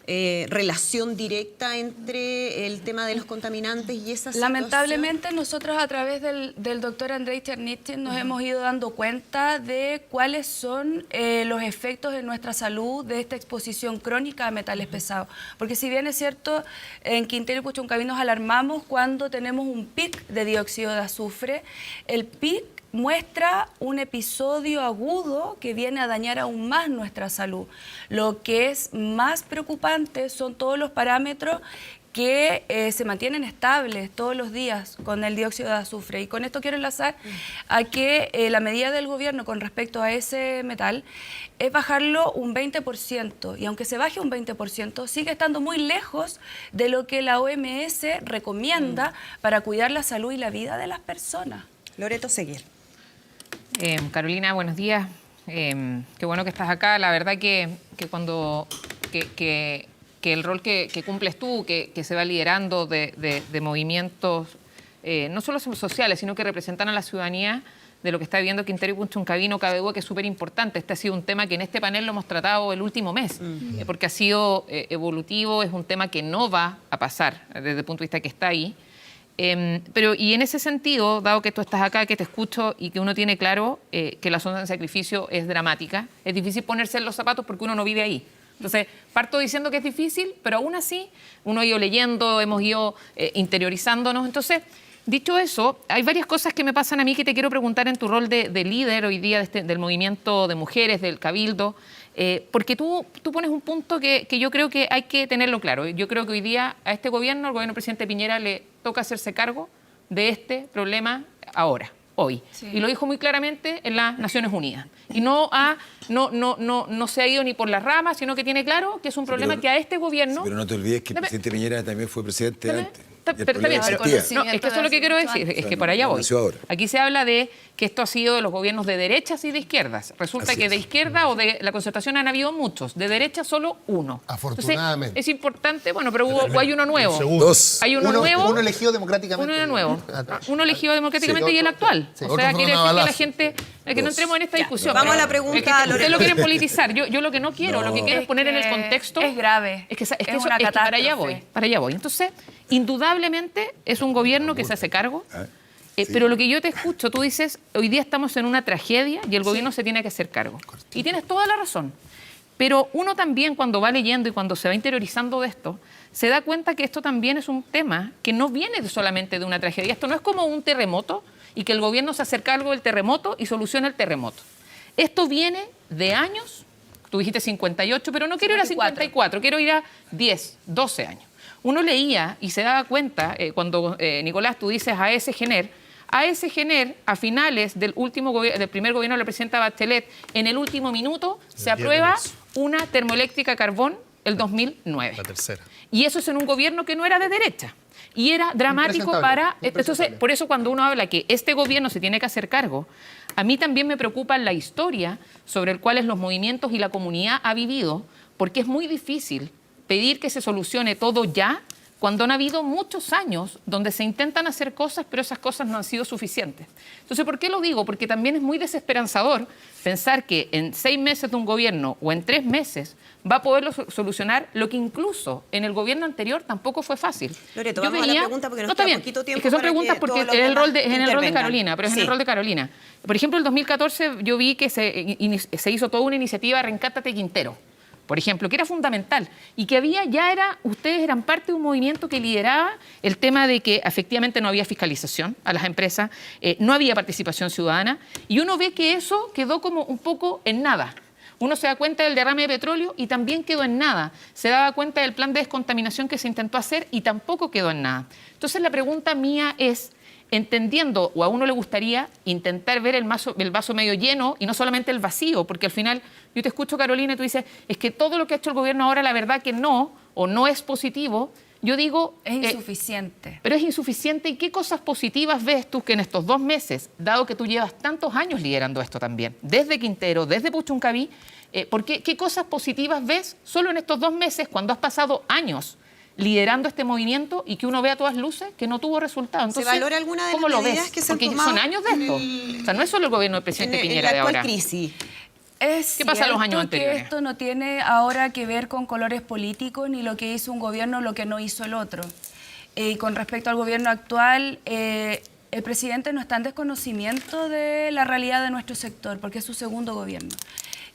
relación directa entre el tema de los contaminantes y esa situación. Lamentablemente nosotros a través del doctor Andrei Chernitzky nos hemos ido dando cuenta de cuáles son los efectos en nuestra salud de esta exposición crónica a metales pesados. Porque si bien es cierto, en Quintero y Puchuncaví nos alarmamos cuando tenemos un pic de dióxido de azufre, el pic muestra un episodio agudo que viene a dañar aún más nuestra salud. Lo que es más preocupante son todos los parámetros que se mantienen estables todos los días con el dióxido de azufre. Y con esto quiero enlazar a que la medida del gobierno con respecto a ese metal es bajarlo un 20%. Y aunque se baje un 20%, sigue estando muy lejos de lo que la OMS recomienda para cuidar la salud y la vida de las personas. Loreto Seguir. Carolina, buenos días. Qué bueno que estás acá. La verdad que el rol que cumples tú, que se va liderando de movimientos, no solo sociales, sino que representan a la ciudadanía de lo que está viviendo Quintero y Puchuncaví, no cabe duda que es súper importante. Este ha sido un tema que en este panel lo hemos tratado el último mes, porque ha sido evolutivo, es un tema que no va a pasar desde el punto de vista que está ahí. Pero y en ese sentido, dado que tú estás acá, que te escucho y que uno tiene claro que la zona de sacrificio es dramática, es difícil ponerse en los zapatos porque uno no vive ahí. Entonces, parto diciendo que es difícil, pero aún así uno ha ido leyendo, hemos ido interiorizándonos. Entonces, dicho eso, hay varias cosas que me pasan a mí que te quiero preguntar en tu rol de líder hoy día del movimiento de mujeres, del Cabildo, porque tú pones un punto que yo creo que hay que tenerlo claro. Yo creo que hoy día a este gobierno, al gobierno del presidente Piñera, le toca hacerse cargo de este problema ahora, hoy. Sí. Y lo dijo muy claramente en las Naciones Unidas. Y no se ha ido ni por las ramas, sino que tiene claro que es un problema que a este gobierno... Pero no te olvides que el presidente Piñera también fue presidente antes. Pero está bien, problema pero- existía. no, es que eso es lo que quiero decir, es que por allá voy. nació ahora. Aquí se habla de que esto ha sido de los gobiernos de derechas y de izquierdas. Resulta Así que es. de izquierda o de la concertación han habido muchos, de derecha solo uno. Afortunadamente. Entonces, es importante, bueno, pero hay uno nuevo. Dos. Hay uno nuevo. Uno elegido democráticamente. Uno nuevo. Uno elegido democráticamente Sí, y el otro- actual. sí. O Otro sea, fueron quiere a decir que la balazo. gente... que no entremos en esta discusión. Vamos pero a la pregunta, es que ustedes Lorena. lo quieren politizar. Yo lo que no quiero, lo que quiero es poner en el contexto... Es grave. Es que Es eso- una es que para allá catástrofe. voy, para allá voy. Entonces, indudablemente es un gobierno que se hace cargo, Sí. pero lo que yo te escucho, tú dices, hoy día estamos en una tragedia y el gobierno se tiene que hacer cargo. Y tienes toda la razón. Pero uno también cuando va leyendo y cuando se va interiorizando de esto, se da cuenta que esto también es un tema que no viene solamente de una tragedia. Esto no es como un terremoto y que el gobierno se hace cargo del terremoto y soluciona el terremoto. Esto viene de años, tú dijiste 58, pero no quiero ir a 54, quiero ir a 10, 12 años. Uno leía y se daba cuenta, cuando Nicolás, tú dices AES Gener, AES Gener, a finales del primer gobierno de la presidenta Bachelet, en el último minuto, se 10 de aprueba marzo. una termoeléctrica a carbón el 2009. La tercera. Y eso es en un gobierno que no era de derecha. Y era dramático para... Entonces, por eso cuando uno habla que este gobierno se tiene que hacer cargo, a mí también me preocupa la historia sobre el cual los movimientos y la comunidad ha vivido, porque es muy difícil pedir que se solucione todo ya, cuando han habido muchos años donde se intentan hacer cosas, pero esas cosas no han sido suficientes. Entonces, ¿por qué lo digo? Porque también es muy desesperanzador pensar que en 6 meses de un gobierno o en 3 meses va a poderlo solucionar lo que incluso en el gobierno anterior tampoco fue fácil. Loreto, Yo vamos a la veía- pregunta porque nos está queda bien. poquito tiempo Es que son para preguntas que porque todos los es en el rol de intervengan. Carolina, pero es en el Sí. rol de Carolina. Por ejemplo, el 2014 yo vi que se hizo toda una iniciativa Reencántate Quintero, por ejemplo, que era fundamental y que ustedes eran parte de un movimiento que lideraba el tema de que efectivamente no había fiscalización a las empresas, no había participación ciudadana y uno ve que eso quedó como un poco en nada. Uno se da cuenta del derrame de petróleo y también quedó en nada. Se daba cuenta del plan de descontaminación que se intentó hacer y tampoco quedó en nada. Entonces la pregunta mía es, entendiendo, o a uno le gustaría intentar ver el vaso medio lleno y no solamente el vacío, porque al final yo te escucho, Carolina, y tú dices, es que todo lo que ha hecho el gobierno ahora, la verdad que no, o no es positivo. Yo digo... Es insuficiente. Pero es insuficiente. ¿Y qué cosas positivas ves tú que en estos 2 meses, dado que tú llevas tantos años liderando esto también, desde Quintero, desde Puchuncaví, qué cosas positivas ves solo en estos 2 meses cuando has pasado años liderando este movimiento y que uno ve a todas luces que no tuvo resultado? Entonces, valora alguna de ¿cómo las lo medidas ves? que se han Porque tomado son años de esto. O sea, no es solo el gobierno del presidente En Piñera la de actual ahora. crisis. Es ¿Qué pasa los años cierto anteriores? que esto no tiene ahora que ver con colores políticos, ni lo que hizo un gobierno, lo que no hizo el otro. Y con respecto al gobierno actual, el presidente no está en desconocimiento de la realidad de nuestro sector, porque es su segundo gobierno.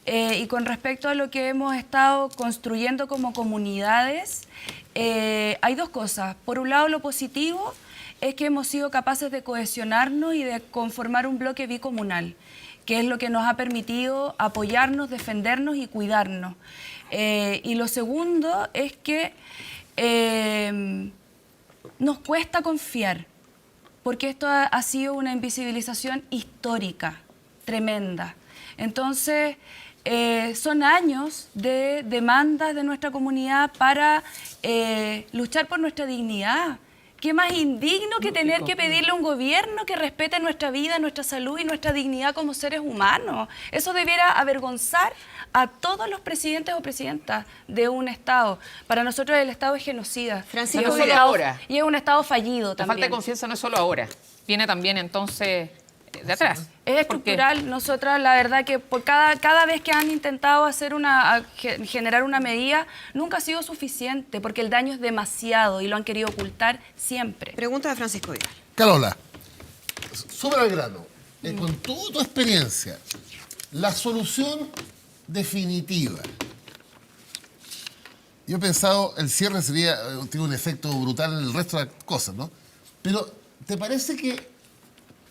Y con respecto a lo que hemos estado construyendo como comunidades, hay 2 cosas. Por un lado, lo positivo es que hemos sido capaces de cohesionarnos y de conformar un bloque bicomunal, que es lo que nos ha permitido apoyarnos, defendernos y cuidarnos. Y lo segundo es que nos cuesta confiar, porque esto ha sido una invisibilización histórica, tremenda. Entonces, son años de demandas de nuestra comunidad para luchar por nuestra dignidad. ¿Qué más indigno que tener que pedirle a un gobierno que respete nuestra vida, nuestra salud y nuestra dignidad como seres humanos? Eso debiera avergonzar a todos los presidentes o presidentas de un Estado. Para nosotros el Estado es genocida. Francisco, Y es un solo Estado- ahora. Y es un Estado fallido La también. falta de confianza no es solo ahora, viene también entonces de atrás. Es Porque- estructural. Nosotras, la verdad, que por cada vez que han intentado generar una medida, nunca ha sido suficiente, porque el daño es demasiado y lo han querido ocultar siempre. Pregunta de Francisco Vidal. Carola, súper al grano. Con toda tu experiencia, la solución definitiva Yo he pensado, el cierre tiene un efecto brutal en el resto de las cosas, ¿no? Pero, ¿te parece que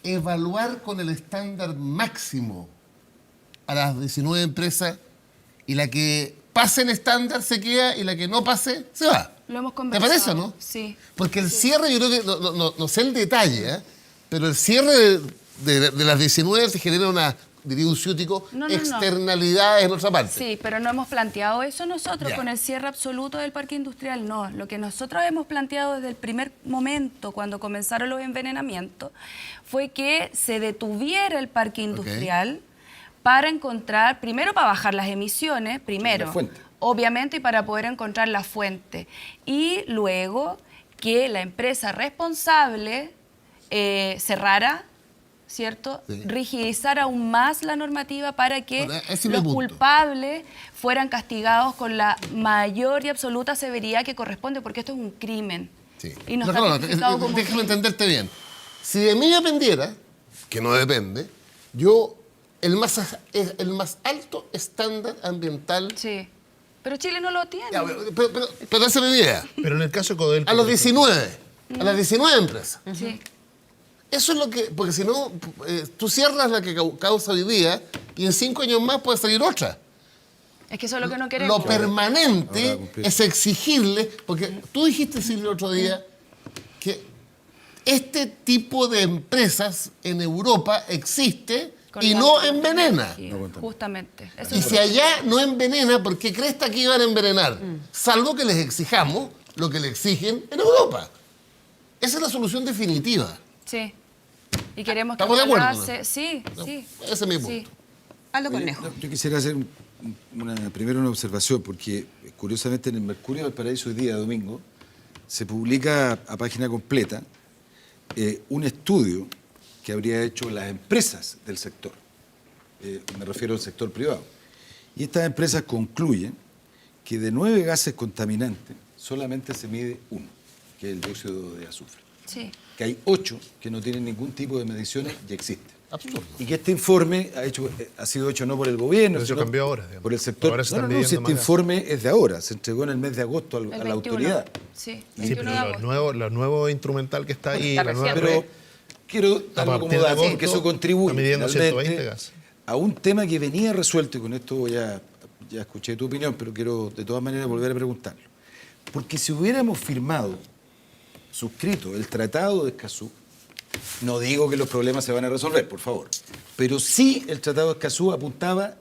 evaluar con el estándar máximo a las 19 empresas y la que pase el estándar se queda y la que no pase se va? Lo hemos ¿Te conversado. parece, no? Sí. Porque el cierre, yo creo que, no sé el detalle, ¿eh? Pero el cierre de las 19 se genera una, diría un ciútico, No. externalidades en otra parte. Sí, pero no hemos planteado eso nosotros Ya. con el cierre absoluto del parque industrial, no. Lo que nosotros hemos planteado desde el primer momento, cuando comenzaron los envenenamientos, fue que se detuviera el parque industrial para encontrar, primero para bajar las emisiones, La fuente. obviamente, y para poder encontrar la fuente. Y luego que la empresa responsable cerrara, ¿cierto? Sí. Rigidizar aún más la normativa para que Bueno, ese es mi los punto. culpables fueran castigados con la mayor y absoluta severidad que corresponde, porque esto es un crimen. Sí. Y no No, está no, tipificado como déjame crimen. entenderte bien. Si de mí dependiera, que no depende, yo, el más alto estándar ambiental. Sí. Pero Chile no lo tiene. Ya, pero esa es mi idea. Pero en el caso de Codelco... A los por ejemplo, 19. A las 19 empresas. Sí. Eso es lo que. Porque si no, tú cierras la que causa hoy día y en 5 años más puede salir otra. Es que eso es lo que no queremos. Lo permanente Ahora cumplir. es exigirle, porque tú dijiste, Silvia, el otro día, que este tipo de empresas en Europa existe Con y la no envenena. tecnología, justamente. Eso Y es si lo- allá no envenena, ¿por qué crees que aquí van a envenenar? Salvo que les exijamos lo que le exigen en Europa. Esa es la solución definitiva. Sí. Y queremos que ¿Estamos de ojalá acuerdo, no? Sí, sí. Ese es mi punto. Sí. Aldo Cornejo. Yo quisiera hacer primero una observación, porque curiosamente en el Mercurio del Paraíso hoy día, domingo, se publica a página completa un estudio que habría hecho las empresas del sector. Me refiero al sector privado. Y estas empresas concluyen que de 9 gases contaminantes solamente se mide uno, que es el dióxido de azufre. Sí. Que hay 8 que no tienen ningún tipo de mediciones y existen. Absurdo. Y que este informe ha sido hecho no por el gobierno, Pero eso sino cambió ahora, digamos. por el sector. Ahora se están Si midiendo este más informe es de ahora, se entregó en el mes de agosto a El la 21. autoridad. Sí, Sí, 21 pero de agosto. lo nuevo instrumental que está ahí, Está la nueva reciente. Pero quiero darlo partir como de dato, agosto, porque eso contribuye está midiendo finalmente 120 gases. a un tema que venía resuelto, y con esto ya escuché tu opinión, pero quiero de todas maneras volver a preguntarlo. Porque si hubiéramos suscrito el Tratado de Escazú, no digo que los problemas se van a resolver, por favor, pero sí el Tratado de Escazú apuntaba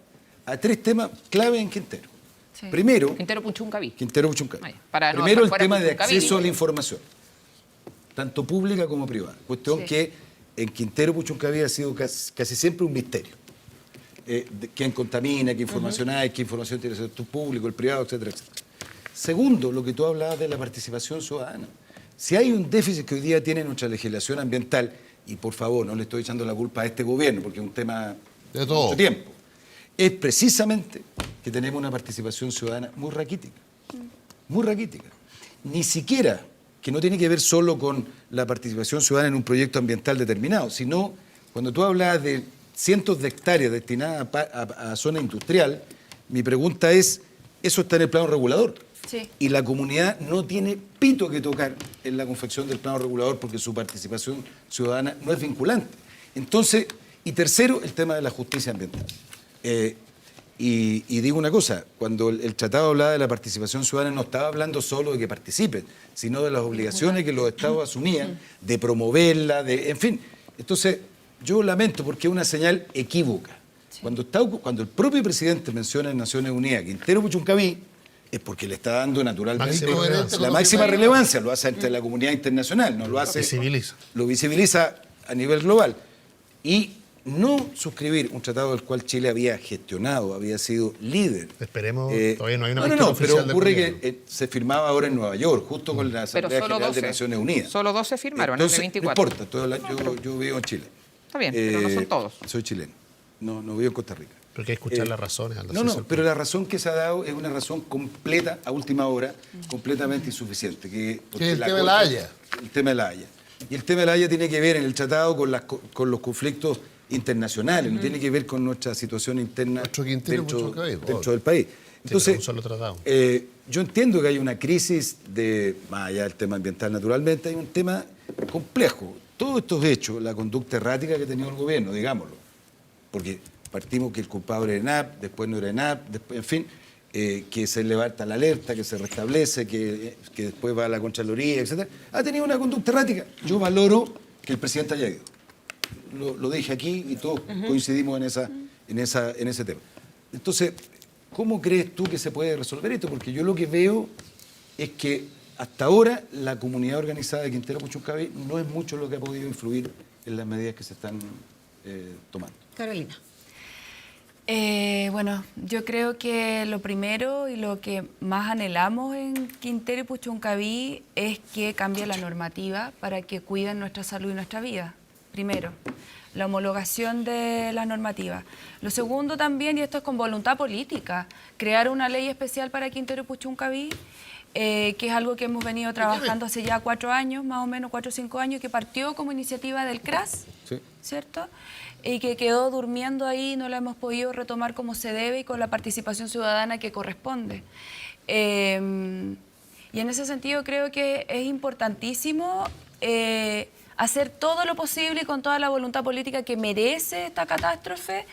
a 3 temas clave en Quintero. Sí. Primero, Quintero Punchuncaví. Quintero Puchuncaví. Ay, para no Primero, dejar el fuera tema de Puchuncaví, acceso a la digo. información, tanto pública como privada. Cuestión Sí. que en Quintero Puchuncaví ha sido casi siempre un misterio. Quién contamina, qué información hay, qué información tiene el sector público, el privado, etcétera, etcétera. Segundo, lo que tú hablabas de la participación ciudadana. Si hay un déficit que hoy día tiene nuestra legislación ambiental, y por favor, no le estoy echando la culpa a este gobierno, porque es un tema De todo. mucho tiempo, es precisamente que tenemos una participación ciudadana muy raquítica. Muy raquítica. Ni siquiera, que no tiene que ver solo con la participación ciudadana en un proyecto ambiental determinado, sino cuando tú hablas de cientos de hectáreas destinadas a zona industrial, mi pregunta es, ¿eso está en el plano regulador? Sí. Y la comunidad no tiene pito que tocar en la confección del plano regulador porque su participación ciudadana no es vinculante. Entonces, y tercero, el tema de la justicia ambiental. Y digo una cosa, cuando el tratado hablaba de la participación ciudadana no estaba hablando solo de que participen, sino de las obligaciones que los estados asumían de promoverla, en fin. Entonces, yo lamento porque es una señal equívoca. Cuando el propio presidente menciona en Naciones Unidas Quintero Puchuncaví, es porque le está dando naturalmente Máxima relevancia. la máxima relevancia, lo hace ante la comunidad internacional, no lo hace, Visibiliza. lo visibiliza a nivel global. Y no suscribir un tratado del cual Chile había gestionado, había sido líder. Esperemos, todavía no hay una No, cuestión pero oficial del ocurre gobierno. que se firmaba ahora en Nueva York, justo con la Pero Asamblea solo General 12. de Naciones Unidas. Solo 12 firmaron, Entonces, de 24. no importa, yo vivo en Chile. Está bien, pero no son todos. Soy chileno, no vivo en Costa Rica. Pero hay que escuchar las razones. Aldo, No, ese es no, el pero punto. la razón que se ha dado es una razón completa, a última hora, completamente insuficiente. Que es el tema de la Haya. El tema de la Haya. Y el tema de la Haya tiene que ver en el tratado con los conflictos internacionales, no tiene que ver con nuestra situación interna Nuestro Quintero dentro Puchuncaví, del país. Entonces, un solo tratado. yo entiendo que hay una crisis más allá del tema ambiental naturalmente, hay un tema complejo. Todos estos hechos, la conducta errática que ha tenido el gobierno, digámoslo, porque partimos que el culpable era ENAP, después no era ENAP, después, en fin, que se levanta la alerta, que se restablece, que después va a la Contraloría, etc. Ha tenido una conducta errática. Yo valoro que el presidente haya ido. Lo dije aquí y todos coincidimos en ese tema. Entonces, ¿cómo crees tú que se puede resolver esto? Porque yo lo que veo es que hasta ahora la comunidad organizada de Quintero Puchuncaví no es mucho lo que ha podido influir en las medidas que se están tomando. Carolina. Bueno, yo creo que lo primero y lo que más anhelamos en Quintero y Puchuncaví es que cambie la normativa para que cuiden nuestra salud y nuestra vida. Primero, la homologación de la normativa. Lo segundo también, y esto es con voluntad política, crear una ley especial para Quintero y Puchuncaví, que es algo que hemos venido trabajando hace ya 4 años, más o menos 4 o 5 años, que partió como iniciativa del CRAS, Sí. ¿cierto? Y que quedó durmiendo ahí, no la hemos podido retomar como se debe y con la participación ciudadana que corresponde. Y en ese sentido creo que es importantísimo hacer todo lo posible y con toda la voluntad política que merece esta catástrofe,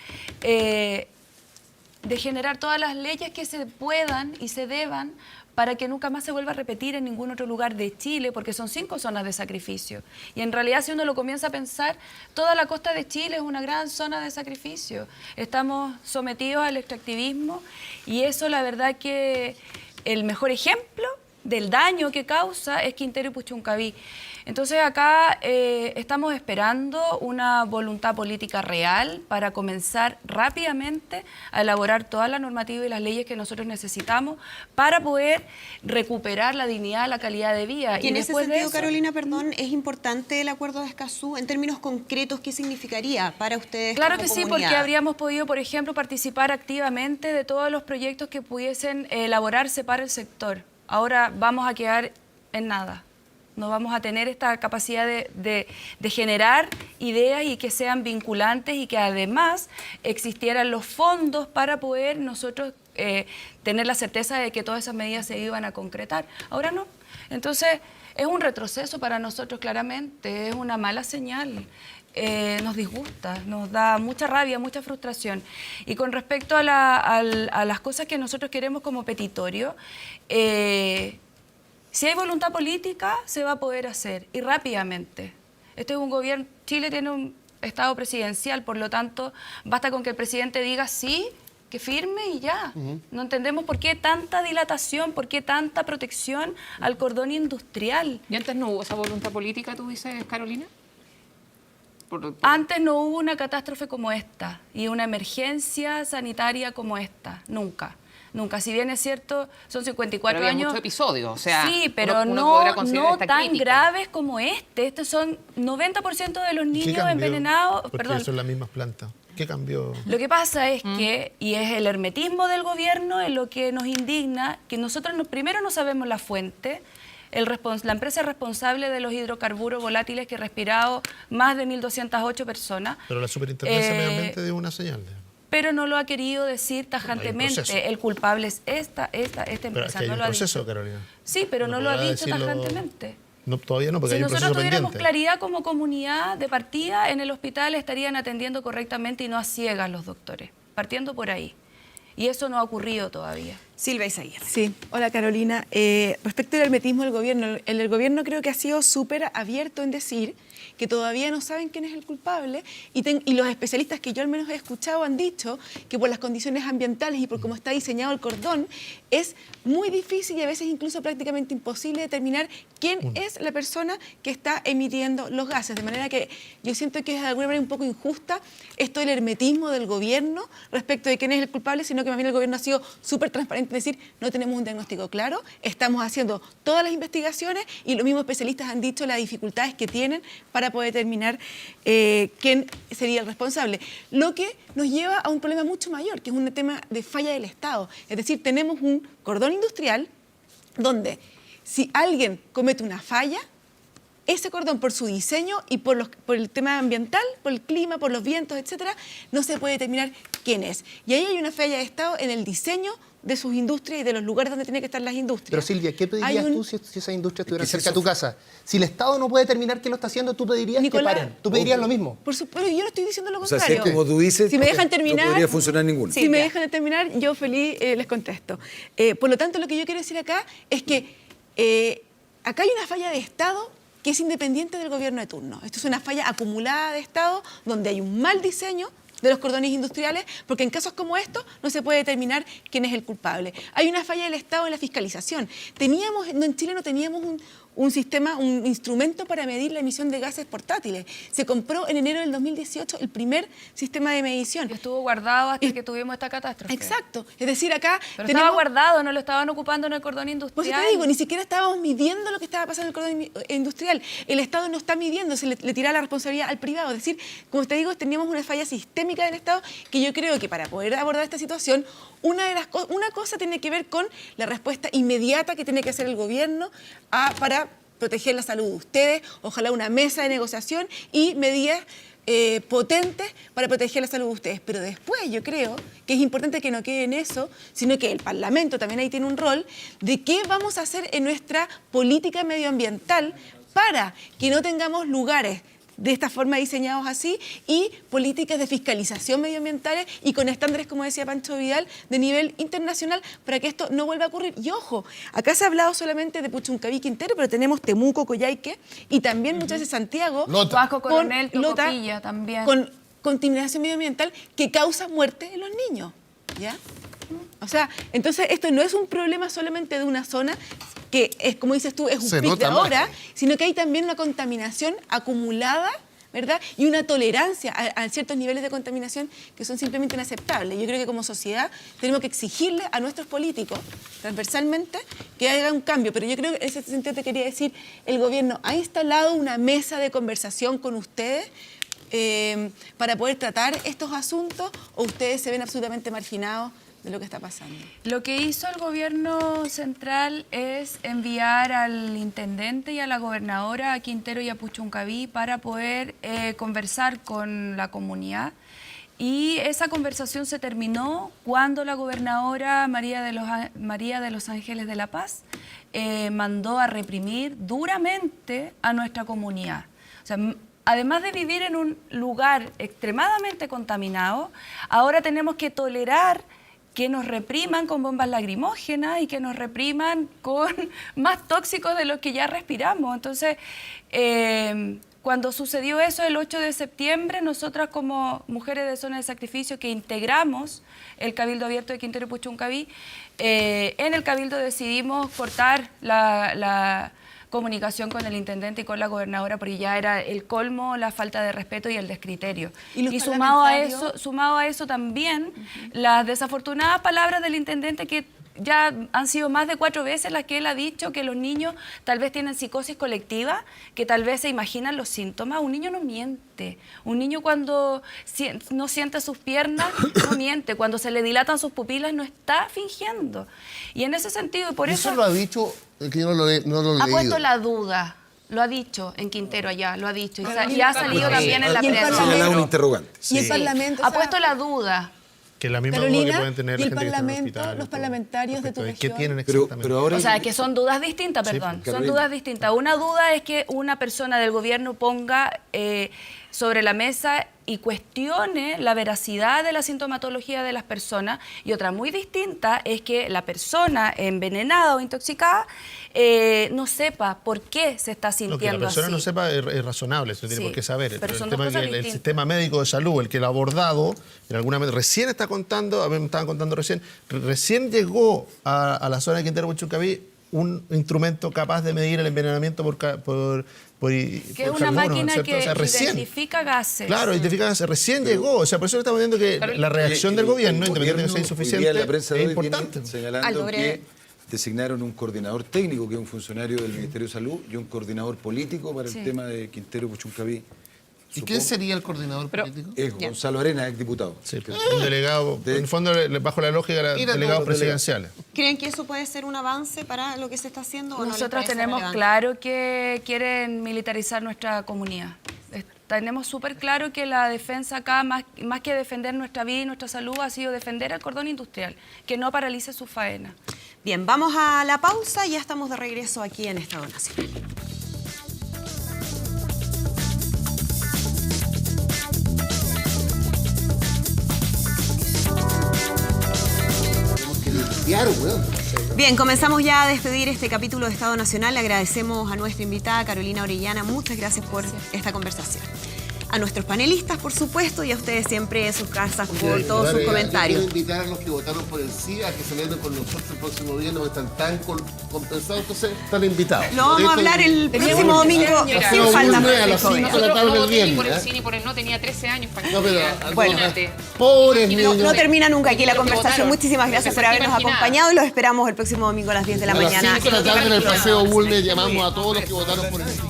de generar todas las leyes que se puedan y se deban para que nunca más se vuelva a repetir en ningún otro lugar de Chile, porque son 5 zonas de sacrificio. Y en realidad, si uno lo comienza a pensar, toda la costa de Chile es una gran zona de sacrificio. Estamos sometidos al extractivismo y eso, la verdad que el mejor ejemplo del daño que causa es Quintero y Puchuncaví. Entonces acá estamos esperando una voluntad política real para comenzar rápidamente a elaborar toda la normativa y las leyes que nosotros necesitamos para poder recuperar la dignidad, la calidad de vida. Y en ese después de sentido, eso, Carolina, perdón, ¿es importante el acuerdo de Escazú? En términos concretos, ¿qué significaría para ustedes claro como que sí, comunidad? porque habríamos podido, por ejemplo, participar activamente de todos los proyectos que pudiesen elaborarse para el sector. Ahora vamos a quedar en nada. No vamos a tener esta capacidad de generar ideas y que sean vinculantes y que además existieran los fondos para poder nosotros tener la certeza de que todas esas medidas se iban a concretar. Ahora no. Entonces es un retroceso para nosotros claramente, es una mala señal. Nos disgusta, nos da mucha rabia, mucha frustración. Y con respecto a las cosas que nosotros queremos como petitorio, si hay voluntad política, se va a poder hacer, y rápidamente. Este es un gobierno, Chile tiene un Estado presidencial, por lo tanto, basta con que el presidente diga sí, que firme y ya. No entendemos por qué tanta dilatación, por qué tanta protección al cordón industrial. ¿Y antes no hubo esa voluntad política, tú dices, Carolina? Antes no hubo una catástrofe como esta y una emergencia sanitaria como esta, nunca. Nunca, si bien es cierto, son 54 pero había años. muchos episodios, o sea, sí, pero uno podrá no considerar esta tan crítica. graves como este. Estos son 90% de los niños envenenados. Porque Perdón. son las mismas plantas. ¿Qué cambió? Lo que pasa es que, y es el hermetismo del gobierno en lo que nos indigna, que nosotros primero no sabemos la fuente. La empresa responsable de los hidrocarburos volátiles que ha respirado más de 1.208 personas. Pero la Superintendencia de Medio Ambiente dio una señal. Pero no lo ha querido decir tajantemente. El culpable es esta empresa. Pero es que hay no un lo ha proceso, dicho. Carolina. Sí, pero no lo ha podrá dicho decirlo- tajantemente. No, todavía no, porque Si hay un nosotros proceso tuviéramos pendiente. claridad como comunidad de partida, en el hospital estarían atendiendo correctamente y no a ciegas los doctores, partiendo por ahí. Y eso no ha ocurrido todavía. Silvia Isaías. Sí, hola Carolina. Respecto al hermetismo del gobierno, el gobierno creo que ha sido súper abierto en decir que todavía no saben quién es el culpable y los especialistas que yo al menos he escuchado han dicho que por las condiciones ambientales y por cómo está diseñado el cordón es muy difícil y a veces incluso prácticamente imposible determinar quién es la persona que está emitiendo los gases. De manera que yo siento que es de alguna manera un poco injusta esto del hermetismo del gobierno respecto de quién es el culpable, sino que más bien el gobierno ha sido súper transparente en decir no tenemos un diagnóstico claro, estamos haciendo todas las investigaciones y los mismos especialistas han dicho las dificultades que tienen para poder determinar quién sería el responsable. Lo que nos lleva a un problema mucho mayor, que es un tema de falla del Estado. Es decir, tenemos un cordón industrial donde si alguien comete una falla, ese cordón, por su diseño y por el tema ambiental, por el clima, por los vientos, etcétera, no se puede determinar quién es. Y ahí hay una falla de Estado en el diseño de sus industrias y de los lugares donde tienen que estar las industrias. Pero Silvia, ¿qué pedirías tú si esas industrias estuvieran cerca de tu casa? Si el Estado no puede determinar quién lo está haciendo, tú pedirías Nicolás, que paren. Tú pedirías lo mismo. Por supuesto, yo no estoy diciendo lo O sea, contrario. si es como tú dices, si me dejan terminar, no podría funcionar ninguno. Si me dejan terminar, yo feliz les contesto. Por lo tanto, lo que yo quiero decir acá es que acá hay una falla de Estado que es independiente del gobierno de turno. Esto es una falla acumulada de Estado donde hay un mal diseño de los cordones industriales, porque en casos como estos no se puede determinar quién es el culpable. Hay una falla del Estado en la fiscalización. En Chile no teníamos un sistema, un instrumento para medir la emisión de gases portátiles. Se compró en enero del 2018 el primer sistema de medición. Y estuvo guardado hasta que tuvimos esta catástrofe. Exacto. Es decir, acá Pero estaba guardado, no lo estaban ocupando en el cordón industrial. Pues te digo, ni siquiera estábamos midiendo lo que estaba pasando en el cordón industrial. El Estado no está midiendo, se le tira la responsabilidad al privado. Es decir, como te digo, teníamos una falla sistémica del Estado que yo creo que para poder abordar esta situación, una cosa tiene que ver con la respuesta inmediata que tiene que hacer el gobierno para proteger la salud de ustedes, ojalá una mesa de negociación y medidas potentes para proteger la salud de ustedes. Pero después yo creo que es importante que no quede en eso, sino que el Parlamento también ahí tiene un rol de qué vamos a hacer en nuestra política medioambiental para que no tengamos lugares de esta forma diseñados así y políticas de fiscalización medioambientales y con estándares, como decía Pancho Vidal, de nivel internacional para que esto no vuelva a ocurrir. Y ojo, acá se ha hablado solamente de Puchuncaví, Quintero, pero tenemos Temuco, Coyhaique y también muchas veces Santiago, Vasco Coronel, Lota, Tocopilla también. con contaminación medioambiental que causa muerte en los niños, ¿ya? O sea, entonces esto no es un problema solamente de una zona que es, como dices tú, es un pic de ahora, sino que hay también una contaminación acumulada, ¿verdad? Y una tolerancia a ciertos niveles de contaminación que son simplemente inaceptables. Yo creo que como sociedad tenemos que exigirle a nuestros políticos, transversalmente, que hagan un cambio. Pero yo creo que en ese sentido te quería decir, el gobierno ha instalado una mesa de conversación con ustedes para poder tratar estos asuntos, o ustedes se ven absolutamente marginados de lo que está pasando. Lo que hizo el gobierno central es enviar al intendente y a la gobernadora a Quintero y a Puchuncaví para poder conversar con la comunidad. Y esa conversación se terminó cuando la gobernadora María de los Ángeles de la Paz mandó a reprimir duramente a nuestra comunidad. O sea, además de vivir en un lugar extremadamente contaminado, ahora tenemos que tolerar que nos repriman con bombas lacrimógenas y que nos repriman con más tóxicos de los que ya respiramos. Entonces, cuando sucedió eso el 8 de septiembre, nosotras como mujeres de zona de sacrificio que integramos el Cabildo Abierto de Quintero y Puchuncaví, en el Cabildo decidimos cortar la comunicación con el intendente y con la gobernadora, porque ya era el colmo la falta de respeto y el descriterio. Y sumado a eso también las desafortunadas palabras del intendente, que ya han sido más de 4 veces las que él ha dicho que los niños tal vez tienen psicosis colectiva, que tal vez se imaginan los síntomas. Un niño no miente. Un niño cuando no siente sus piernas, no miente. Cuando se le dilatan sus pupilas, no está fingiendo. Y en ese sentido, por eso... Eso lo ha dicho, que yo no lo he leído. Ha puesto la duda. Lo ha dicho en Quintero allá, lo ha dicho. Y ha salido también en la prensa. Señalado un interrogante. Y el Parlamento... Ha puesto la duda. Que la misma Carolina, duda que pueden tener y la el gente que está en el Parlamento, hospital, los parlamentarios de tu ¿Qué región. tienen exactamente? Pero ahora O sea, que son dudas distintas, perdón. Carolina. Son dudas distintas. Una duda es que una persona del gobierno ponga sobre la mesa y cuestione la veracidad de la sintomatología de las personas, y otra muy distinta es que la persona envenenada o intoxicada no sepa por qué se está sintiendo así. Lo que la persona no sepa es razonable, eso tiene por qué saber. Pero son el tema dos es cosas que el distintas. sistema médico de salud, el que lo ha abordado, en alguna medida, recién está contando, a mí me estaban contando recién llegó a la zona de Quintero Puchuncaví un instrumento capaz de medir el envenenamiento por que es una máquina que identifica gases. Claro, identifica gases. Recién llegó. O sea, por eso estamos viendo que la reacción del gobierno, independientemente de que sea insuficiente, la prensa es de hoy importante. viene señalando que designaron un coordinador técnico, que es un funcionario del Ministerio de Salud, y un coordinador político para el tema de Quintero Puchuncaví. ¿Y quién sería el coordinador político? Es Gonzalo Arena, ex diputado. Sí, un delegado, en el fondo, bajo la lógica de Mira, delegados los presidenciales. ¿Creen que eso puede ser un avance para lo que se está haciendo? ¿O no les Nosotros parece tenemos relevante? claro que quieren militarizar nuestra comunidad. Tenemos súper claro que la defensa acá, más que defender nuestra vida y nuestra salud, ha sido defender el cordón industrial, que no paralice su faena. Bien, vamos a la pausa y ya estamos de regreso aquí en Estado Nacional. Tenemos que limpiar, weón. Bien, comenzamos ya a despedir este capítulo de Estado Nacional. Le agradecemos a nuestra invitada Carolina Orellana. Muchas gracias por esta conversación. A nuestros panelistas, por supuesto, y a ustedes siempre en sus casas por todos sus comentarios. Quiero invitar a los que votaron por el sí a que se metan con nosotros el próximo viernes, no están tan compensados, entonces están invitados. Lo vamos a hablar el próximo domingo Mira, sin falta. a las 5 de la Nosotros tarde no el voté ni por el viernes. sí ni por el no, tenía 13 años para No, pero Bueno. imagínate. pobres No, niños. No termina nunca aquí la Los que conversación. votaron. Muchísimas gracias Los que por habernos imaginaba. acompañado y los esperamos el próximo domingo a las 10 de la A las mañana. 5 de la tarde en el Paseo Bulnes llamamos a todos los que votaron por el sí.